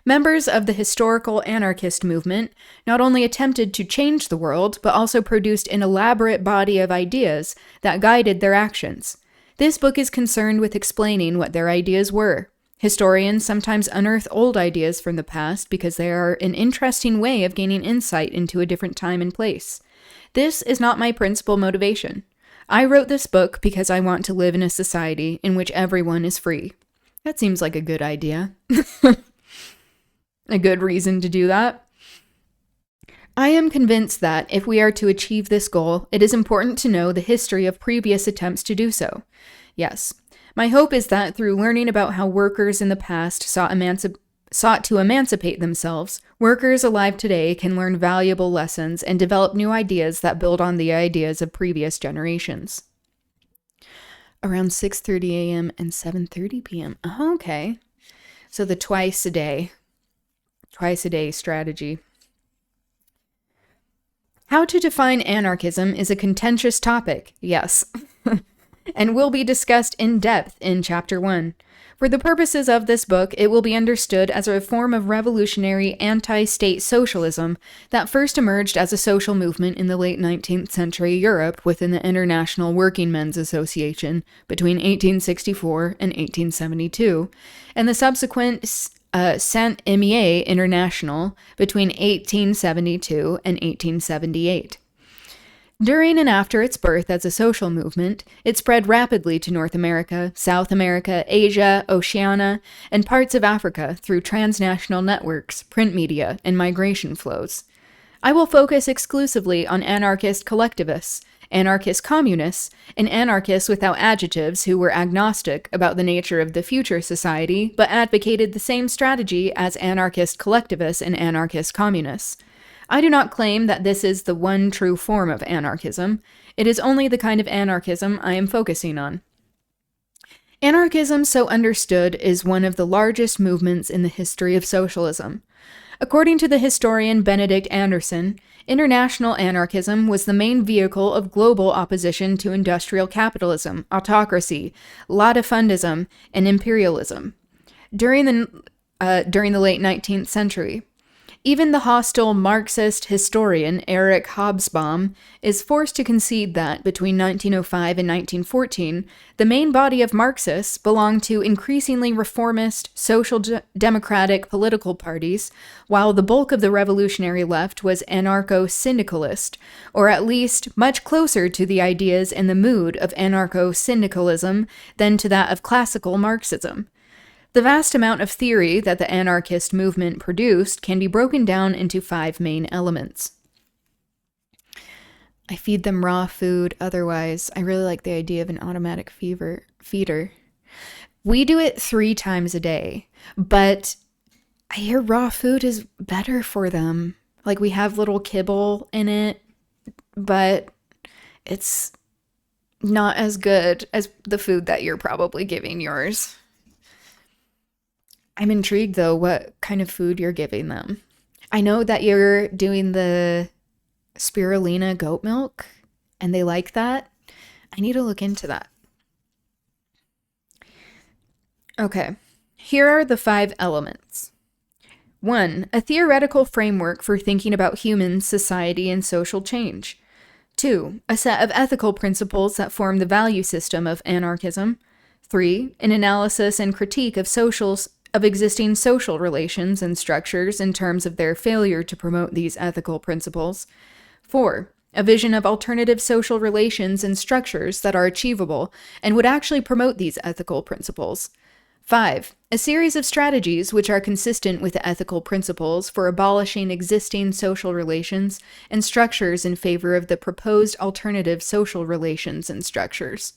Members of the historical anarchist movement not only attempted to change the world, but also produced an elaborate body of ideas that guided their actions. This book is concerned with explaining what their ideas were. Historians sometimes unearth old ideas from the past because they are an interesting way of gaining insight into a different time and place. This is not my principal motivation. I wrote this book because I want to live in a society in which everyone is free. That seems like a good idea. A good reason to do that. I am convinced that if we are to achieve this goal, it is important to know the history of previous attempts to do so. Yes, my hope is that through learning about how workers in the past sought to emancipate themselves, workers alive today can learn valuable lessons and develop new ideas that build on the ideas of previous generations. Around 6:30 a.m. and 7:30 p.m. Oh, okay. So the twice a day strategy. How to define anarchism is a contentious topic, yes. and will be discussed in depth in Chapter 1. For the purposes of this book, it will be understood as a form of revolutionary anti-state socialism that first emerged as a social movement in the late 19th century Europe within the International Working Men's Association between 1864 and 1872, and the subsequent Saint-Imier International between 1872 and 1878. During and after its birth as a social movement, it spread rapidly to North America, South America, Asia, Oceania, and parts of Africa through transnational networks, print media, and migration flows. I will focus exclusively on anarchist collectivists, anarchist communists, and anarchists without adjectives who were agnostic about the nature of the future society but advocated the same strategy as anarchist collectivists and anarchist communists. I do not claim that this is the one true form of anarchism. It is only the kind of anarchism I am focusing on. Anarchism, so understood, is one of the largest movements in the history of socialism. According to the historian Benedict Anderson, international anarchism was the main vehicle of global opposition to industrial capitalism, autocracy, latifundism, and imperialism during the late 19th century. Even the hostile Marxist historian Eric Hobsbawm is forced to concede that between 1905 and 1914, the main body of Marxists belonged to increasingly reformist, social democratic political parties, while the bulk of the revolutionary left was anarcho-syndicalist, or at least much closer to the ideas and the mood of anarcho-syndicalism than to that of classical Marxism. The vast amount of theory that the anarchist movement produced can be broken down into 5 main elements. I feed them raw food, otherwise. I really like the idea of an automatic feeder. We do it 3 times a day, but I hear raw food is better for them. Like, we have little kibble in it, but it's not as good as the food that you're probably giving yours. I'm intrigued, though, what kind of food you're giving them. I know that you're doing the spirulina goat milk, and they like that. I need to look into that. Okay, here are the 5 elements. 1. A theoretical framework for thinking about humans, society, and social change. 2. A set of ethical principles that form the value system of anarchism. 3. An analysis and critique of existing social relations and structures in terms of their failure to promote these ethical principles. 4. A vision of alternative social relations and structures that are achievable and would actually promote these ethical principles. 5. A series of strategies which are consistent with the ethical principles for abolishing existing social relations and structures in favor of the proposed alternative social relations and structures.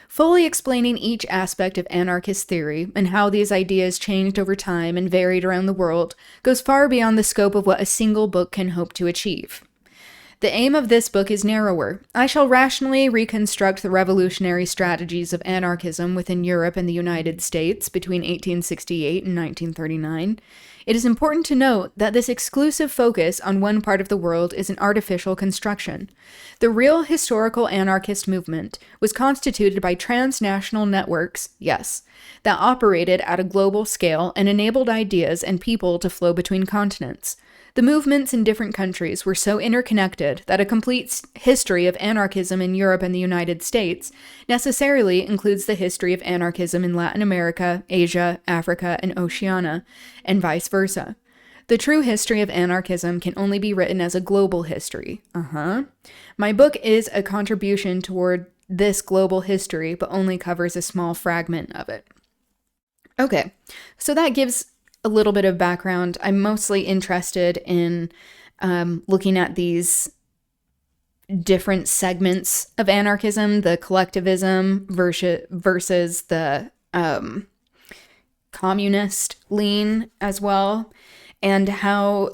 Fully explaining each aspect of anarchist theory and how these ideas changed over time and varied around the world goes far beyond the scope of what a single book can hope to achieve. The aim of this book is narrower. I shall rationally reconstruct the revolutionary strategies of anarchism within Europe and the United States between 1868 and 1939. It is important to note that this exclusive focus on one part of the world is an artificial construction. The real historical anarchist movement was constituted by transnational networks, yes, that operated at a global scale and enabled ideas and people to flow between continents. The movements in different countries were so interconnected that a complete history of anarchism in Europe and the United States necessarily includes the history of anarchism in Latin America, Asia, Africa, and Oceania, and vice versa. The true history of anarchism can only be written as a global history. My book is a contribution toward this global history, but only covers a small fragment of it. Okay, so that gives a little bit of background. I'm mostly interested in looking at these different segments of anarchism, the collectivism versus the communist lean as well, and how,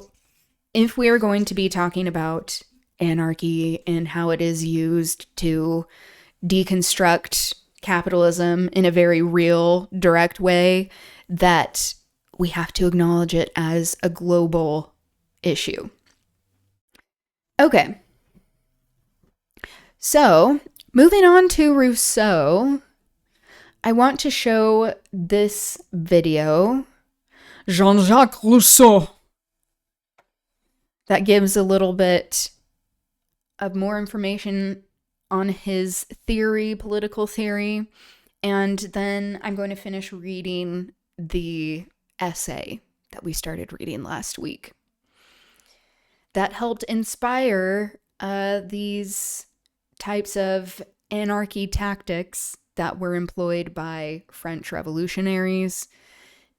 if we are going to be talking about anarchy and how it is used to deconstruct capitalism in a very real, direct way, that we have to acknowledge it as a global issue. Okay. So, Moving on to Rousseau, I want to show this video, Jean-Jacques Rousseau, that gives a little bit of more information on his theory, political theory, and then I'm going to finish reading the essay that we started reading last week that helped inspire these types of anarchy tactics that were employed by French revolutionaries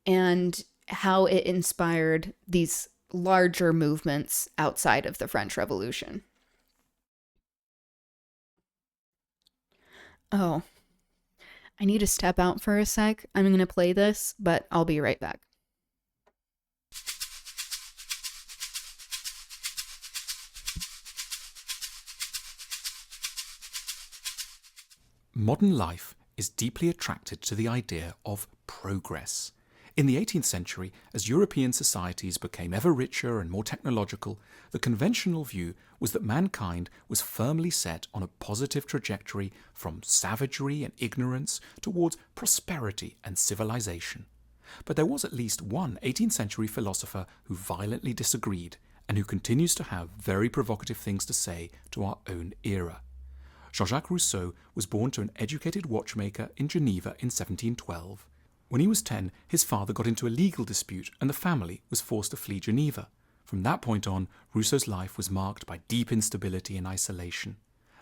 and how it inspired these larger movements outside of the French Revolution. Oh, I need to step out for a sec. I'm going to play this, but I'll be right back. Modern life is deeply attracted to the idea of progress. In the 18th century, as European societies became ever richer and more technological, the conventional view was that mankind was firmly set on a positive trajectory from savagery and ignorance towards prosperity and civilization. But there was at least one 18th century philosopher who violently disagreed and who continues to have very provocative things to say to our own era. Jean-Jacques Rousseau was born to an educated watchmaker in Geneva in 1712. When he was 10, his father got into a legal dispute and the family was forced to flee Geneva. From that point on, Rousseau's life was marked by deep instability and isolation.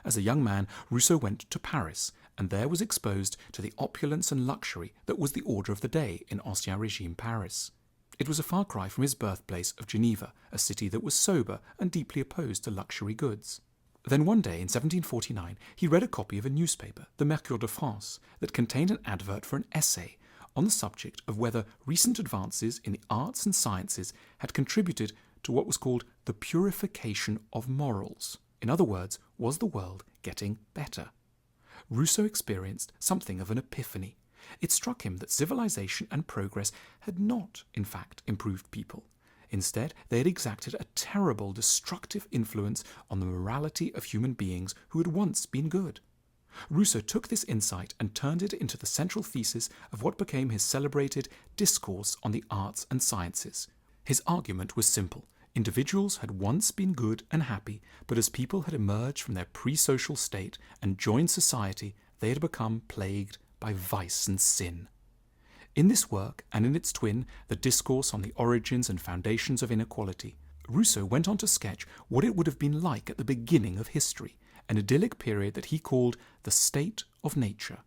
As a young man, Rousseau went to Paris and there was exposed to the opulence and luxury that was the order of the day in Ancien Regime Paris. It was a far cry from his birthplace of Geneva, a city that was sober and deeply opposed to luxury goods. Then one day in 1749, he read a copy of a newspaper, the Mercure de France, that contained an advert for an essay on the subject of whether recent advances in the arts and sciences had contributed to what was called the purification of morals. In other words, was the world getting better? Rousseau experienced something of an epiphany. It struck him that civilization and progress had not, in fact, improved people. Instead, they had exacted a terrible, destructive influence on the morality of human beings who had once been good. Rousseau took this insight and turned it into the central thesis of what became his celebrated Discourse on the Arts and Sciences. His argument was simple. Individuals had once been good and happy, but as people had emerged from their pre-social state and joined society, they had become plagued by vice and sin. In this work, and in its twin, the Discourse on the Origins and Foundations of Inequality, Rousseau went on to sketch what it would have been like at the beginning of history, an idyllic period that he called the state of nature.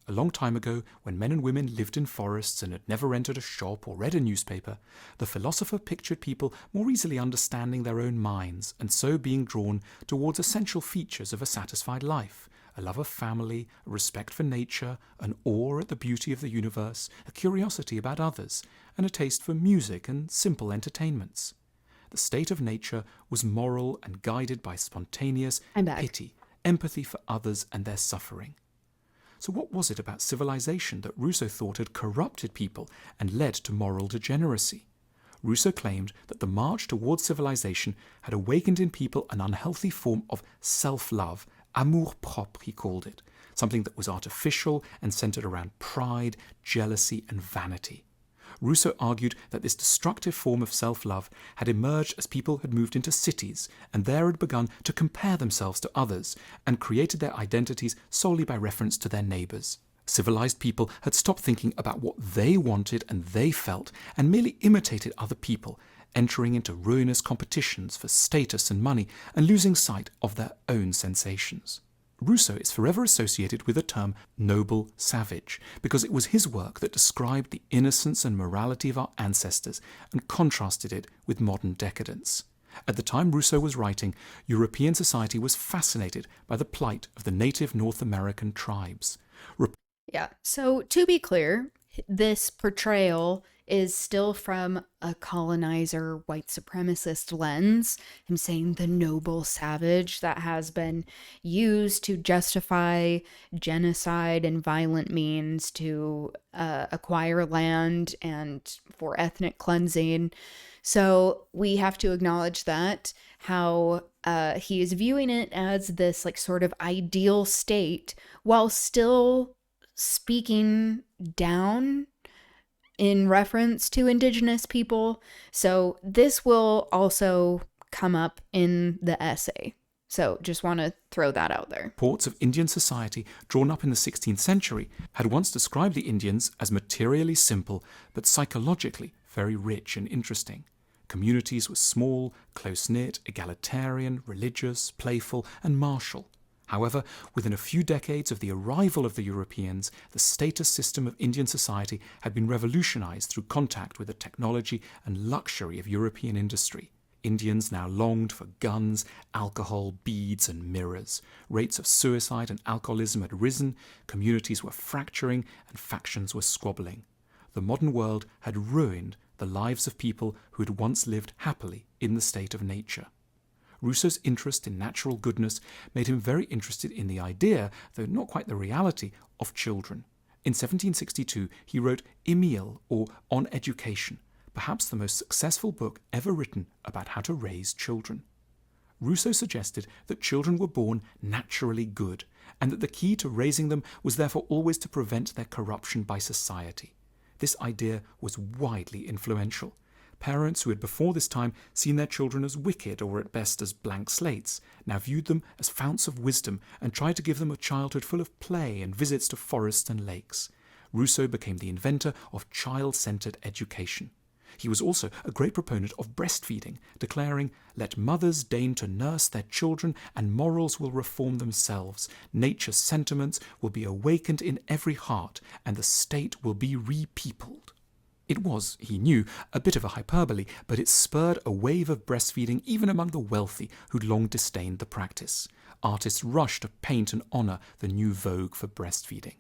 A long time ago, when men and women lived in forests and had never entered a shop or read a newspaper, the philosopher pictured people more easily understanding their own minds and so being drawn towards essential features of a satisfied life, a love of family, a respect for nature, an awe at the beauty of the universe, a curiosity about others, and a taste for music and simple entertainments. The state of nature was moral and guided by spontaneous pity, empathy for others and their suffering. So what was it about civilization that Rousseau thought had corrupted people and led to moral degeneracy? Rousseau claimed that the march towards civilization had awakened in people an unhealthy form of self-love, amour-propre he called it, something that was artificial and centered around pride, jealousy and vanity. Rousseau argued that this destructive form of self-love had emerged as people had moved into cities and there had begun to compare themselves to others and created their identities solely by reference to their neighbours. Civilized people had stopped thinking about what they wanted and they felt and merely imitated other people, entering into ruinous competitions for status and money and losing sight of their own sensations. Rousseau is forever associated with the term noble savage because it was his work that described the innocence and morality of our ancestors and contrasted it with modern decadence. At the time Rousseau was writing, European society was fascinated by the plight of the native North American tribes. Yeah, so to be clear, this portrayal is still from a colonizer white supremacist lens. Him saying the noble savage that has been used to justify genocide and violent means to acquire land and for ethnic cleansing. So we have to acknowledge that how he is viewing it as this like sort of ideal state while still speaking down in reference to indigenous people. So this will also come up in the essay. So just want to throw that out there. Reports of Indian society drawn up in the 16th century had once described the Indians as materially simple, but psychologically very rich and interesting. Communities were small, close-knit, egalitarian, religious, playful, and martial. However, within a few decades of the arrival of the Europeans, the status system of Indian society had been revolutionized through contact with the technology and luxury of European industry. Indians now longed for guns, alcohol, beads, and mirrors. Rates of suicide and alcoholism had risen, communities were fracturing, and factions were squabbling. The modern world had ruined the lives of people who had once lived happily in the state of nature. Rousseau's interest in natural goodness made him very interested in the idea, though not quite the reality, of children. In 1762, he wrote Emile, or On Education, perhaps the most successful book ever written about how to raise children. Rousseau suggested that children were born naturally good, and that the key to raising them was therefore always to prevent their corruption by society. This idea was widely influential. Parents who had before this time seen their children as wicked or at best as blank slates now viewed them as founts of wisdom and tried to give them a childhood full of play and visits to forests and lakes. Rousseau became the inventor of child-centered education. He was also a great proponent of breastfeeding, declaring, "Let mothers deign to nurse their children, and morals will reform themselves. Nature's sentiments will be awakened in every heart, and the state will be repeopled." It was, he knew, a bit of a hyperbole, but it spurred a wave of breastfeeding even among the wealthy who'd long disdained the practice. Artists rushed to paint and honour the new vogue for breastfeeding.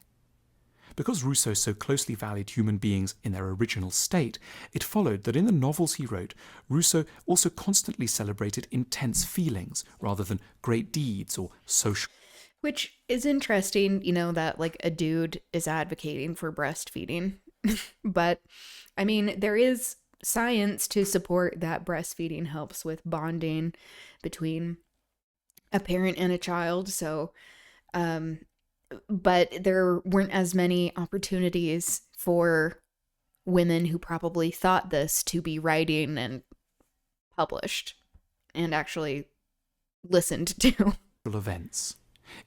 Because Rousseau so closely valued human beings in their original state, it followed that in the novels he wrote, Rousseau also constantly celebrated intense feelings rather than great deeds or social. Which is interesting, that like a dude is advocating for breastfeeding. But, I mean, there is science to support that breastfeeding helps with bonding between a parent and a child. So, but there weren't as many opportunities for women who probably thought this to be writing and published and actually listened to. Events.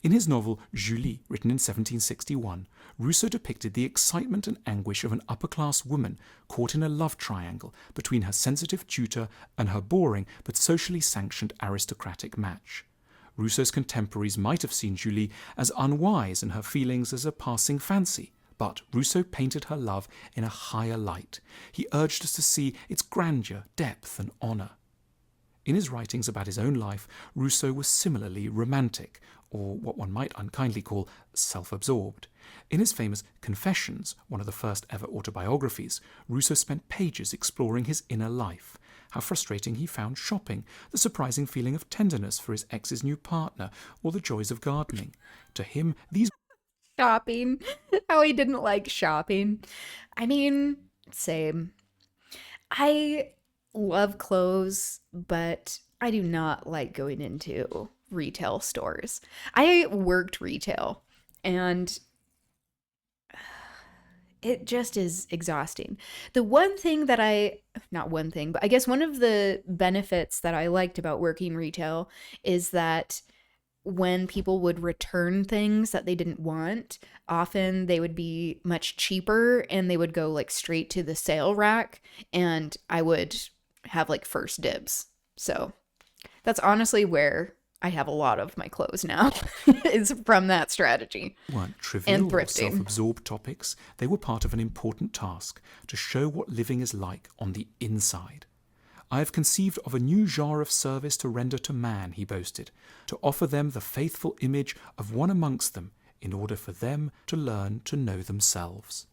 In his novel Julie, written in 1761, Rousseau depicted the excitement and anguish of an upper-class woman caught in a love triangle between her sensitive tutor and her boring but socially sanctioned aristocratic match. Rousseau's contemporaries might have seen Julie as unwise and her feelings as a passing fancy, but Rousseau painted her love in a higher light. He urged us to see its grandeur, depth, and honour. In his writings about his own life, Rousseau was similarly romantic, or what one might unkindly call self-absorbed. In his famous Confessions, one of the first ever autobiographies, Rousseau spent pages exploring his inner life, how frustrating he found shopping, the surprising feeling of tenderness for his ex's new partner, or the joys of gardening. To him, these... Shopping. How he didn't like shopping. I mean, same. I love clothes, but I do not like going into retail stores. I worked retail, and it just is exhausting. The one thing that not one thing, but I guess one of the benefits that I liked about working retail is that when people would return things that they didn't want, often they would be much cheaper and they would go like straight to the sale rack, and I would have like first dibs. So that's honestly where I have a lot of my clothes now, is from that strategy. Weren't trivial or self-absorbed topics. They were part of an important task to show what living is like on the inside. I have conceived of a new genre of service to render to man, he boasted, to offer them the faithful image of one amongst them in order for them to learn to know themselves.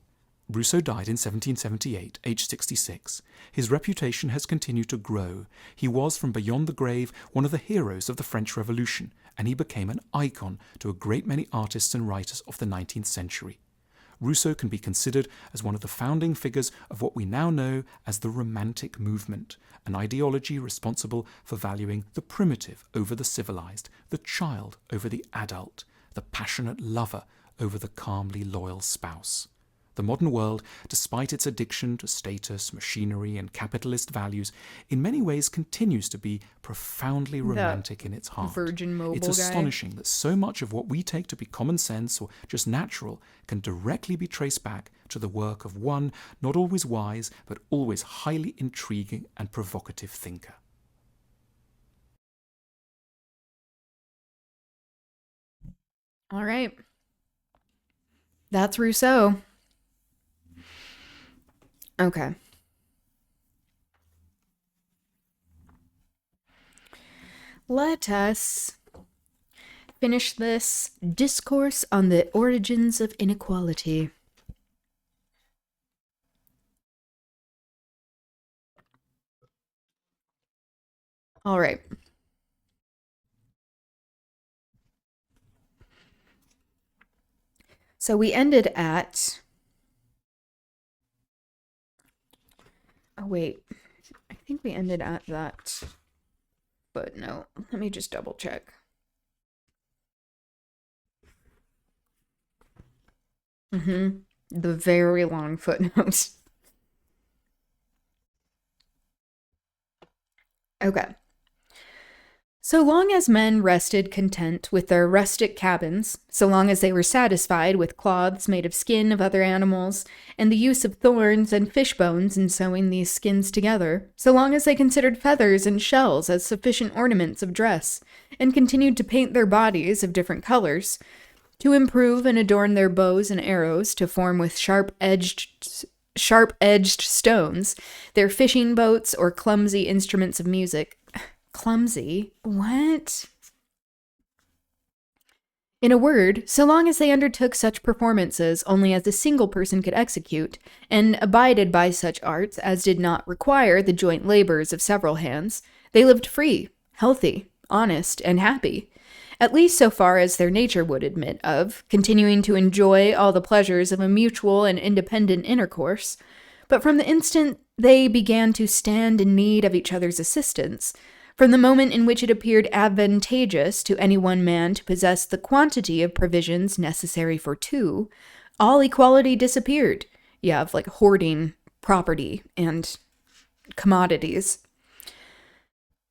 Rousseau died in 1778, aged 66. His reputation has continued to grow. He was, from beyond the grave, one of the heroes of the French Revolution, and he became an icon to a great many artists and writers of the 19th century. Rousseau can be considered as one of the founding figures of what we now know as the Romantic movement, an ideology responsible for valuing the primitive over the civilized, the child over the adult, the passionate lover over the calmly loyal spouse. The modern world, despite its addiction to status, machinery, and capitalist values, in many ways continues to be profoundly romantic in its heart. Virgin Mobile It's astonishing that so much of what we take to be common sense or just natural can directly be traced back to the work of one, not always wise, but always highly intriguing and provocative thinker. All right. That's Rousseau. Okay. Let us finish this discourse on the origins of inequality. All right. So we ended at... Oh, wait. I think we ended at that footnote. Let me just double check. The very long footnote. Okay. So long as men rested content with their rustic cabins, so long as they were satisfied with cloths made of skin of other animals, and the use of thorns and fish bones in sewing these skins together, so long as they considered feathers and shells as sufficient ornaments of dress, and continued to paint their bodies of different colors, to improve and adorn their bows and arrows to form with sharp-edged stones, their fishing boats or clumsy instruments of music. Clumsy? What? In a word, so long as they undertook such performances only as a single person could execute, and abided by such arts as did not require the joint labors of several hands, they lived free, healthy, honest, and happy, at least so far as their nature would admit of, continuing to enjoy all the pleasures of a mutual and independent intercourse. But from the instant they began to stand in need of each other's assistance, from the moment in which it appeared advantageous to any one man to possess the quantity of provisions necessary for two, all equality disappeared. You have like hoarding property and commodities.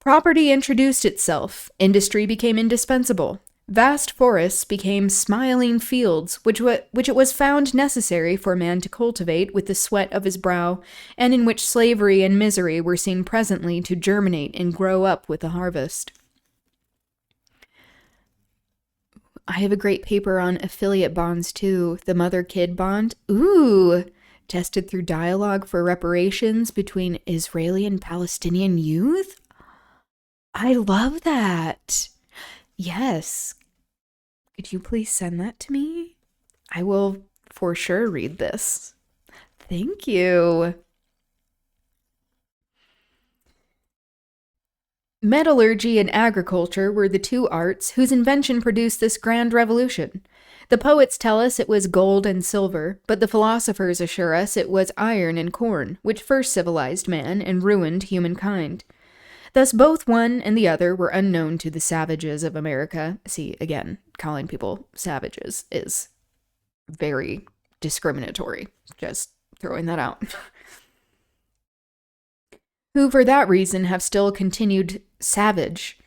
Property introduced itself. Industry became indispensable. Vast forests became smiling fields, which it was found necessary for man to cultivate with the sweat of his brow, and in which slavery and misery were seen presently to germinate and grow up with the harvest. I have a great paper on affiliate bonds, too. The mother-kid bond. Ooh! Tested through dialogue for reparations between Israeli and Palestinian youth? I love that! Yes. Could you please send that to me? I will for sure read this. Thank you. Metallurgy and agriculture were the two arts whose invention produced this grand revolution. The poets tell us it was gold and silver, but the philosophers assure us it was iron and corn, which first civilized man and ruined humankind. Thus both one and the other were unknown to the savages of America. See, again, calling people savages is very discriminatory. Just throwing that out. Who for that reason have still continued savage.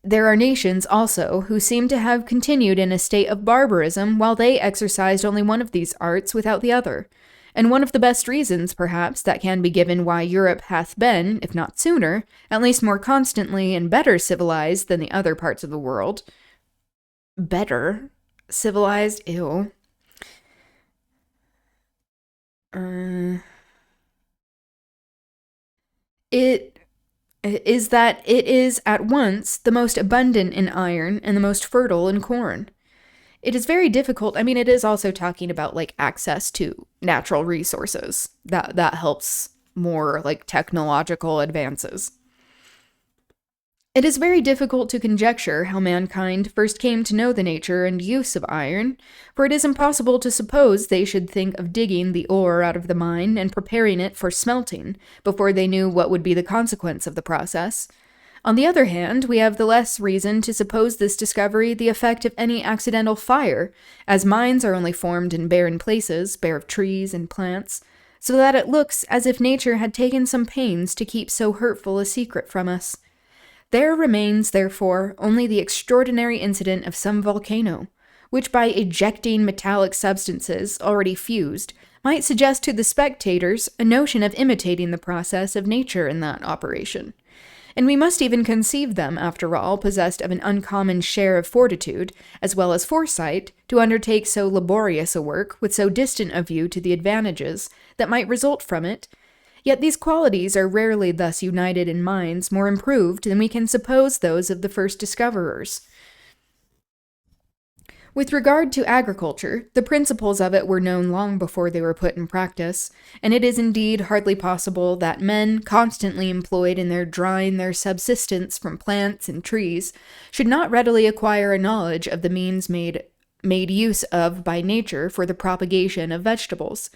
There are nations also who seem to have continued in a state of barbarism while they exercised only one of these arts without the other. And one of the best reasons, perhaps, that can be given why Europe hath been, if not sooner, at least more constantly and better civilized than the other parts of the world. Better? Civilized? Ew. It is that it is at once the most abundant in iron and the most fertile in corn. It is very difficult. I mean, it is also talking about like access to natural resources. That helps more like technological advances. It is very difficult to conjecture how mankind first came to know the nature and use of iron, for it is impossible to suppose they should think of digging the ore out of the mine and preparing it for smelting before they knew what would be the consequence of the process. On the other hand, we have the less reason to suppose this discovery the effect of any accidental fire, as mines are only formed in barren places, bare of trees and plants, so that it looks as if nature had taken some pains to keep so hurtful a secret from us. There remains, therefore, only the extraordinary incident of some volcano, which by ejecting metallic substances already fused, might suggest to the spectators a notion of imitating the process of nature in that operation. And we must even conceive them, after all, possessed of an uncommon share of fortitude, as well as foresight, to undertake so laborious a work with so distant a view to the advantages that might result from it. Yet these qualities are rarely thus united in minds more improved than we can suppose those of the first discoverers. With regard to agriculture, the principles of it were known long before they were put in practice, and it is indeed hardly possible that men, constantly employed in drawing their subsistence from plants and trees, should not readily acquire a knowledge of the means made use of by nature for the propagation of vegetables.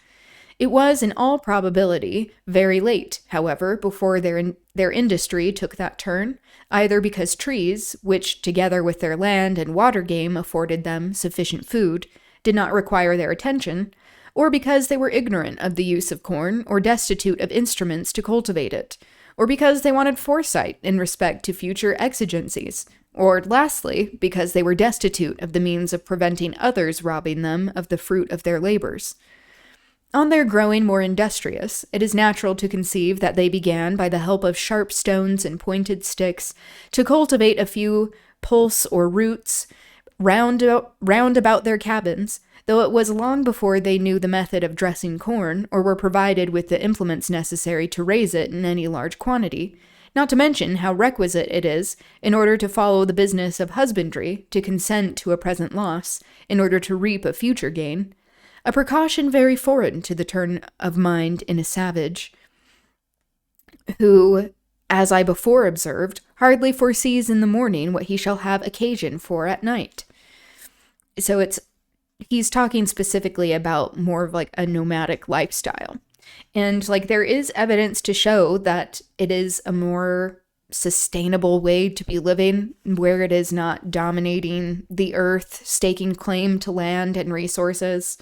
It was, in all probability, very late, however, before their industry took that turn, either because trees, which, together with their land and water game afforded them sufficient food, did not require their attention, or because they were ignorant of the use of corn, or destitute of instruments to cultivate it, or because they wanted foresight in respect to future exigencies, or, lastly, because they were destitute of the means of preventing others robbing them of the fruit of their labors. On their growing more industrious, it is natural to conceive that they began, by the help of sharp stones and pointed sticks, to cultivate a few pulse or roots round about their cabins, though it was long before they knew the method of dressing corn, or were provided with the implements necessary to raise it in any large quantity, not to mention how requisite it is, in order to follow the business of husbandry, to consent to a present loss, in order to reap a future gain. A precaution very foreign to the turn of mind in a savage, who, as I before observed, hardly foresees in the morning what he shall have occasion for at night. So he's talking specifically about more of like a nomadic lifestyle. And like there is evidence to show that it is a more sustainable way to be living, where it is not dominating the earth, staking claim to land and resources.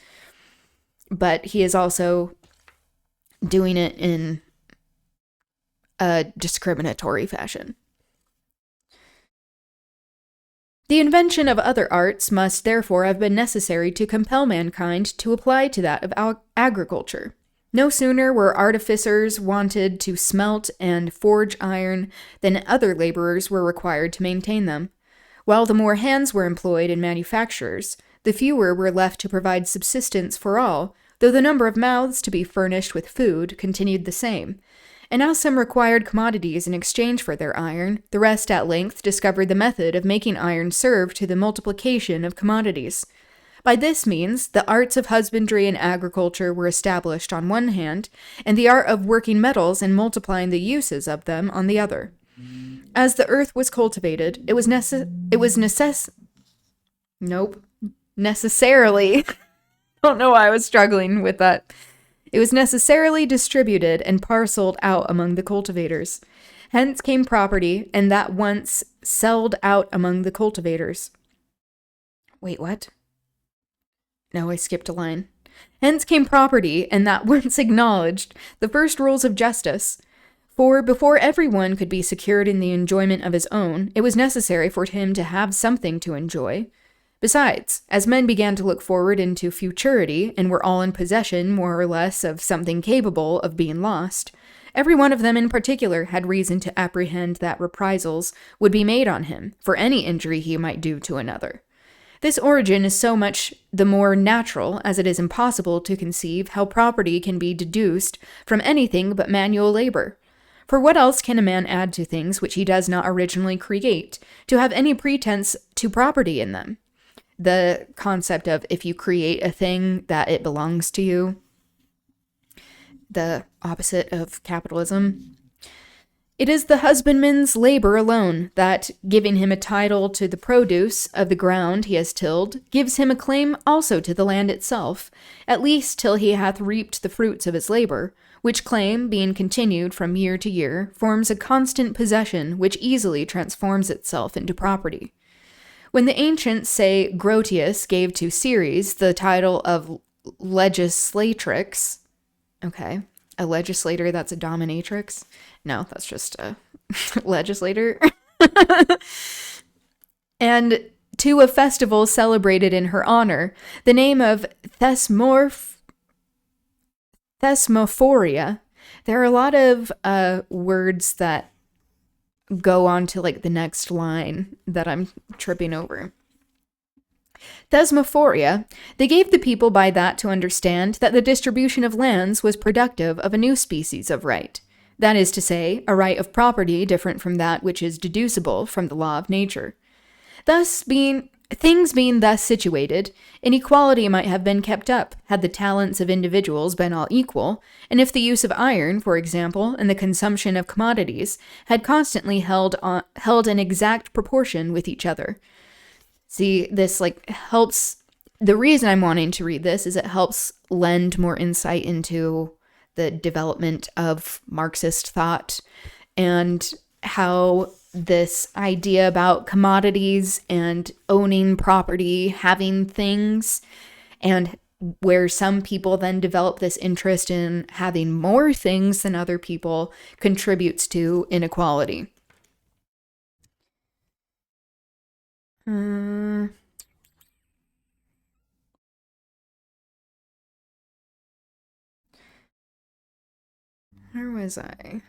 But he is also doing it in a discriminatory fashion. The invention of other arts must therefore have been necessary to compel mankind to apply to that of agriculture. No sooner were artificers wanted to smelt and forge iron than other laborers were required to maintain them. While the more hands were employed in manufactures, the fewer were left to provide subsistence for all, though the number of mouths to be furnished with food continued the same. And as some required commodities in exchange for their iron, the rest at length discovered the method of making iron serve to the multiplication of commodities. By this means, the arts of husbandry and agriculture were established on one hand, and the art of working metals and multiplying the uses of them on the other. As the earth was cultivated, it was necessarily don't know why I was struggling with that. It was necessarily distributed and parceled out among the cultivators. Hence came property, and that once sold out among the cultivators. Wait, what? No, I skipped a line. Hence came property, and that once acknowledged the first rules of justice. For before everyone could be secured in the enjoyment of his own, it was necessary for him to have something to enjoy. Besides, as men began to look forward into futurity, and were all in possession, more or less, of something capable of being lost, every one of them in particular had reason to apprehend that reprisals would be made on him for any injury he might do to another. This origin is so much the more natural as it is impossible to conceive how property can be deduced from anything but manual labor. For what else can a man add to things which he does not originally create, to have any pretense to property in them? The concept of if you create a thing, that it belongs to you. The opposite of capitalism. It is the husbandman's labor alone that, giving him a title to the produce of the ground he has tilled, gives him a claim also to the land itself, at least till he hath reaped the fruits of his labor, which claim, being continued from year to year, forms a constant possession which easily transforms itself into property. When the ancients say Grotius gave to Ceres the title of legislatrix, okay, a legislator, that's a dominatrix? No, that's just a legislator. And to a festival celebrated in her honor, the name of Thesmophoria. There are a lot of words that go on to like the next line that I'm tripping over. Thesmophoria, they gave the people by that to understand that the distribution of lands was productive of a new species of right. That is to say, a right of property different from that which is deducible from the law of nature. Things being thus situated, inequality might have been kept up had the talents of individuals been all equal, and if the use of iron, for example, and the consumption of commodities had constantly held an exact proportion with each other. See, this helps. The reason I'm wanting to read this is it helps lend more insight into the development of Marxist thought and how this idea about commodities and owning property, having things, and where some people then develop this interest in having more things than other people contributes to inequality. Where was I?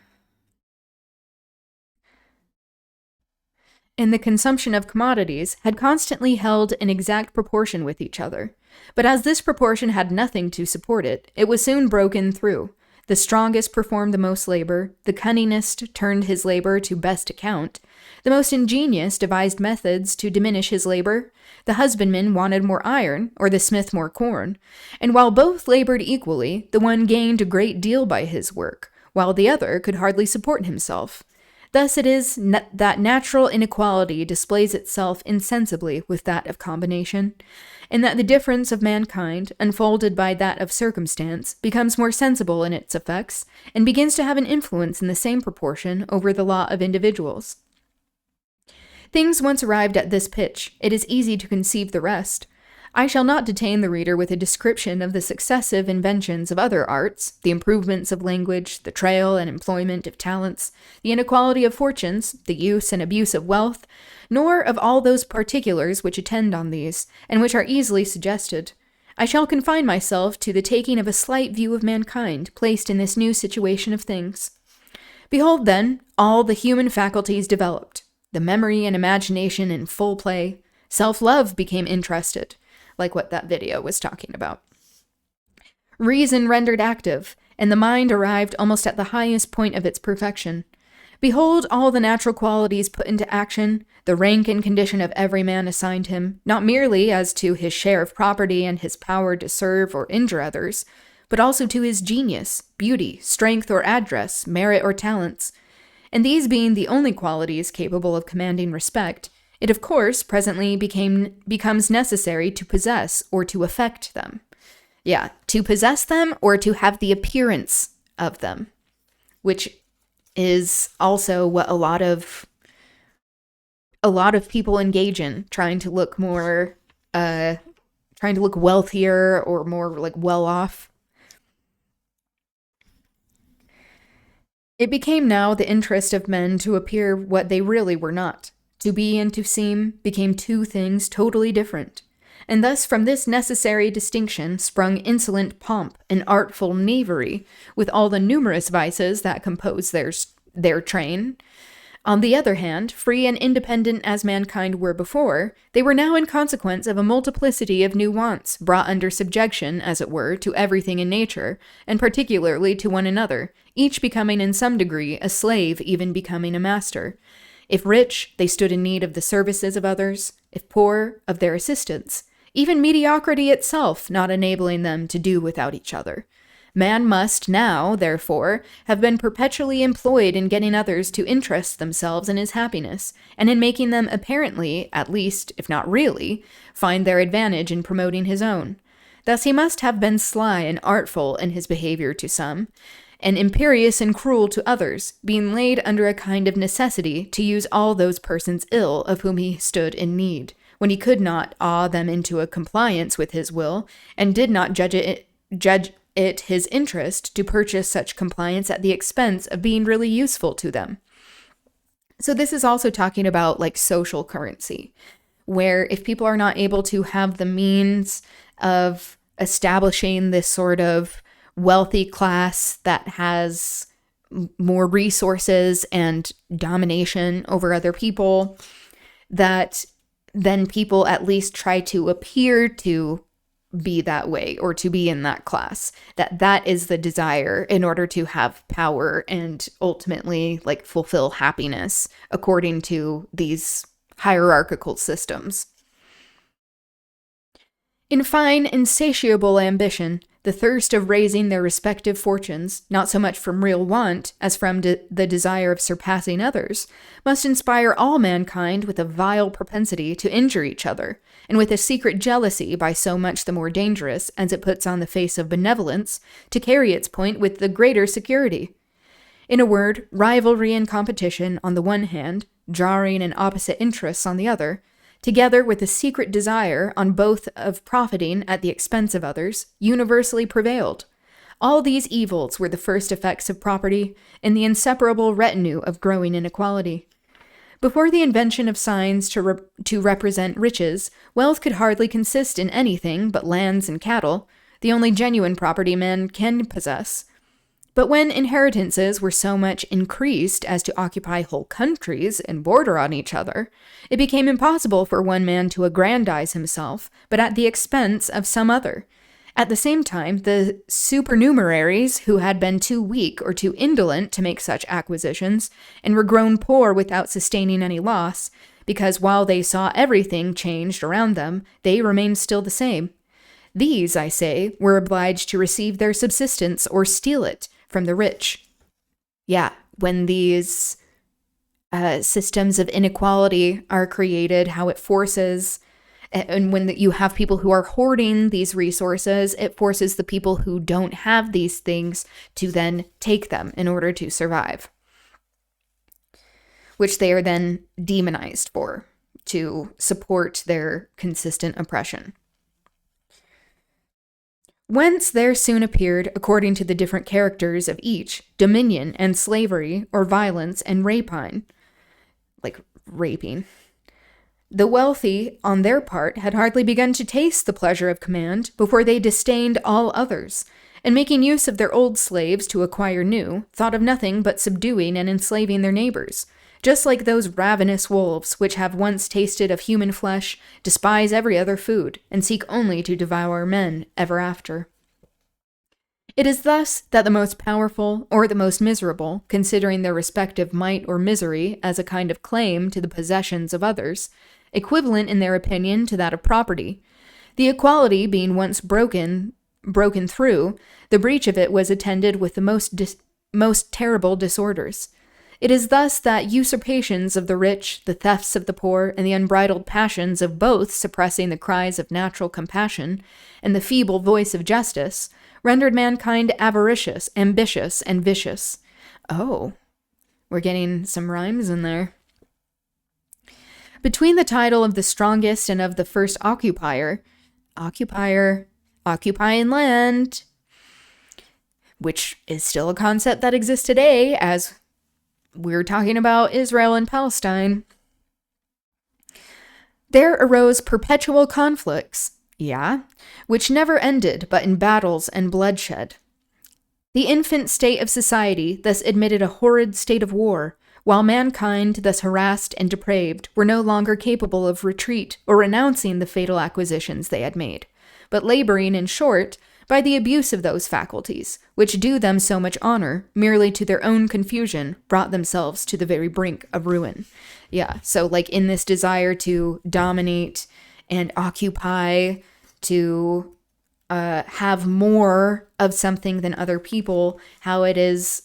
And the consumption of commodities had constantly held an exact proportion with each other. But as this proportion had nothing to support it, it was soon broken through. The strongest performed the most labor, the cunningest turned his labor to best account, the most ingenious devised methods to diminish his labor, the husbandman wanted more iron, or the smith more corn, and while both labored equally, the one gained a great deal by his work, while the other could hardly support himself. Thus it is that natural inequality displays itself insensibly with that of combination, and that the difference of mankind, unfolded by that of circumstance, becomes more sensible in its effects, and begins to have an influence in the same proportion over the law of individuals. Things once arrived at this pitch, it is easy to conceive the rest. I shall not detain the reader with a description of the successive inventions of other arts, the improvements of language, the trial and employment of talents, the inequality of fortunes, the use and abuse of wealth, nor of all those particulars which attend on these, and which are easily suggested. I shall confine myself to the taking of a slight view of mankind placed in this new situation of things. Behold, then, all the human faculties developed, the memory and imagination in full play, self-love became interested, like what that video was talking about. Reason rendered active, and the mind arrived almost at the highest point of its perfection. Behold all the natural qualities put into action, the rank and condition of every man assigned him, not merely as to his share of property and his power to serve or injure others, but also to his genius, beauty, strength or address, merit or talents. And these being the only qualities capable of commanding respect, it of course presently becomes necessary to possess or to affect them. Yeah, to possess them or to have the appearance of them, which is also what a lot of people engage in, trying to look wealthier or more like well off. It became now the interest of men to appear what they really were not. To be and to seem became two things totally different. And thus from this necessary distinction sprung insolent pomp and artful knavery, with all the numerous vices that compose their train. On the other hand, free and independent as mankind were before, they were now in consequence of a multiplicity of new wants, brought under subjection, as it were, to everything in nature, and particularly to one another, each becoming in some degree a slave, even becoming a master. If rich, they stood in need of the services of others, if poor, of their assistance, even mediocrity itself not enabling them to do without each other. Man must now, therefore, have been perpetually employed in getting others to interest themselves in his happiness, and in making them apparently, at least, if not really, find their advantage in promoting his own. Thus he must have been sly and artful in his behavior to some, and imperious and cruel to others, being laid under a kind of necessity to use all those persons ill of whom he stood in need, when he could not awe them into a compliance with his will, and did not judge it his interest to purchase such compliance at the expense of being really useful to them. So this is also talking about like social currency, where if people are not able to have the means of establishing this sort of wealthy class that has more resources and domination over other people, that then people at least try to appear to be that way or to be in that class, that is the desire in order to have power and ultimately like fulfill happiness according to these hierarchical systems. In fine, insatiable ambition, the thirst of raising their respective fortunes, not so much from real want as from the desire of surpassing others, must inspire all mankind with a vile propensity to injure each other, and with a secret jealousy by so much the more dangerous as it puts on the face of benevolence to carry its point with the greater security. In a word, rivalry and competition on the one hand, jarring and opposite interests on the other, together with a secret desire on both of profiting at the expense of others, universally prevailed. All these evils were the first effects of property, in the inseparable retinue of growing inequality. Before the invention of signs to represent riches, wealth could hardly consist in anything but lands and cattle, the only genuine property man can possess. But when inheritances were so much increased as to occupy whole countries and border on each other, it became impossible for one man to aggrandize himself, but at the expense of some other. At the same time, the supernumeraries, who had been too weak or too indolent to make such acquisitions, and were grown poor without sustaining any loss, because while they saw everything changed around them, they remained still the same. These, I say, were obliged to receive their subsistence or steal it from the rich. Yeah, when these systems of inequality are created, how it forces, and when you have people who are hoarding these resources, it forces the people who don't have these things to then take them in order to survive, which they are then demonized for, to support their consistent oppression. Whence there soon appeared, according to the different characters of each, dominion and slavery, or violence and rapine, like raping. The wealthy, on their part, had hardly begun to taste the pleasure of command before they disdained all others, and making use of their old slaves to acquire new, thought of nothing but subduing and enslaving their neighbors, just like those ravenous wolves which have once tasted of human flesh, despise every other food, and seek only to devour men ever after. It is thus that the most powerful, or the most miserable, considering their respective might or misery as a kind of claim to the possessions of others, equivalent in their opinion to that of property, the equality being once broken through, the breach of it was attended with the most terrible disorders. It is thus that usurpations of the rich, the thefts of the poor, and the unbridled passions of both suppressing the cries of natural compassion and the feeble voice of justice, rendered mankind avaricious, ambitious, and vicious. Oh, we're getting some rhymes in there. Between the title of the strongest and of the first occupier, occupying land, which is still a concept that exists today, as we're talking about Israel and Palestine, there arose perpetual conflicts, which never ended but in battles and bloodshed. The infant state of society thus admitted a horrid state of war, while mankind, thus harassed and depraved, were no longer capable of retreat or renouncing the fatal acquisitions they had made, but laboring, in short, by the abuse of those faculties, which do them so much honor, merely to their own confusion, brought themselves to the very brink of ruin. Yeah, so like in this desire to dominate and occupy, to have more of something than other people, how it is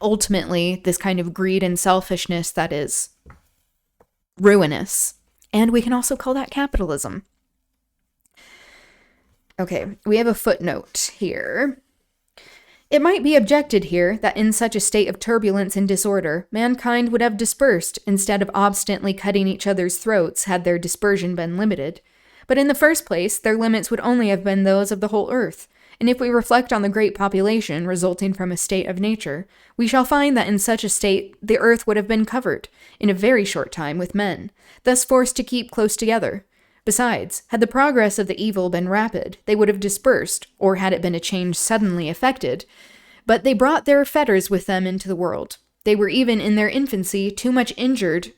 ultimately this kind of greed and selfishness that is ruinous. And we can also call that capitalism. Okay, we have a footnote here. It might be objected here that in such a state of turbulence and disorder, mankind would have dispersed instead of obstinately cutting each other's throats had their dispersion been limited. But in the first place, their limits would only have been those of the whole earth. And if we reflect on the great population resulting from a state of nature, we shall find that in such a state the earth would have been covered, in a very short time, with men, thus forced to keep close together. Besides, had the progress of the evil been rapid, they would have dispersed, or had it been a change suddenly effected. But they brought their fetters with them into the world. They were even in their infancy too much inured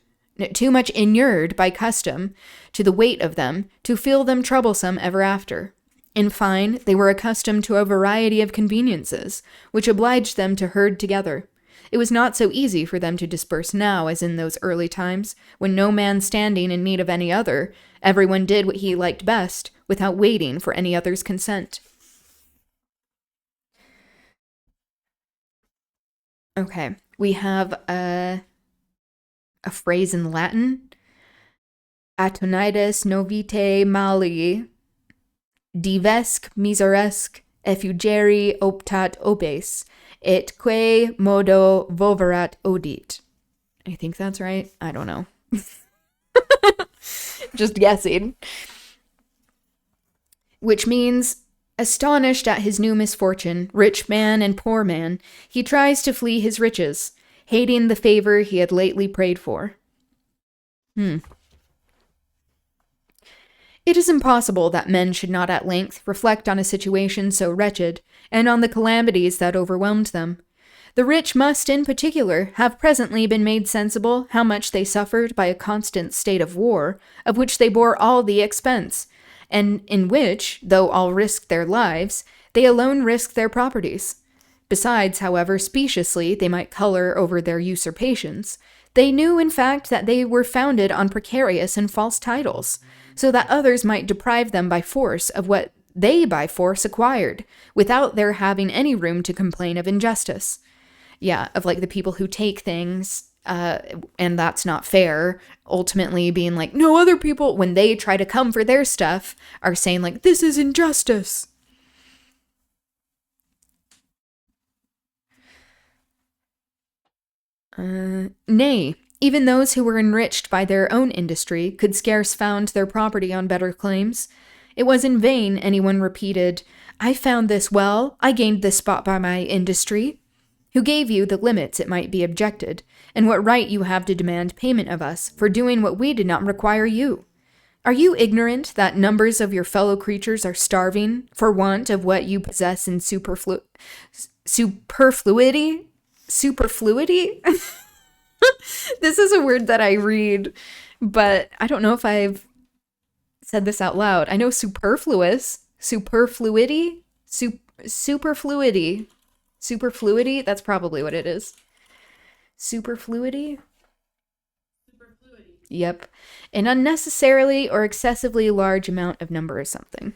by custom to the weight of them to feel them troublesome ever after. In fine, they were accustomed to a variety of conveniences, which obliged them to herd together. It was not so easy for them to disperse now as in those early times, when no man standing in need of any other, everyone did what he liked best, without waiting for any other's consent. Okay, we have a phrase in Latin. Atonides novite mali, divesc miseresc effugere optat obes, et quae modo voverat odit. I think that's right. I don't know. Just guessing. Which means, astonished at his new misfortune, rich man and poor man, he tries to flee his riches, hating the favor he had lately prayed for. It is impossible that men should not at length reflect on a situation so wretched, and on the calamities that overwhelmed them. The rich must, in particular, have presently been made sensible how much they suffered by a constant state of war, of which they bore all the expense, and in which, though all risked their lives, they alone risked their properties. Besides, however speciously they might color over their usurpations, they knew, in fact, that they were founded on precarious and false titles, so that others might deprive them by force of what they by force acquired, without their having any room to complain of injustice. Yeah, of like the people who take things, and that's not fair, ultimately being like, no, other people, when they try to come for their stuff, are saying like, this is injustice. Nay, even those who were enriched by their own industry could scarce found their property on better claims. It was in vain anyone repeated, I found this well, I gained this spot by my industry. Who gave you the limits, it might be objected, and what right you have to demand payment of us for doing what we did not require you? Are you ignorant that numbers of your fellow creatures are starving for want of what you possess in superfluity? Superfluity? This is a word that I read, but I don't know if I've said this out loud. I know superfluous, superfluity, superfluity, that's probably what it is. Superfluity? Yep. An unnecessarily or excessively large amount of number or something.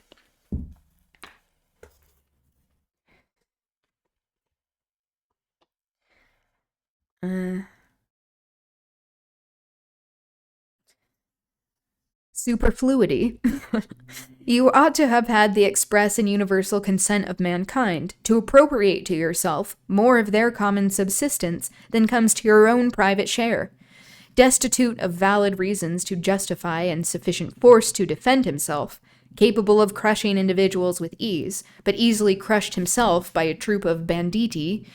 Superfluity. You ought to have had the express and universal consent of mankind to appropriate to yourself more of their common subsistence than comes to your own private share. Destitute of valid reasons to justify and sufficient force to defend himself, capable of crushing individuals with ease, but easily crushed himself by a troop of banditti,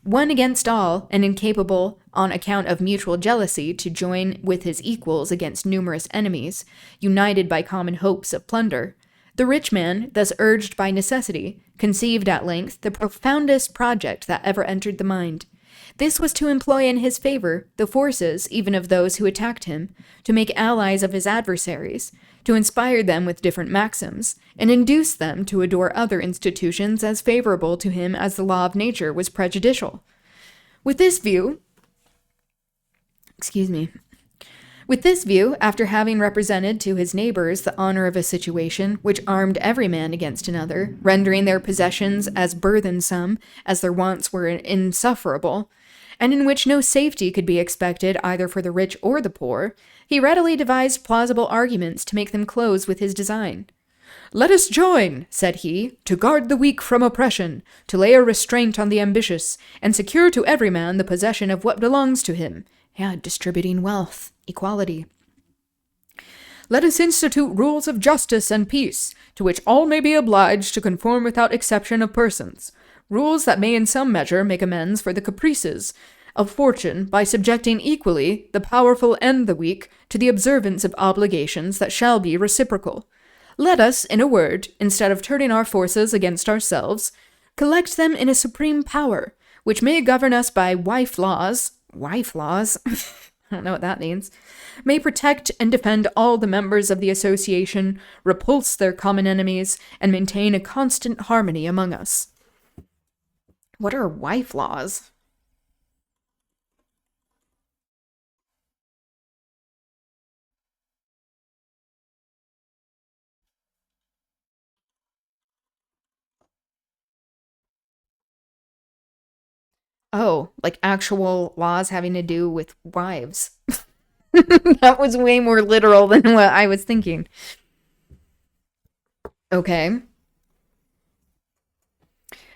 one against all, and incapable, on account of mutual jealousy, to join with his equals against numerous enemies, united by common hopes of plunder, the rich man, thus urged by necessity, conceived at length the profoundest project that ever entered the mind. This was to employ in his favor the forces even of those who attacked him, to make allies of his adversaries, to inspire them with different maxims, and induce them to adore other institutions as favorable to him as the law of nature was prejudicial. With this view, With this view, after having represented to his neighbors the honor of a situation which armed every man against another, rendering their possessions as burthensome as their wants were insufferable, and in which no safety could be expected either for the rich or the poor, he readily devised plausible arguments to make them close with his design. "Let us join," said he, "to guard the weak from oppression, to lay a restraint on the ambitious, and secure to every man the possession of what belongs to him." Yeah, distributing wealth, equality. "Let us institute rules of justice and peace, to which all may be obliged to conform without exception of persons. Rules that may in some measure make amends for the caprices of fortune by subjecting equally the powerful and the weak to the observance of obligations that shall be reciprocal. Let us, in a word, instead of turning our forces against ourselves, collect them in a supreme power, which may govern us by wife laws, I don't know what that means, may protect and defend all the members of the association, repulse their common enemies, and maintain a constant harmony among us." What are wife laws? Oh, like actual laws having to do with wives. That was way more literal than what I was thinking. Okay.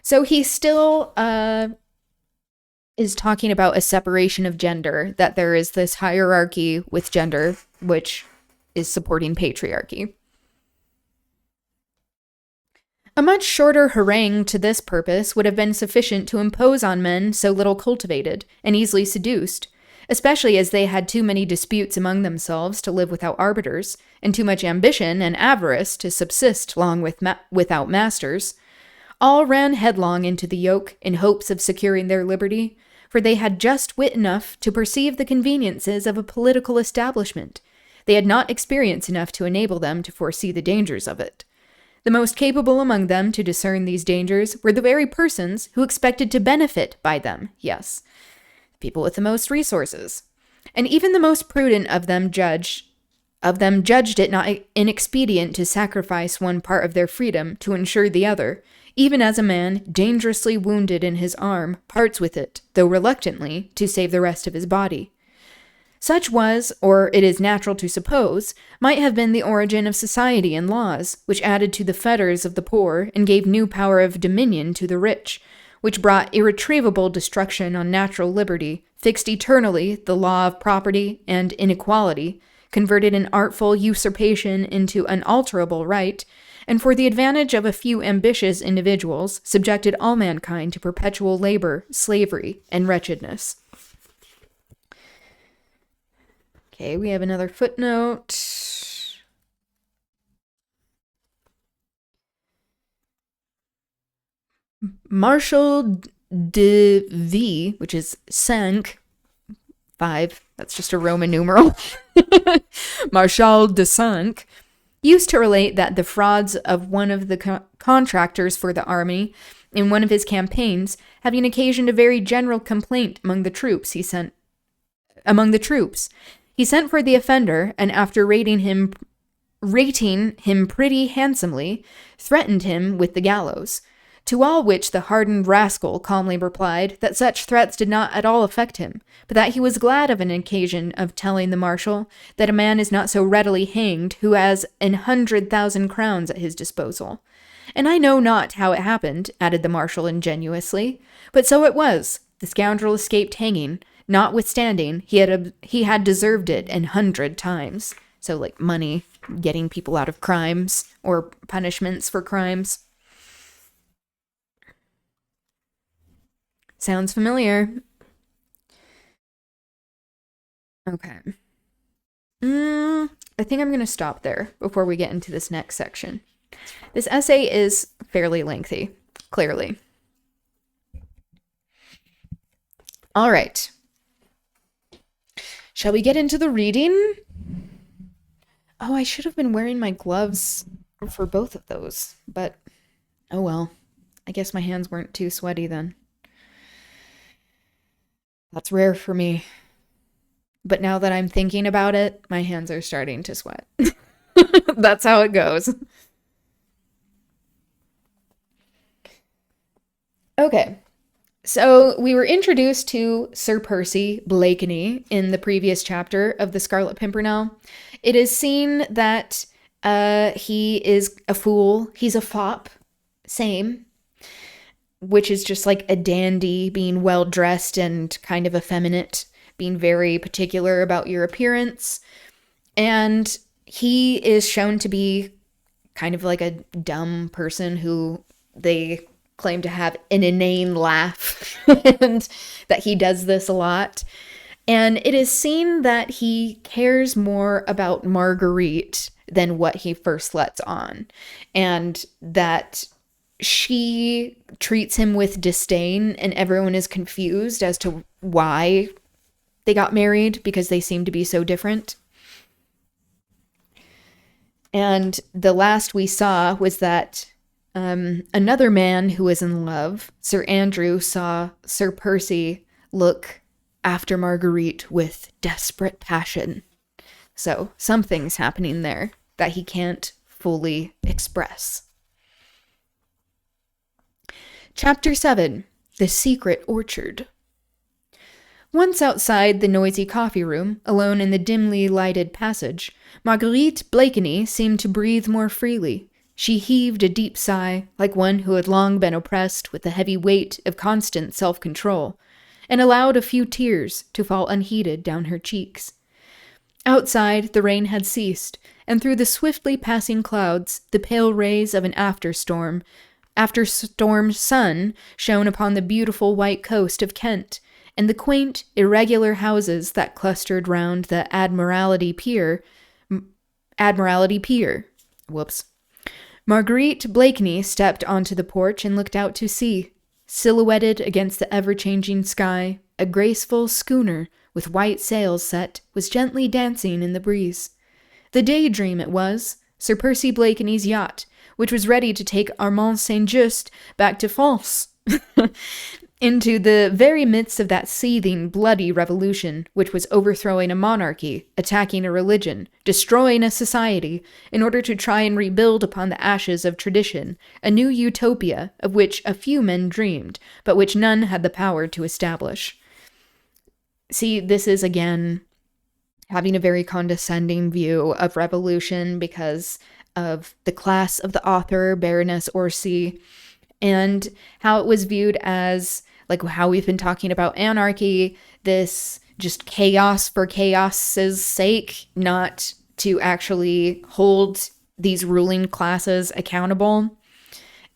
So he still is talking about a separation of gender, that there is this hierarchy with gender, which is supporting patriarchy. A much shorter harangue to this purpose would have been sufficient to impose on men so little cultivated and easily seduced, especially as they had too many disputes among themselves to live without arbiters, and too much ambition and avarice to subsist long without masters. All ran headlong into the yoke in hopes of securing their liberty, for they had just wit enough to perceive the conveniences of a political establishment. They had not experience enough to enable them to foresee the dangers of it. The most capable among them to discern these dangers were the very persons who expected to benefit by them, yes, people with the most resources. And even the most prudent of them judged it not inexpedient to sacrifice one part of their freedom to ensure the other, even as a man, dangerously wounded in his arm, parts with it, though reluctantly, to save the rest of his body. Such was, or it is natural to suppose, might have been the origin of society and laws, which added to the fetters of the poor and gave new power of dominion to the rich, which brought irretrievable destruction on natural liberty, fixed eternally the law of property and inequality, converted an artful usurpation into unalterable right, and for the advantage of a few ambitious individuals, subjected all mankind to perpetual labor, slavery, and wretchedness. Okay, we have another footnote. Marshal de V, which is 5, that's just a Roman numeral. Marshal de 5 used to relate that the frauds of one of the contractors for the army in one of his campaigns having occasioned a very general complaint among the troops, he sent for the offender, and after rating him pretty handsomely, threatened him with the gallows. To all which the hardened rascal calmly replied that such threats did not at all affect him, but that he was glad of an occasion of telling the marshal that a man is not so readily hanged who has 100,000 crowns at his disposal. And I know not how it happened, added the marshal ingenuously, but so it was. The scoundrel escaped hanging, notwithstanding he had deserved it 100 times. So like money, getting people out of crimes or punishments for crimes. Sounds familiar. Okay. I think I'm going to stop there before we get into this next section. This essay is fairly lengthy, clearly. All right. Shall we get into the reading? Oh, I should have been wearing my gloves for both of those, but oh well. I guess my hands weren't too sweaty then. That's rare for me. But now that I'm thinking about it, my hands are starting to sweat. That's how it goes. Okay. So we were introduced to Sir Percy Blakeney in the previous chapter of the Scarlet Pimpernel. It is seen that he is a fool. He's a fop. Same. Which is just like a dandy, being well-dressed and kind of effeminate, being very particular about your appearance. And he is shown to be kind of like a dumb person who they claim to have an inane laugh and that he does this a lot. And it is seen that he cares more about Marguerite than what he first lets on. And that she treats him with disdain, and everyone is confused as to why they got married because they seem to be so different. And the last we saw was that another man who was in love, Sir Andrew, saw Sir Percy look after Marguerite with desperate passion. So something's happening there that he can't fully express. Chapter 7, The Secret Orchard. Once outside the noisy coffee room, alone in the dimly lighted passage, Marguerite Blakeney seemed to breathe more freely. She heaved a deep sigh, like one who had long been oppressed with the heavy weight of constant self-control, and allowed a few tears to fall unheeded down her cheeks. Outside, the rain had ceased, and through the swiftly passing clouds, the pale rays of an after-storm sun shone upon the beautiful white coast of Kent, and the quaint, irregular houses that clustered round the Admiralty Pier. Marguerite Blakeney stepped onto the porch and looked out to sea. Silhouetted against the ever-changing sky, a graceful schooner with white sails set was gently dancing in the breeze. The Daydream it was, Sir Percy Blakeney's yacht, which was ready to take Armand Saint-Just back to France, into the very midst of that seething, bloody revolution which was overthrowing a monarchy, attacking a religion, destroying a society, in order to try and rebuild upon the ashes of tradition, a new utopia of which a few men dreamed, but which none had the power to establish. See, this is, again, having a very condescending view of revolution because of the class of the author, Baroness Orsi, and how it was viewed as, like how we've been talking about anarchy, this just chaos for chaos's sake, not to actually hold these ruling classes accountable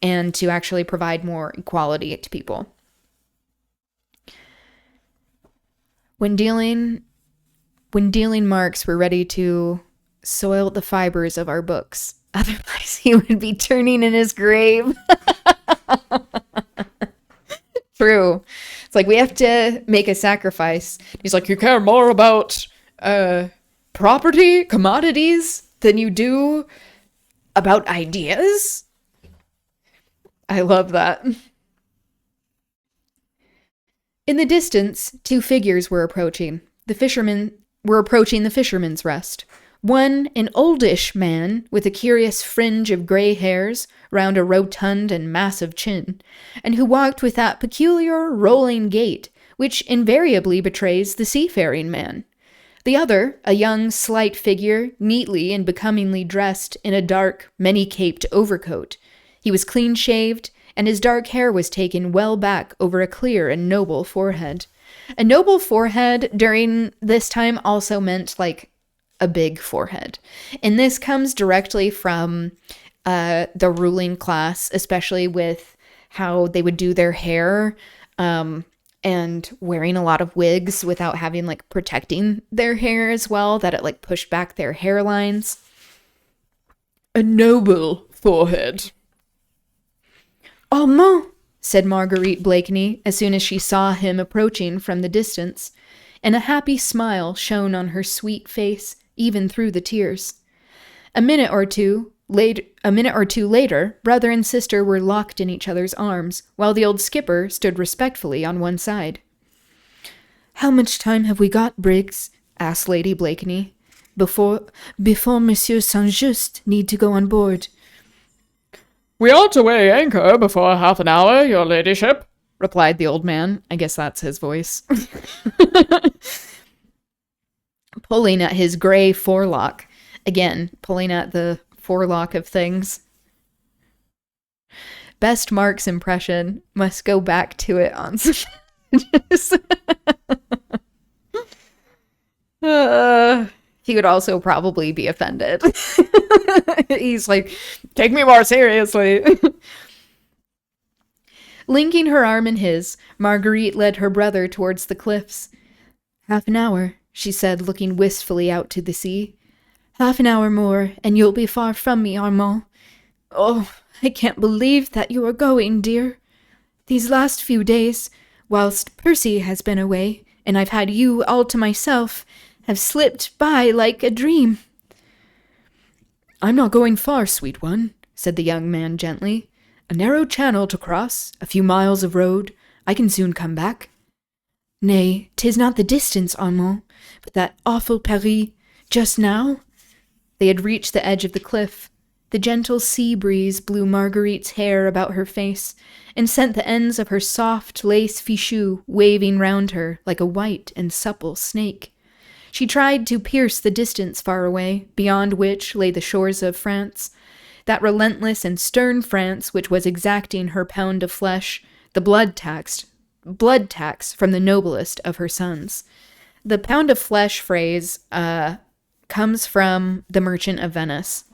and to actually provide more equality to people. When dealing Marx were ready to soil the fibers of our books. Otherwise, he would be turning in his grave. True. It's like we have to make a sacrifice. He's like, you care more about property, commodities, than you do about ideas? I love that. In the distance, two figures were approaching. The fishermen were approaching the Fisherman's Rest. One, an oldish man with a curious fringe of gray hairs round a rotund and massive chin, and who walked with that peculiar rolling gait which invariably betrays the seafaring man. The other, a young, slight figure, neatly and becomingly dressed in a dark, many-caped overcoat. He was clean-shaved, and his dark hair was taken well back over a clear and noble forehead. A noble forehead during this time also meant, like, a big forehead. And this comes directly from the ruling class, especially with how they would do their hair and wearing a lot of wigs without having, like, protecting their hair as well, that it, like, pushed back their hairlines. A noble forehead. Armand, said Marguerite Blakeney as soon as she saw him approaching from the distance, and a happy smile shone on her sweet face, even through the tears. A minute or two later, brother and sister were locked in each other's arms, while the old skipper stood respectfully on one side. How much time have we got, Briggs? asked Lady Blakeney. Before Monsieur Saint-Just need to go on board. We ought to weigh anchor before half an hour, your ladyship, replied the old man. I guess that's his voice. Pulling at his gray forelock. Again, pulling at the forelock of things. Best Mark's impression. Must go back to it on he would also probably be offended. He's like, take me more seriously. Linking her arm in his, Marguerite led her brother towards the cliffs. Half an hour, she said, looking wistfully out to the sea. Half an hour more, and you'll be far from me, Armand. Oh, I can't believe that you are going, dear. These last few days, whilst Percy has been away, and I've had you all to myself, have slipped by like a dream. I'm not going far, sweet one, said the young man gently. A narrow channel to cross, a few miles of road. I can soon come back. Nay, 'tis not the distance, Armand, but that awful Paris. Just now? They had reached the edge of the cliff. The gentle sea breeze blew Marguerite's hair about her face, and sent the ends of her soft lace fichu waving round her like a white and supple snake. She tried to pierce the distance far away, beyond which lay the shores of France, that relentless and stern France which was exacting her pound of flesh, the blood tax from the noblest of her sons. The pound of flesh phrase comes from The Merchant of Venice.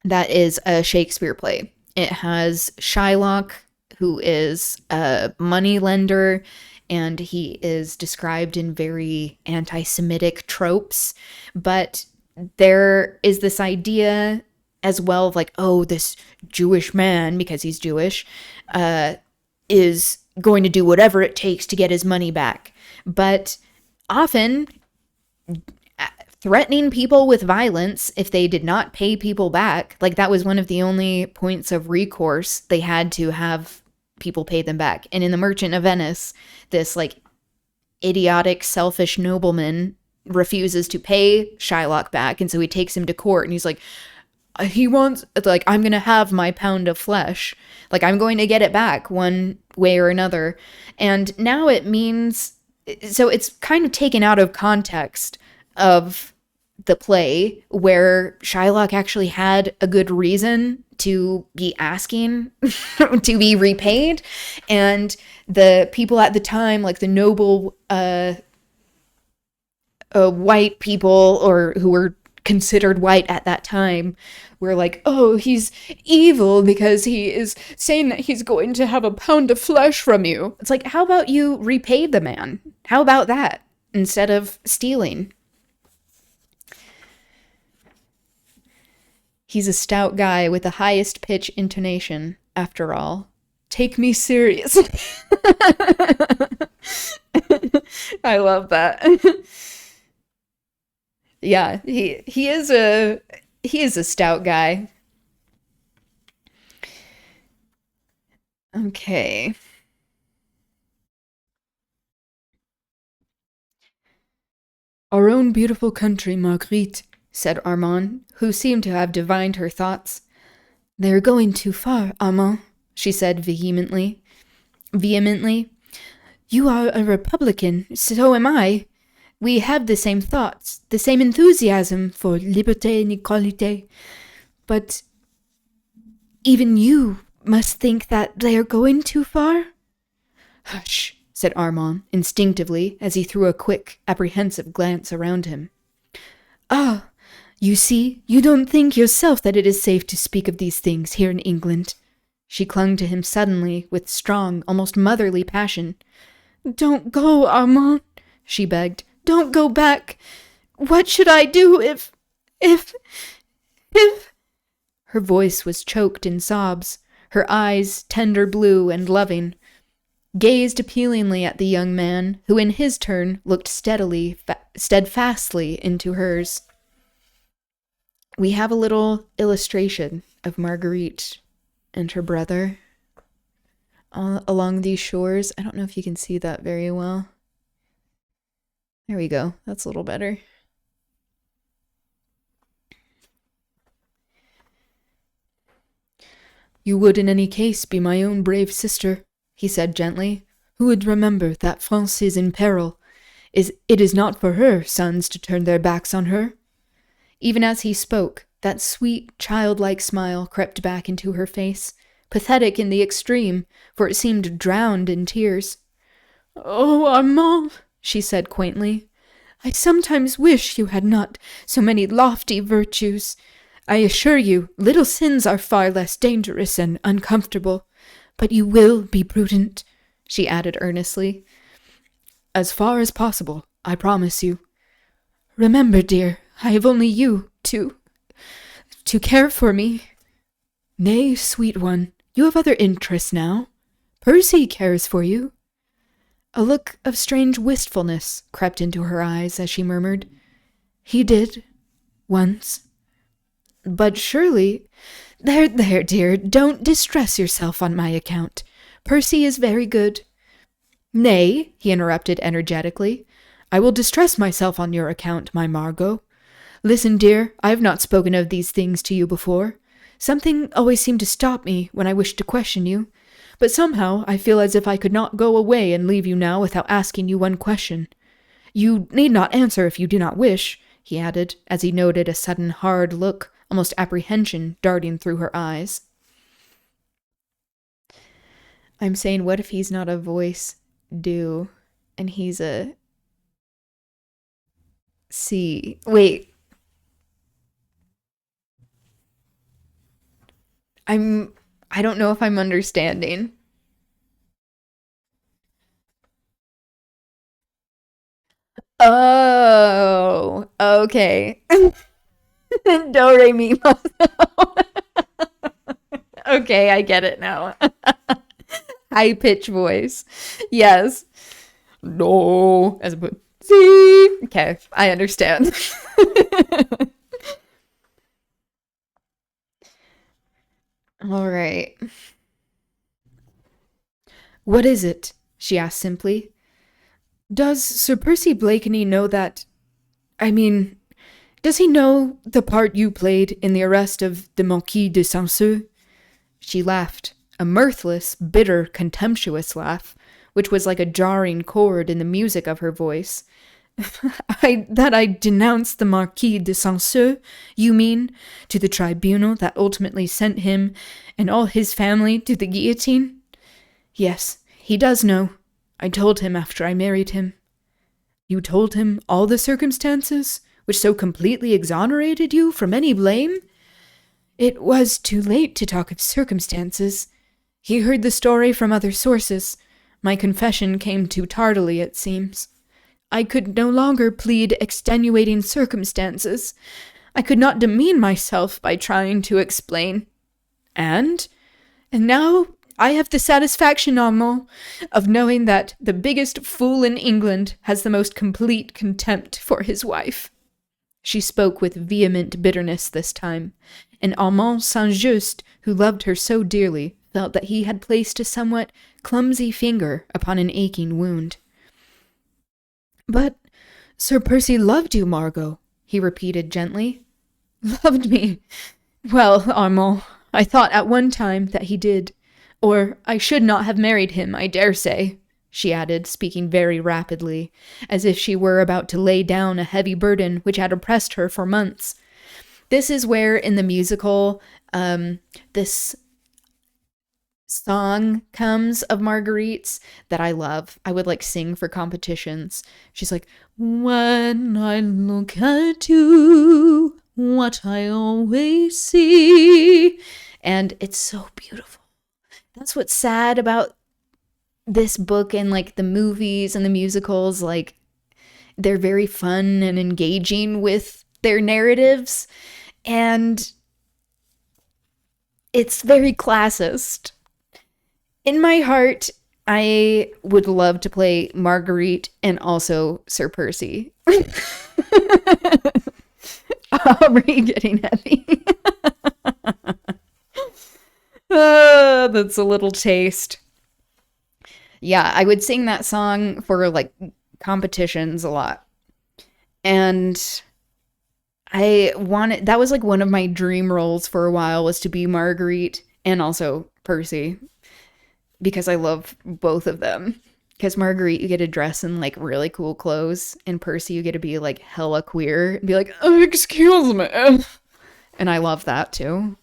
That is a Shakespeare play. It has Shylock, who is a moneylender, and he is described in very anti-Semitic tropes. But there is this idea as well of like, oh, this Jewish man, because he's Jewish, is going to do whatever it takes to get his money back. But often threatening people with violence if they did not pay people back, like that was one of the only points of recourse. They had to have people pay them back. And in The Merchant of Venice, this like idiotic, selfish nobleman refuses to pay Shylock back, and so he takes him to court, and he's like, he wants, like, I'm gonna have my pound of flesh, like I'm going to get it back one way or another. And now it means, so it's kind of taken out of context of the play, where Shylock actually had a good reason to be asking to be repaid, and the people at the time, like the noble white people, or who were considered white at that time, were like, oh, he's evil because he is saying that he's going to have a pound of flesh from you. It's like, how about you repay the man? How about that instead of stealing? He's a stout guy with the highest pitch intonation, after all. Take me serious. I love that. Yeah, he is a stout guy. Okay. Our own beautiful country, Marguerite, said Armand, who seemed to have divined her thoughts. They are going too far, Armand, she said vehemently. You are a Republican, so am I. We have the same thoughts, the same enthusiasm for liberté and equalité. But even you must think that they are going too far? Hush, said Armand instinctively, as he threw a quick, apprehensive glance around him. Ah, you see, you don't think yourself that it is safe to speak of these things here in England. She clung to him suddenly with strong, almost motherly passion. Don't go, Armand, she begged. Don't go back. What should I do if... Her voice was choked in sobs, her eyes tender blue and loving, gazed appealingly at the young man, who in his turn looked steadfastly into hers. We have a little illustration of Marguerite and her brother along these shores. I don't know if you can see that very well. There we go. That's a little better. You would in any case be my own brave sister, he said gently. Who would remember that France is in peril? It is not for her sons to turn their backs on her. Even as he spoke, that sweet, childlike smile crept back into her face, pathetic in the extreme, for it seemed drowned in tears. Oh, Armand, she said quaintly, I sometimes wish you had not so many lofty virtues. I assure you, little sins are far less dangerous and uncomfortable. But you will be prudent, she added earnestly. As far as possible, I promise you. Remember, dear, I have only you to care for me. Nay, sweet one, you have other interests now. Percy cares for you. A look of strange wistfulness crept into her eyes as she murmured, He did, once. But surely... There, dear, don't distress yourself on my account. Percy is very good. Nay, he interrupted energetically, I will distress myself on your account, my Margot. Listen, dear, I have not spoken of these things to you before. Something always seemed to stop me when I wished to question you, but somehow I feel as if I could not go away and leave you now without asking you one question. You need not answer if you do not wish, he added, as he noted a sudden hard look, almost apprehension, darting through her eyes. I'm saying, what if he's not a voice do, and he's a C? Wait. I don't know if I'm understanding. Oh, okay. Do, re, mi, fa, sol. Okay, I get it now. High pitch voice. Yes. No, as opposed to C. Okay, I understand. All right. What is it? She asked simply. Does Sir Percy Blakeney know that... does he know the part you played in the arrest of the Marquis de Saint-Cyr? She laughed, a mirthless, bitter, contemptuous laugh, which was like a jarring chord in the music of her voice. That I denounced the Marquis de Saint-Cyr, you mean, to the tribunal that ultimately sent him and all his family to the guillotine? Yes, he does know. I told him after I married him. You told him all the circumstances which so completely exonerated you from any blame? It was too late to talk of circumstances. He heard the story from other sources. My confession came too tardily, it seems. I could no longer plead extenuating circumstances. I could not demean myself by trying to explain. And now I have the satisfaction, Armand, of knowing that the biggest fool in England has the most complete contempt for his wife. She spoke with vehement bitterness this time, and Armand Saint-Just, who loved her so dearly, felt that he had placed a somewhat clumsy finger upon an aching wound. But Sir Percy loved you, Margot, he repeated gently. Loved me? Well, Armand, I thought at one time that he did. Or I should not have married him, I dare say, she added, speaking very rapidly, as if she were about to lay down a heavy burden which had oppressed her for months. This is where, in the musical, this song comes of Marguerite's that I love. I would sing for competitions. She's like, when I look at you, what I always see. And it's so beautiful. That's what's sad about this book and the movies and the musicals. They're very fun and engaging with their narratives, and it's very classist. In my heart, I would love to play Marguerite and also Sir Percy. Aubri getting heavy. That's a little taste. Yeah, I would sing that song for competitions a lot. And that was like one of my dream roles for a while, was to be Marguerite and also Percy, because I love both of them. Because Marguerite, you get to dress in like really cool clothes, and Percy, you get to be like hella queer and be like, oh, excuse me. And I love that too.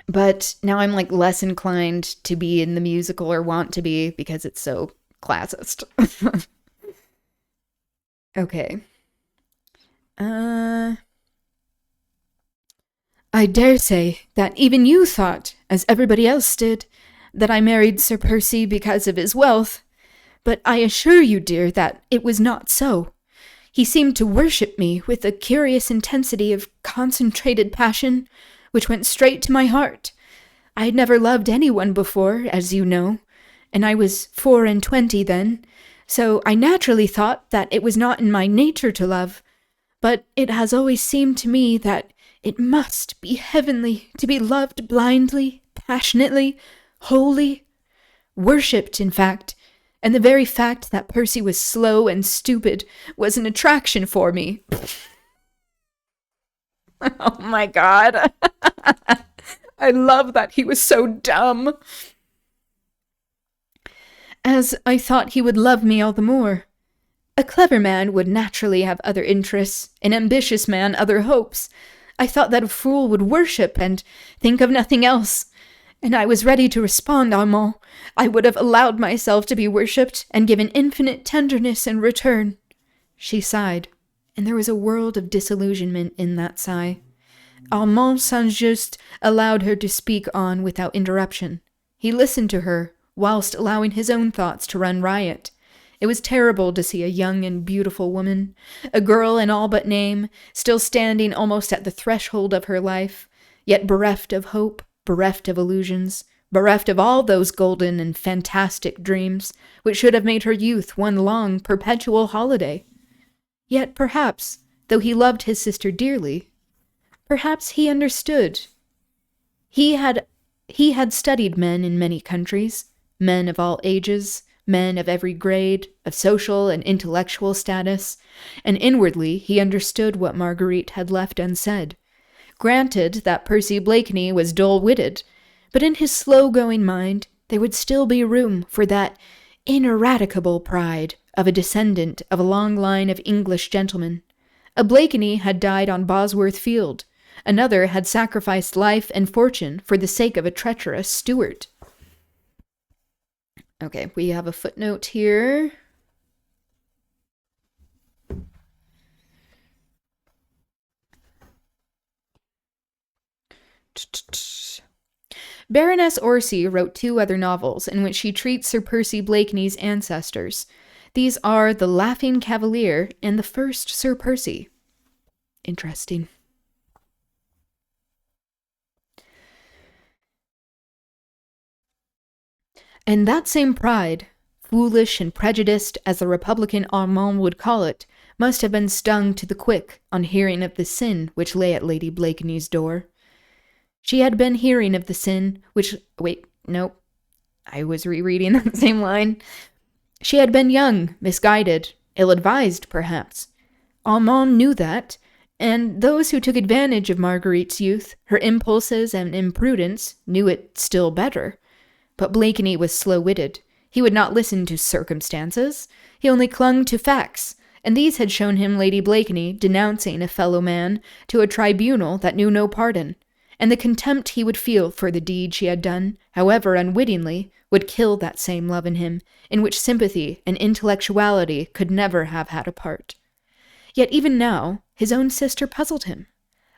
But now I'm like less inclined to be in the musical, or want to be, because it's so classist. Okay. I dare say that even you thought, as everybody else did, that I married Sir Percy because of his wealth, but I assure you, dear, that it was not so. He seemed to worship me with a curious intensity of concentrated passion, which went straight to my heart. I had never loved anyone before, as you know, and I was 24 then, so I naturally thought that it was not in my nature to love, but it has always seemed to me that it must be heavenly to be loved blindly, passionately, wholly, worshipped, in fact, and the very fact that Percy was slow and stupid was an attraction for me. Oh my god. I love that he was so dumb. As I thought he would love me all the more. A clever man would naturally have other interests, an ambitious man other hopes. I thought that a fool would worship and think of nothing else. And I was ready to respond, Armand. I would have allowed myself to be worshipped and given infinite tenderness in return. She sighed, and there was a world of disillusionment in that sigh. Armand Saint-Just allowed her to speak on without interruption. He listened to her, whilst allowing his own thoughts to run riot. It was terrible to see a young and beautiful woman, a girl in all but name, still standing almost at the threshold of her life, yet bereft of hope, bereft of illusions, bereft of all those golden and fantastic dreams which should have made her youth one long, perpetual holiday. Yet perhaps, though he loved his sister dearly, perhaps he understood. He had studied men in many countries, men of all ages, men of every grade, of social and intellectual status, and inwardly he understood what Marguerite had left unsaid. Granted that Percy Blakeney was dull-witted, but in his slow-going mind there would still be room for that ineradicable pride of a descendant of a long line of English gentlemen. A Blakeney had died on Bosworth Field. Another had sacrificed life and fortune for the sake of a treacherous Stuart. Okay, we have a footnote here. Baroness Orsi wrote 2 other novels in which she treats Sir Percy Blakeney's ancestors. These are The Laughing Cavalier and The First Sir Percy. Interesting. And that same pride, foolish and prejudiced as the Republican Armand would call it, must have been stung to the quick on hearing of the sin which lay at Lady Blakeney's door. She had been hearing of the sin which... Wait, nope. I was rereading that same line. She had been young, misguided, ill-advised, perhaps. Armand knew that, and those who took advantage of Marguerite's youth, her impulses and imprudence, knew it still better. But Blakeney was slow-witted. He would not listen to circumstances. He only clung to facts, and these had shown him Lady Blakeney denouncing a fellow man to a tribunal that knew no pardon, and the contempt he would feel for the deed she had done, however unwittingly, would kill that same love in him, in which sympathy and intellectuality could never have had a part. Yet even now, his own sister puzzled him.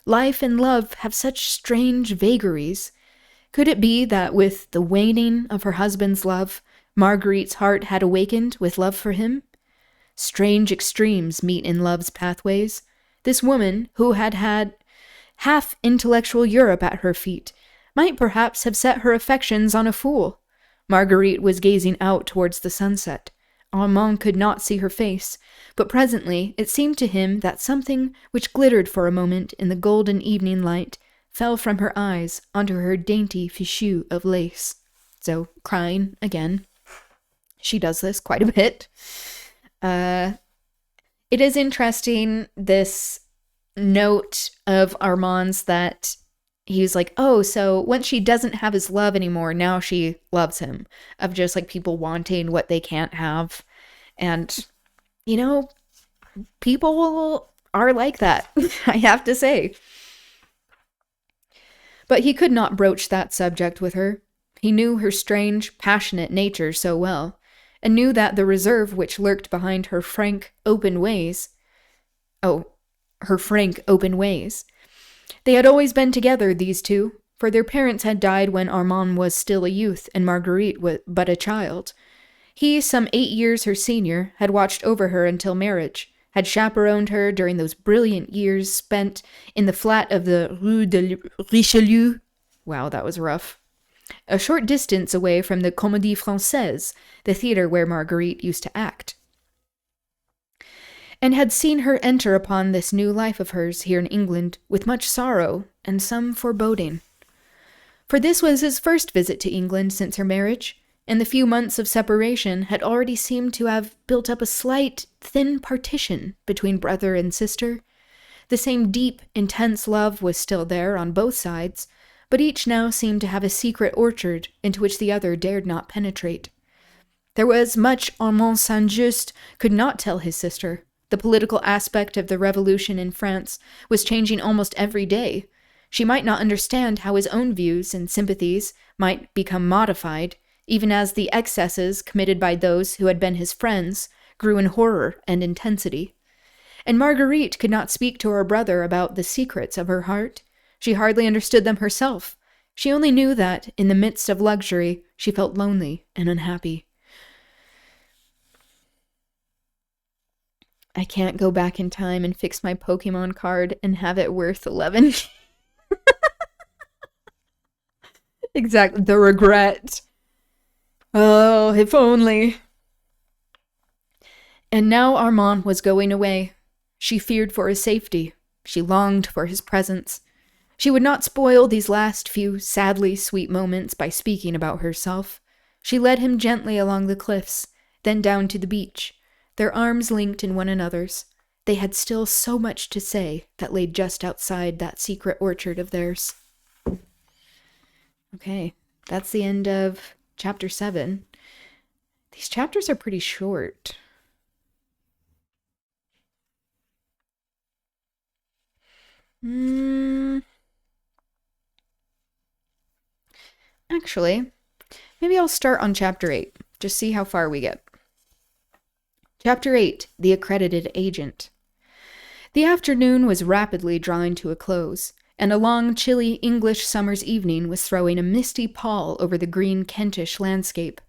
Life and love have such strange vagaries. Could it be that with the waning of her husband's love, Marguerite's heart had awakened with love for him? Strange extremes meet in love's pathways. This woman, who had had half intellectual Europe at her feet, might perhaps have set her affections on a fool. Marguerite was gazing out towards the sunset. Armand could not see her face, but presently it seemed to him that something which glittered for a moment in the golden evening light fell from her eyes onto her dainty fichu of lace. So, crying again. She does this quite a bit. It is interesting, this note of Armand's, that he's like, oh, so once she doesn't have his love anymore, now she loves him. Of just like people wanting what they can't have. And, you know, people are like that, I have to say. But he could not broach that subject with her. He knew her strange, passionate nature so well, and knew that the reserve which lurked behind her frank, open ways. They had always been together, these two, for their parents had died when Armand was still a youth and Marguerite was but a child. He, some 8 years her senior, had watched over her until marriage, had chaperoned her during those brilliant years spent in the flat of the Rue de Richelieu. Wow, that was rough. A short distance away from the Comédie Française, the theater where Marguerite used to act. And had seen her enter upon this new life of hers here in England with much sorrow and some foreboding. For this was his first visit to England since her marriage, and the few months of separation had already seemed to have built up a slight, thin partition between brother and sister. The same deep, intense love was still there on both sides, but each now seemed to have a secret orchard into which the other dared not penetrate. There was much Armand Saint-Just could not tell his sister. The political aspect of the revolution in France was changing almost every day. She might not understand how his own views and sympathies might become modified, even as the excesses committed by those who had been his friends grew in horror and intensity. And Marguerite could not speak to her brother about the secrets of her heart. She hardly understood them herself. She only knew that, in the midst of luxury, she felt lonely and unhappy. I can't go back in time and fix my Pokemon card and have it worth 11. Exactly, the regret. Oh, if only. And now Armand was going away. She feared for his safety. She longed for his presence. She would not spoil these last few sadly sweet moments by speaking about herself. She led him gently along the cliffs, then down to the beach, their arms linked in one another's. They had still so much to say that lay just outside that secret orchard of theirs. Okay, that's the end of Chapter 7. These chapters are pretty short. Actually, maybe I'll start on Chapter 8. Just see how far we get. Chapter 8, The Accredited Agent. The afternoon was rapidly drawing to a close, and a long, chilly English summer's evening was throwing a misty pall over the green Kentish landscape.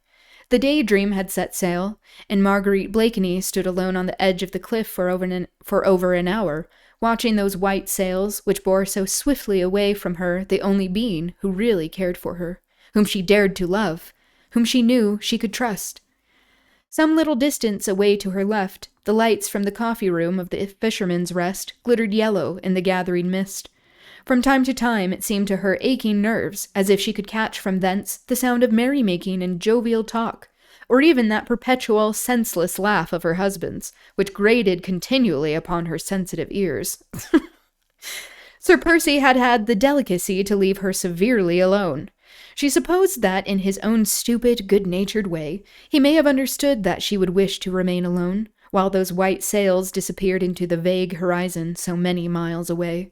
The Daydream had set sail, and Marguerite Blakeney stood alone on the edge of the cliff for over an hour, watching those white sails which bore so swiftly away from her the only being who really cared for her, whom she dared to love, whom she knew she could trust. Some little distance away to her left, the lights from the coffee room of the Fisherman's Rest glittered yellow in the gathering mist. From time to time it seemed to her aching nerves as if she could catch from thence the sound of merrymaking and jovial talk, or even that perpetual, senseless laugh of her husband's, which grated continually upon her sensitive ears. Sir Percy had had the delicacy to leave her severely alone. She supposed that, in his own stupid, good-natured way, he may have understood that she would wish to remain alone, while those white sails disappeared into the vague horizon so many miles away.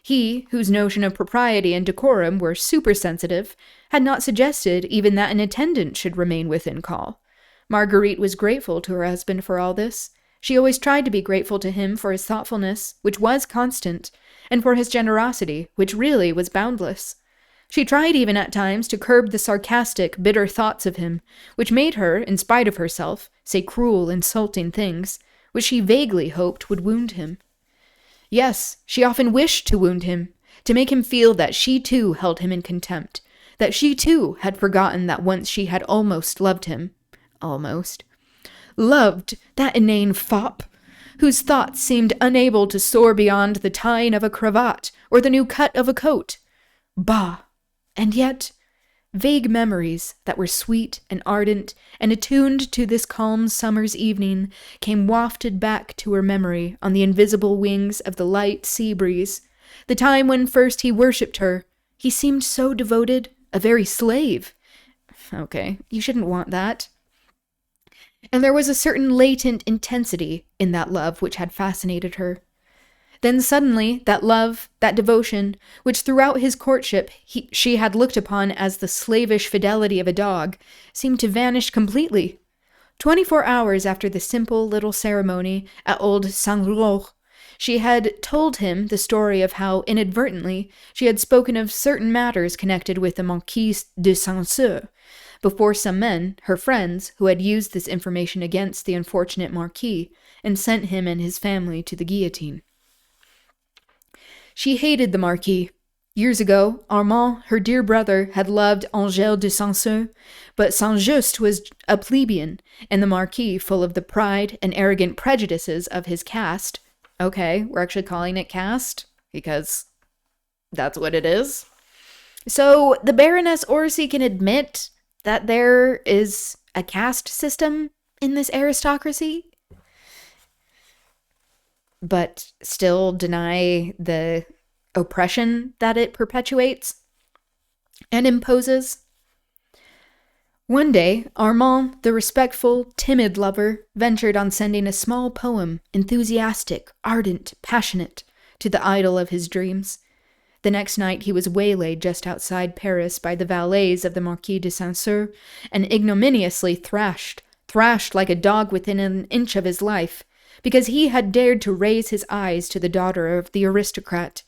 He, whose notion of propriety and decorum were supersensitive, had not suggested even that an attendant should remain within call. Marguerite was grateful to her husband for all this. She always tried to be grateful to him for his thoughtfulness, which was constant, and for his generosity, which really was boundless. She tried even at times to curb the sarcastic, bitter thoughts of him, which made her, in spite of herself, say cruel, insulting things, which she vaguely hoped would wound him. Yes, she often wished to wound him, to make him feel that she too held him in contempt, that she too had forgotten that once she had almost loved him. Almost. Loved that inane fop, whose thoughts seemed unable to soar beyond the tying of a cravat or the new cut of a coat. Bah! And yet, Vague memories that were sweet and ardent and attuned to this calm summer's evening came wafted back to her memory on the invisible wings of the light sea breeze. The time when first he worshipped her. He seemed so devoted, a very slave. Okay, you shouldn't want that. And there was a certain latent intensity in that love which had fascinated her. Then suddenly, that love, that devotion, which throughout his courtship she had looked upon as the slavish fidelity of a dog, seemed to vanish completely. 24 hours after the simple little ceremony at old Saint-Roch, she had told him the story of how, inadvertently, she had spoken of certain matters connected with the Marquis de Saint-Cyr, before some men, her friends, who had used this information against the unfortunate Marquis, and sent him and his family to the guillotine. She hated the Marquis. Years ago, Armand, her dear brother, had loved Angèle de Saint-Cyr, but Saint-Just was a plebeian, and the Marquis, full of the pride and arrogant prejudices of his caste. Okay, we're actually calling it caste, because that's what it is. So the Baroness Orsi can admit that there is a caste system in this aristocracy, but still deny the oppression that it perpetuates and imposes. One day, Armand, the respectful, timid lover, ventured on sending a small poem, enthusiastic, ardent, passionate, to the idol of his dreams. The next night he was waylaid just outside Paris by the valets of the Marquis de Saint-Cyr, and ignominiously thrashed like a dog within an inch of his life, because he had dared to raise his eyes to the daughter of the aristocrat.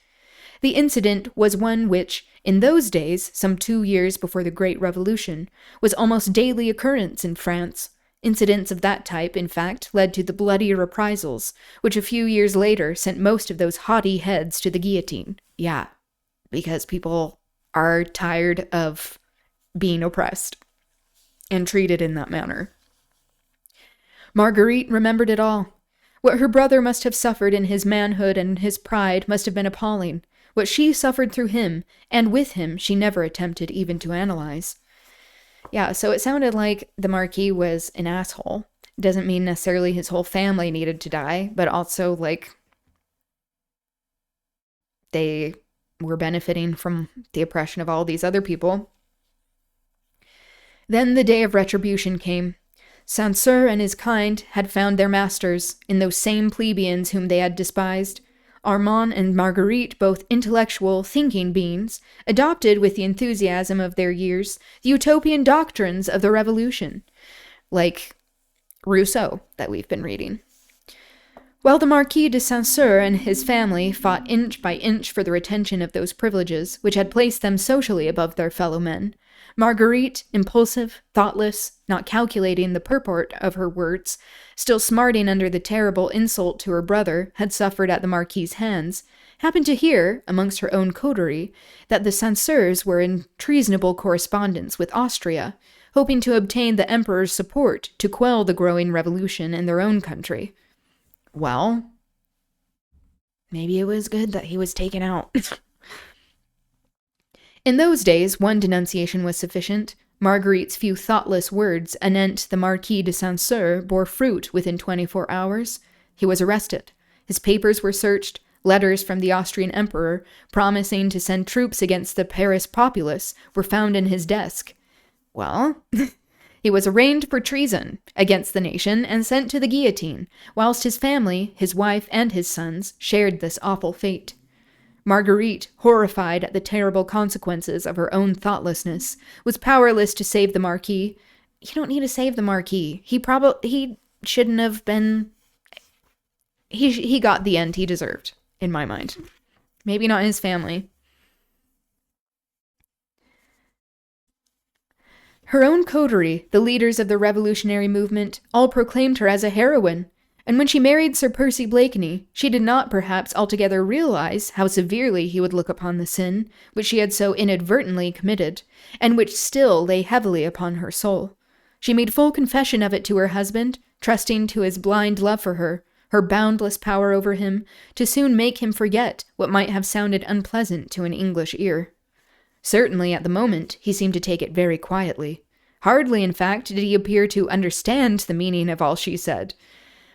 The incident was one which, in those days, some 2 years before the Great Revolution, was almost daily occurrence in France. Incidents of that type, in fact, led to the bloody reprisals, which a few years later sent most of those haughty heads to the guillotine. Yeah, because people are tired of being oppressed and treated in that manner. Marguerite remembered it all. What her brother must have suffered in his manhood and his pride must have been appalling. What she suffered through him, and with him, she never attempted even to analyze. Yeah, so it sounded like the Marquis was an asshole. Doesn't mean necessarily his whole family needed to die, but also, like, they were benefiting from the oppression of all these other people. Then the day of retribution came. Saint-Cyr and his kind had found their masters in those same plebeians whom they had despised. Armand and Marguerite, both intellectual, thinking beings, adopted with the enthusiasm of their years the utopian doctrines of the Revolution, like Rousseau that we've been reading. While the Marquis de Saint-Cyr and his family fought inch by inch for the retention of those privileges which had placed them socially above their fellow men, Marguerite, impulsive, thoughtless, not calculating the purport of her words, still smarting under the terrible insult to her brother had suffered at the Marquis's hands, happened to hear, amongst her own coterie, that the Saint-Cyrs were in treasonable correspondence with Austria, hoping to obtain the Emperor's support to quell the growing revolution in their own country. Well, maybe it was good that he was taken out. In those days, one denunciation was sufficient. Marguerite's few thoughtless words anent the Marquis de Saint-Cyr bore fruit within 24 hours. He was arrested. His papers were searched. Letters from the Austrian emperor, promising to send troops against the Paris populace, were found in his desk. Well, he was arraigned for treason against the nation and sent to the guillotine, whilst his family, his wife, and his sons shared this awful fate. Marguerite, horrified at the terrible consequences of her own thoughtlessness, was powerless to save the Marquis. You don't need to save the Marquis. He shouldn't have been... He got the end he deserved, in my mind. Maybe not his family. Her own coterie, the leaders of the revolutionary movement, all proclaimed her as a heroine. And when she married Sir Percy Blakeney, she did not perhaps altogether realize how severely he would look upon the sin which she had so inadvertently committed, and which still lay heavily upon her soul. She made full confession of it to her husband, trusting to his blind love for her, her boundless power over him, to soon make him forget what might have sounded unpleasant to an English ear. Certainly, at the moment, he seemed to take it very quietly. Hardly, in fact, did he appear to understand the meaning of all she said.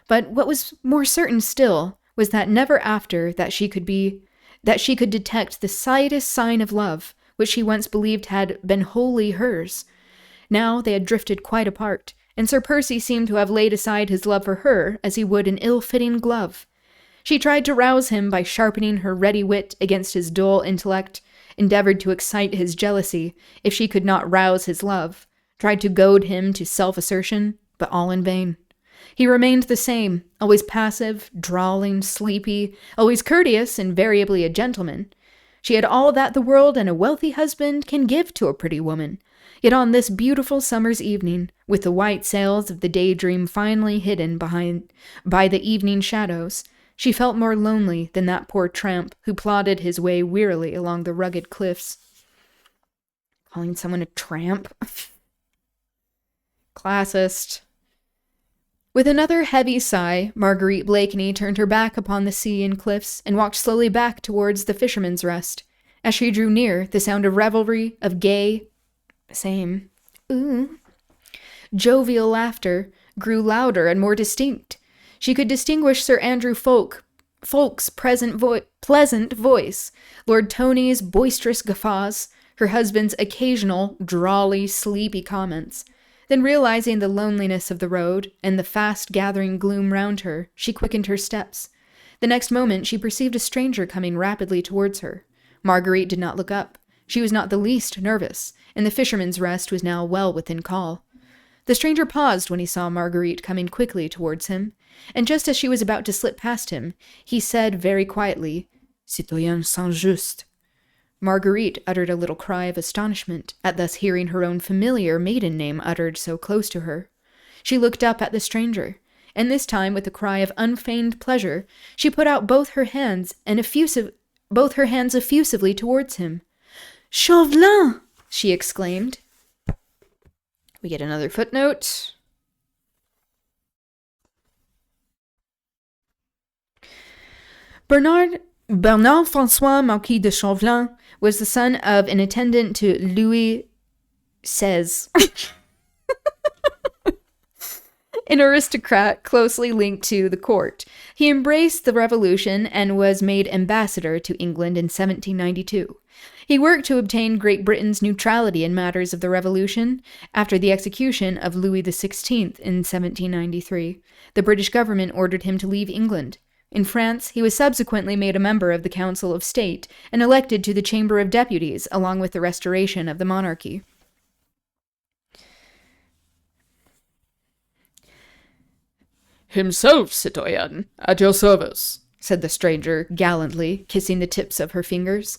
But what was more certain still was that never after that she could detect the slightest sign of love, which she once believed had been wholly hers. Now they had drifted quite apart, and Sir Percy seemed to have laid aside his love for her as he would an ill-fitting glove. She tried to rouse him by sharpening her ready wit against his dull intellect, endeavored to excite his jealousy if she could not rouse his love, tried to goad him to self-assertion, but all in vain. He remained the same, always passive, drawling, sleepy, always courteous, invariably a gentleman. She had all that the world and a wealthy husband can give to a pretty woman. Yet on this beautiful summer's evening, with the white sails of the Daydream finely hidden by the evening shadows, she felt more lonely than that poor tramp who plodded his way wearily along the rugged cliffs. Calling someone a tramp? Classist. With another heavy sigh, Marguerite Blakeney turned her back upon the sea and cliffs and walked slowly back towards the Fisherman's Rest. As she drew near, the sound of revelry, of gay, jovial laughter grew louder and more distinct. She could distinguish Sir Andrew Fulk's pleasant voice, Lord Tony's boisterous guffaws, her husband's occasional, drawly, sleepy comments. Then, realizing the loneliness of the road and the fast-gathering gloom round her, she quickened her steps. The next moment she perceived a stranger coming rapidly towards her. Marguerite did not look up. She was not the least nervous, and the Fisherman's Rest was now well within call. The stranger paused when he saw Marguerite coming quickly towards him, and just as she was about to slip past him, he said very quietly, "Citoyen Saint-Just." Marguerite uttered a little cry of astonishment at thus hearing her own familiar maiden name uttered so close to her. She looked up at the stranger, and this time, with a cry of unfeigned pleasure, she put out both her hands effusively towards him. "Chauvelin!" she exclaimed. We get another footnote. Bernard François Marquis de Chauvelin was the son of an attendant to Louis XVI, an aristocrat closely linked to the court. He embraced the revolution and was made ambassador to England in 1792. He worked to obtain Great Britain's neutrality in matters of the revolution. After the execution of Louis XVI in 1793, the British government ordered him to leave England. In France, he was subsequently made a member of the Council of State and elected to the Chamber of Deputies along with the restoration of the monarchy. "Himself, citoyen, at your service," said the stranger gallantly, kissing the tips of her fingers.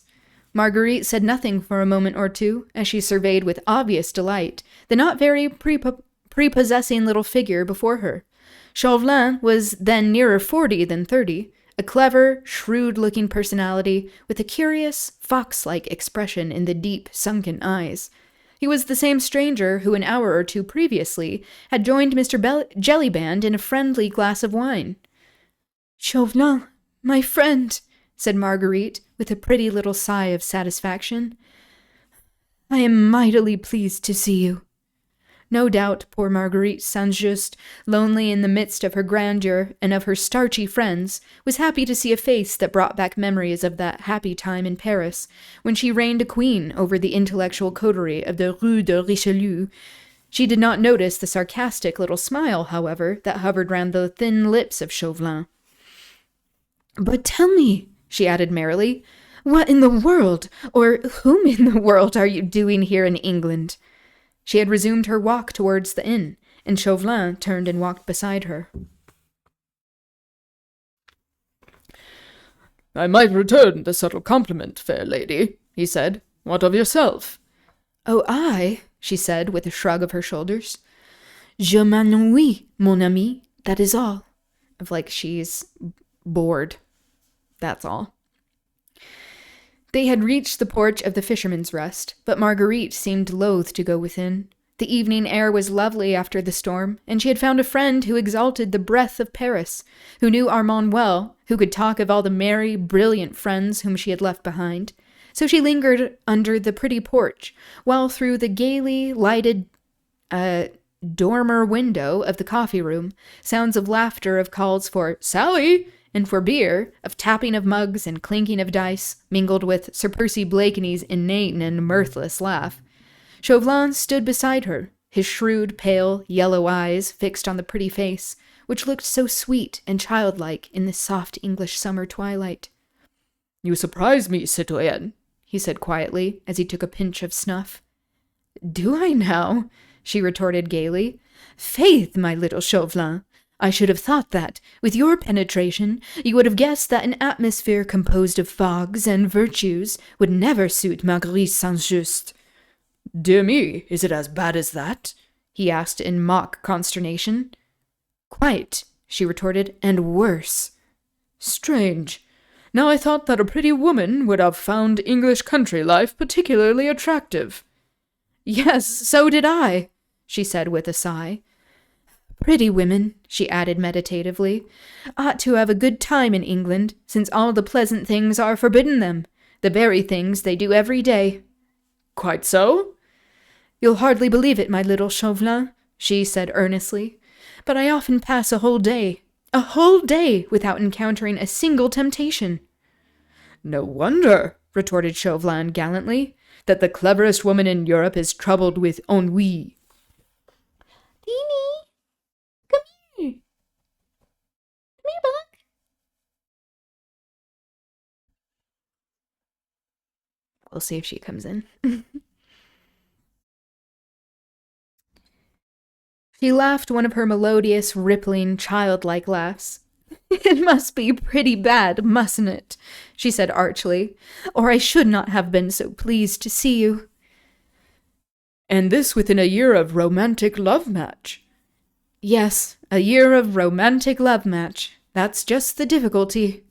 Marguerite said nothing for a moment or two, as she surveyed with obvious delight the not very prepossessing little figure before her. Chauvelin was then nearer 40 than 30, a clever, shrewd-looking personality with a curious, fox-like expression in the deep, sunken eyes. He was the same stranger who an hour or two previously had joined Mr. Jellyband in a friendly glass of wine. "Chauvelin, my friend," said Marguerite, with a pretty little sigh of satisfaction. "I am mightily pleased to see you." No doubt poor Marguerite Saint-Just, lonely in the midst of her grandeur and of her starchy friends, was happy to see a face that brought back memories of that happy time in Paris, when she reigned a queen over the intellectual coterie of the Rue de Richelieu. She did not notice the sarcastic little smile, however, that hovered round the thin lips of Chauvelin. "But tell me," she added merrily, "what in the world, or whom in the world, are you doing here in England?" She had resumed her walk towards the inn, and Chauvelin turned and walked beside her. "I might return the subtle compliment, fair lady," he said. "What of yourself?" "Oh, I," she said, with a shrug of her shoulders. "Je m'ennuie, mon ami, that is all." Like she's bored. That's all. They had reached the porch of the Fisherman's Rest, but Marguerite seemed loath to go within. The evening air was lovely after the storm, and she had found a friend who exalted the breath of Paris, who knew Armand well, who could talk of all the merry, brilliant friends whom she had left behind. so she lingered under the pretty porch, while through the gaily lighted dormer window of the coffee room, sounds of laughter, of calls for Sally and for beer, of tapping of mugs and clinking of dice, mingled with Sir Percy Blakeney's inane and mirthless laugh. Chauvelin stood beside her, his shrewd, pale, yellow eyes fixed on the pretty face, which looked so sweet and childlike in the soft English summer twilight. "You surprise me, citoyenne," he said quietly, as he took a pinch of snuff. "Do I now?" she retorted gaily. "Faith, my little Chauvelin, I should have thought that, with your penetration, you would have guessed that an atmosphere composed of fogs and virtues would never suit Marguerite Saint-Just." "Dear me, is it as bad as that?" he asked in mock consternation. "Quite," she retorted, "and worse." "Strange. Now I thought that a pretty woman would have found English country life particularly attractive." "Yes, so did I," she said with a sigh. "Pretty women," she added meditatively, "ought to have a good time in England, since all the pleasant things are forbidden them, the very things they do every day." "Quite so?" "You'll hardly believe it, my little Chauvelin," she said earnestly, "but I often pass a whole day, without encountering a single temptation." "No wonder," retorted Chauvelin gallantly, "that the cleverest woman in Europe is troubled with ennui." "Teeny, come here. Come here, Buck." We'll see if she comes in. She laughed one of her melodious, rippling, childlike laughs. "It must be pretty bad, mustn't it?" she said archly, "or I should not have been so pleased to see you." "And this within a year of romantic love match." "Yes, a year of romantic love match. That's just the difficulty."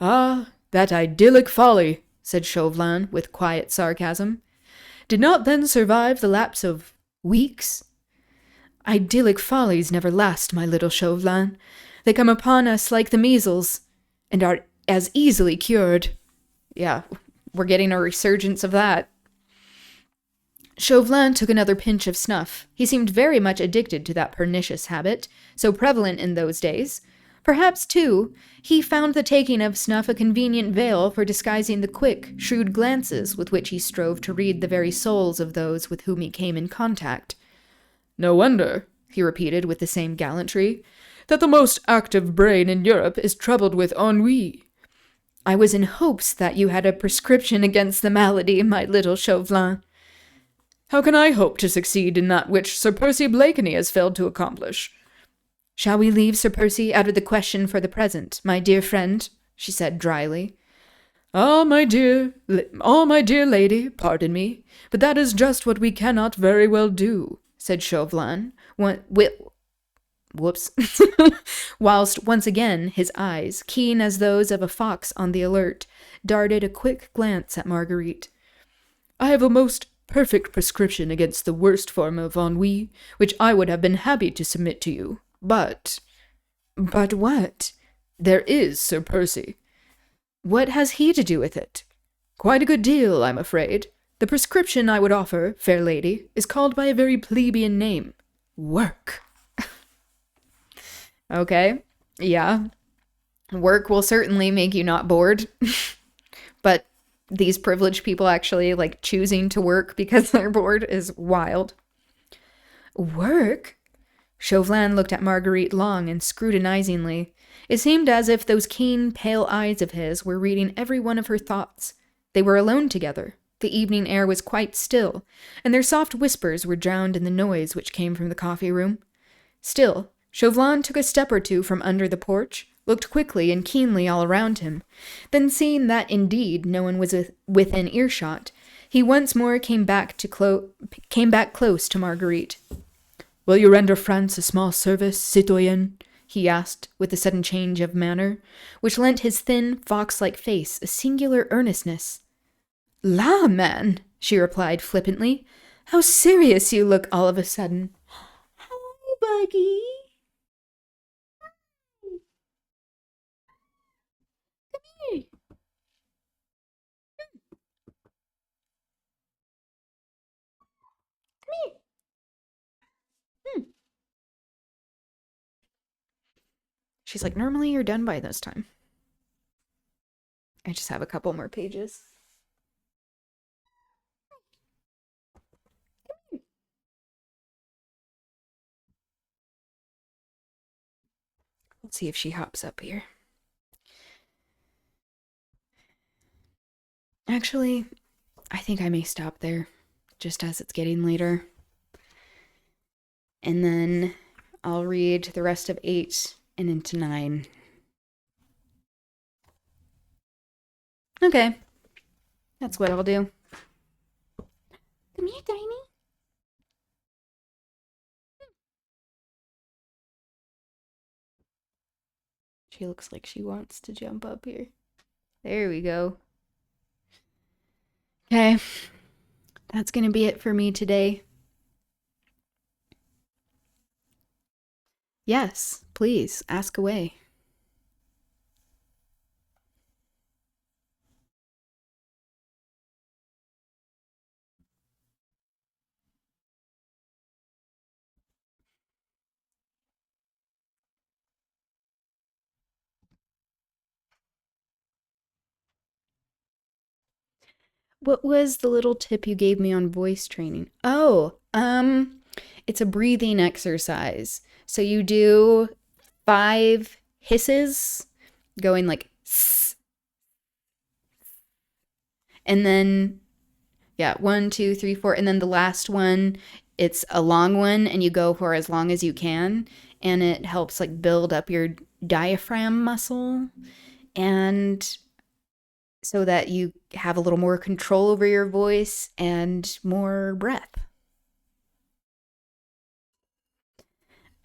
"Ah, that idyllic folly," said Chauvelin with quiet sarcasm, "did not then survive the lapse of weeks?" "Idyllic follies never last, my little Chauvelin. They come upon us like the measles, and are as easily cured." Yeah, we're getting a resurgence of that. Chauvelin took another pinch of snuff. He seemed very much addicted to that pernicious habit, so prevalent in those days. Perhaps, too, he found the taking of snuff a convenient veil for disguising the quick, shrewd glances with which he strove to read the very souls of those with whom he came in contact. "No wonder," he repeated with the same gallantry, "that the most active brain in Europe is troubled with ennui." "I was in hopes that you had a prescription against the malady, my little Chauvelin." "How can I hope to succeed in that which Sir Percy Blakeney has failed to accomplish?" "Shall we leave Sir Percy out of the question for the present, my dear friend?" she said dryly. Ah, my dear lady, pardon me, but that is just what we cannot very well do," said Chauvelin, whilst once again his eyes, keen as those of a fox on the alert, darted a quick glance at Marguerite. "I have a most perfect prescription against the worst form of ennui, which I would have been happy to submit to you, but—" "But what?" "There is Sir Percy." "What has he to do with it?" "Quite a good deal, I'm afraid. The prescription I would offer, fair lady, is called by a very plebeian name. Work." Okay, yeah. Work will certainly make you not bored. But these privileged people actually, like, choosing to work because they're bored is wild. "Work?" Chauvelin looked at Marguerite long and scrutinizingly. It seemed as if those keen, pale eyes of his were reading every one of her thoughts. They were alone together. The evening air was quite still, and their soft whispers were drowned in the noise which came from the coffee room. Still, Chauvelin took a step or two from under the porch, looked quickly and keenly all around him. Then, seeing that indeed no one was within earshot, he once more came back close to Marguerite. "Will you render France a small service, citoyenne?" he asked, with a sudden change of manner, which lent his thin, fox-like face a singular earnestness. "La, man," she replied flippantly, "how serious you look all of a sudden." "Hi, Buggy." "Come here." She's like, normally you're done by this time. I just have a couple more pages. Let's see if she hops up here. Actually, I think I may stop there, just as it's getting later. And then I'll read the rest of 8 and into 9. Okay. That's what I'll do. Come here, Tiny. She looks like she wants to jump up here. There we go. Okay. That's going to be it for me today. Yes, please, ask away. What was the little tip you gave me on voice training? Oh, it's a breathing exercise. So you do 5 hisses, going like sss. And then, 1, 2, 3, 4. And then the last one, it's a long one and you go for as long as you can. And it helps like build up your diaphragm muscle. And so that you have a little more control over your voice and more breath.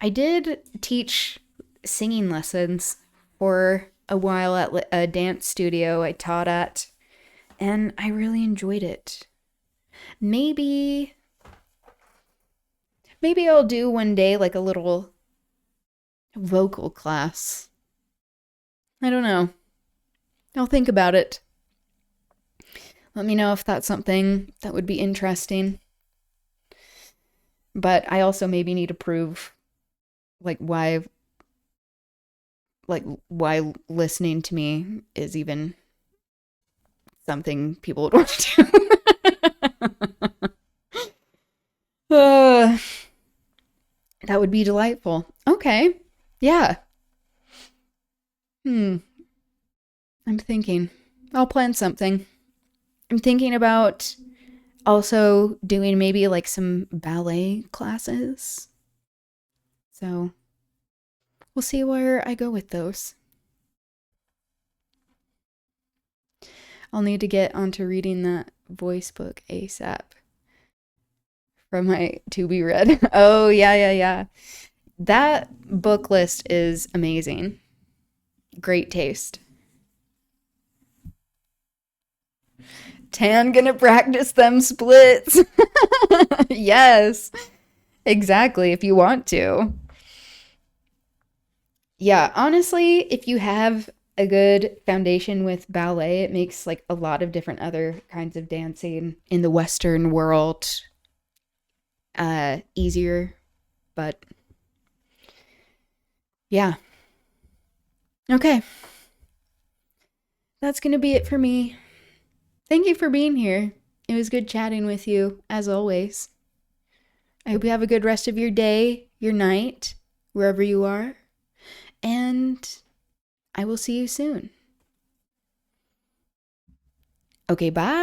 I did teach singing lessons for a while at a dance studio I taught at, and I really enjoyed it. Maybe I'll do one day like a little vocal class. I don't know. I'll think about it. Let me know if that's something that would be interesting. But I also maybe need to prove why listening to me is even something people would want to do. That would be delightful. Okay. Yeah. I'm thinking. I'll plan something. I'm thinking about also doing maybe like some ballet classes. So we'll see where I go with those. I'll need to get onto reading that voice book ASAP from my to be read. Oh, yeah. That book list is amazing. Great taste. Tan gonna practice them splits. Yes, exactly, if you want to. Yeah, honestly, if you have a good foundation with ballet, it makes like a lot of different other kinds of dancing in the Western world easier. But yeah. Okay. That's gonna be it for me. Thank you for being here. It was good chatting with you, as always. I hope you have a good rest of your day, your night, wherever you are. And I will see you soon. Okay, bye.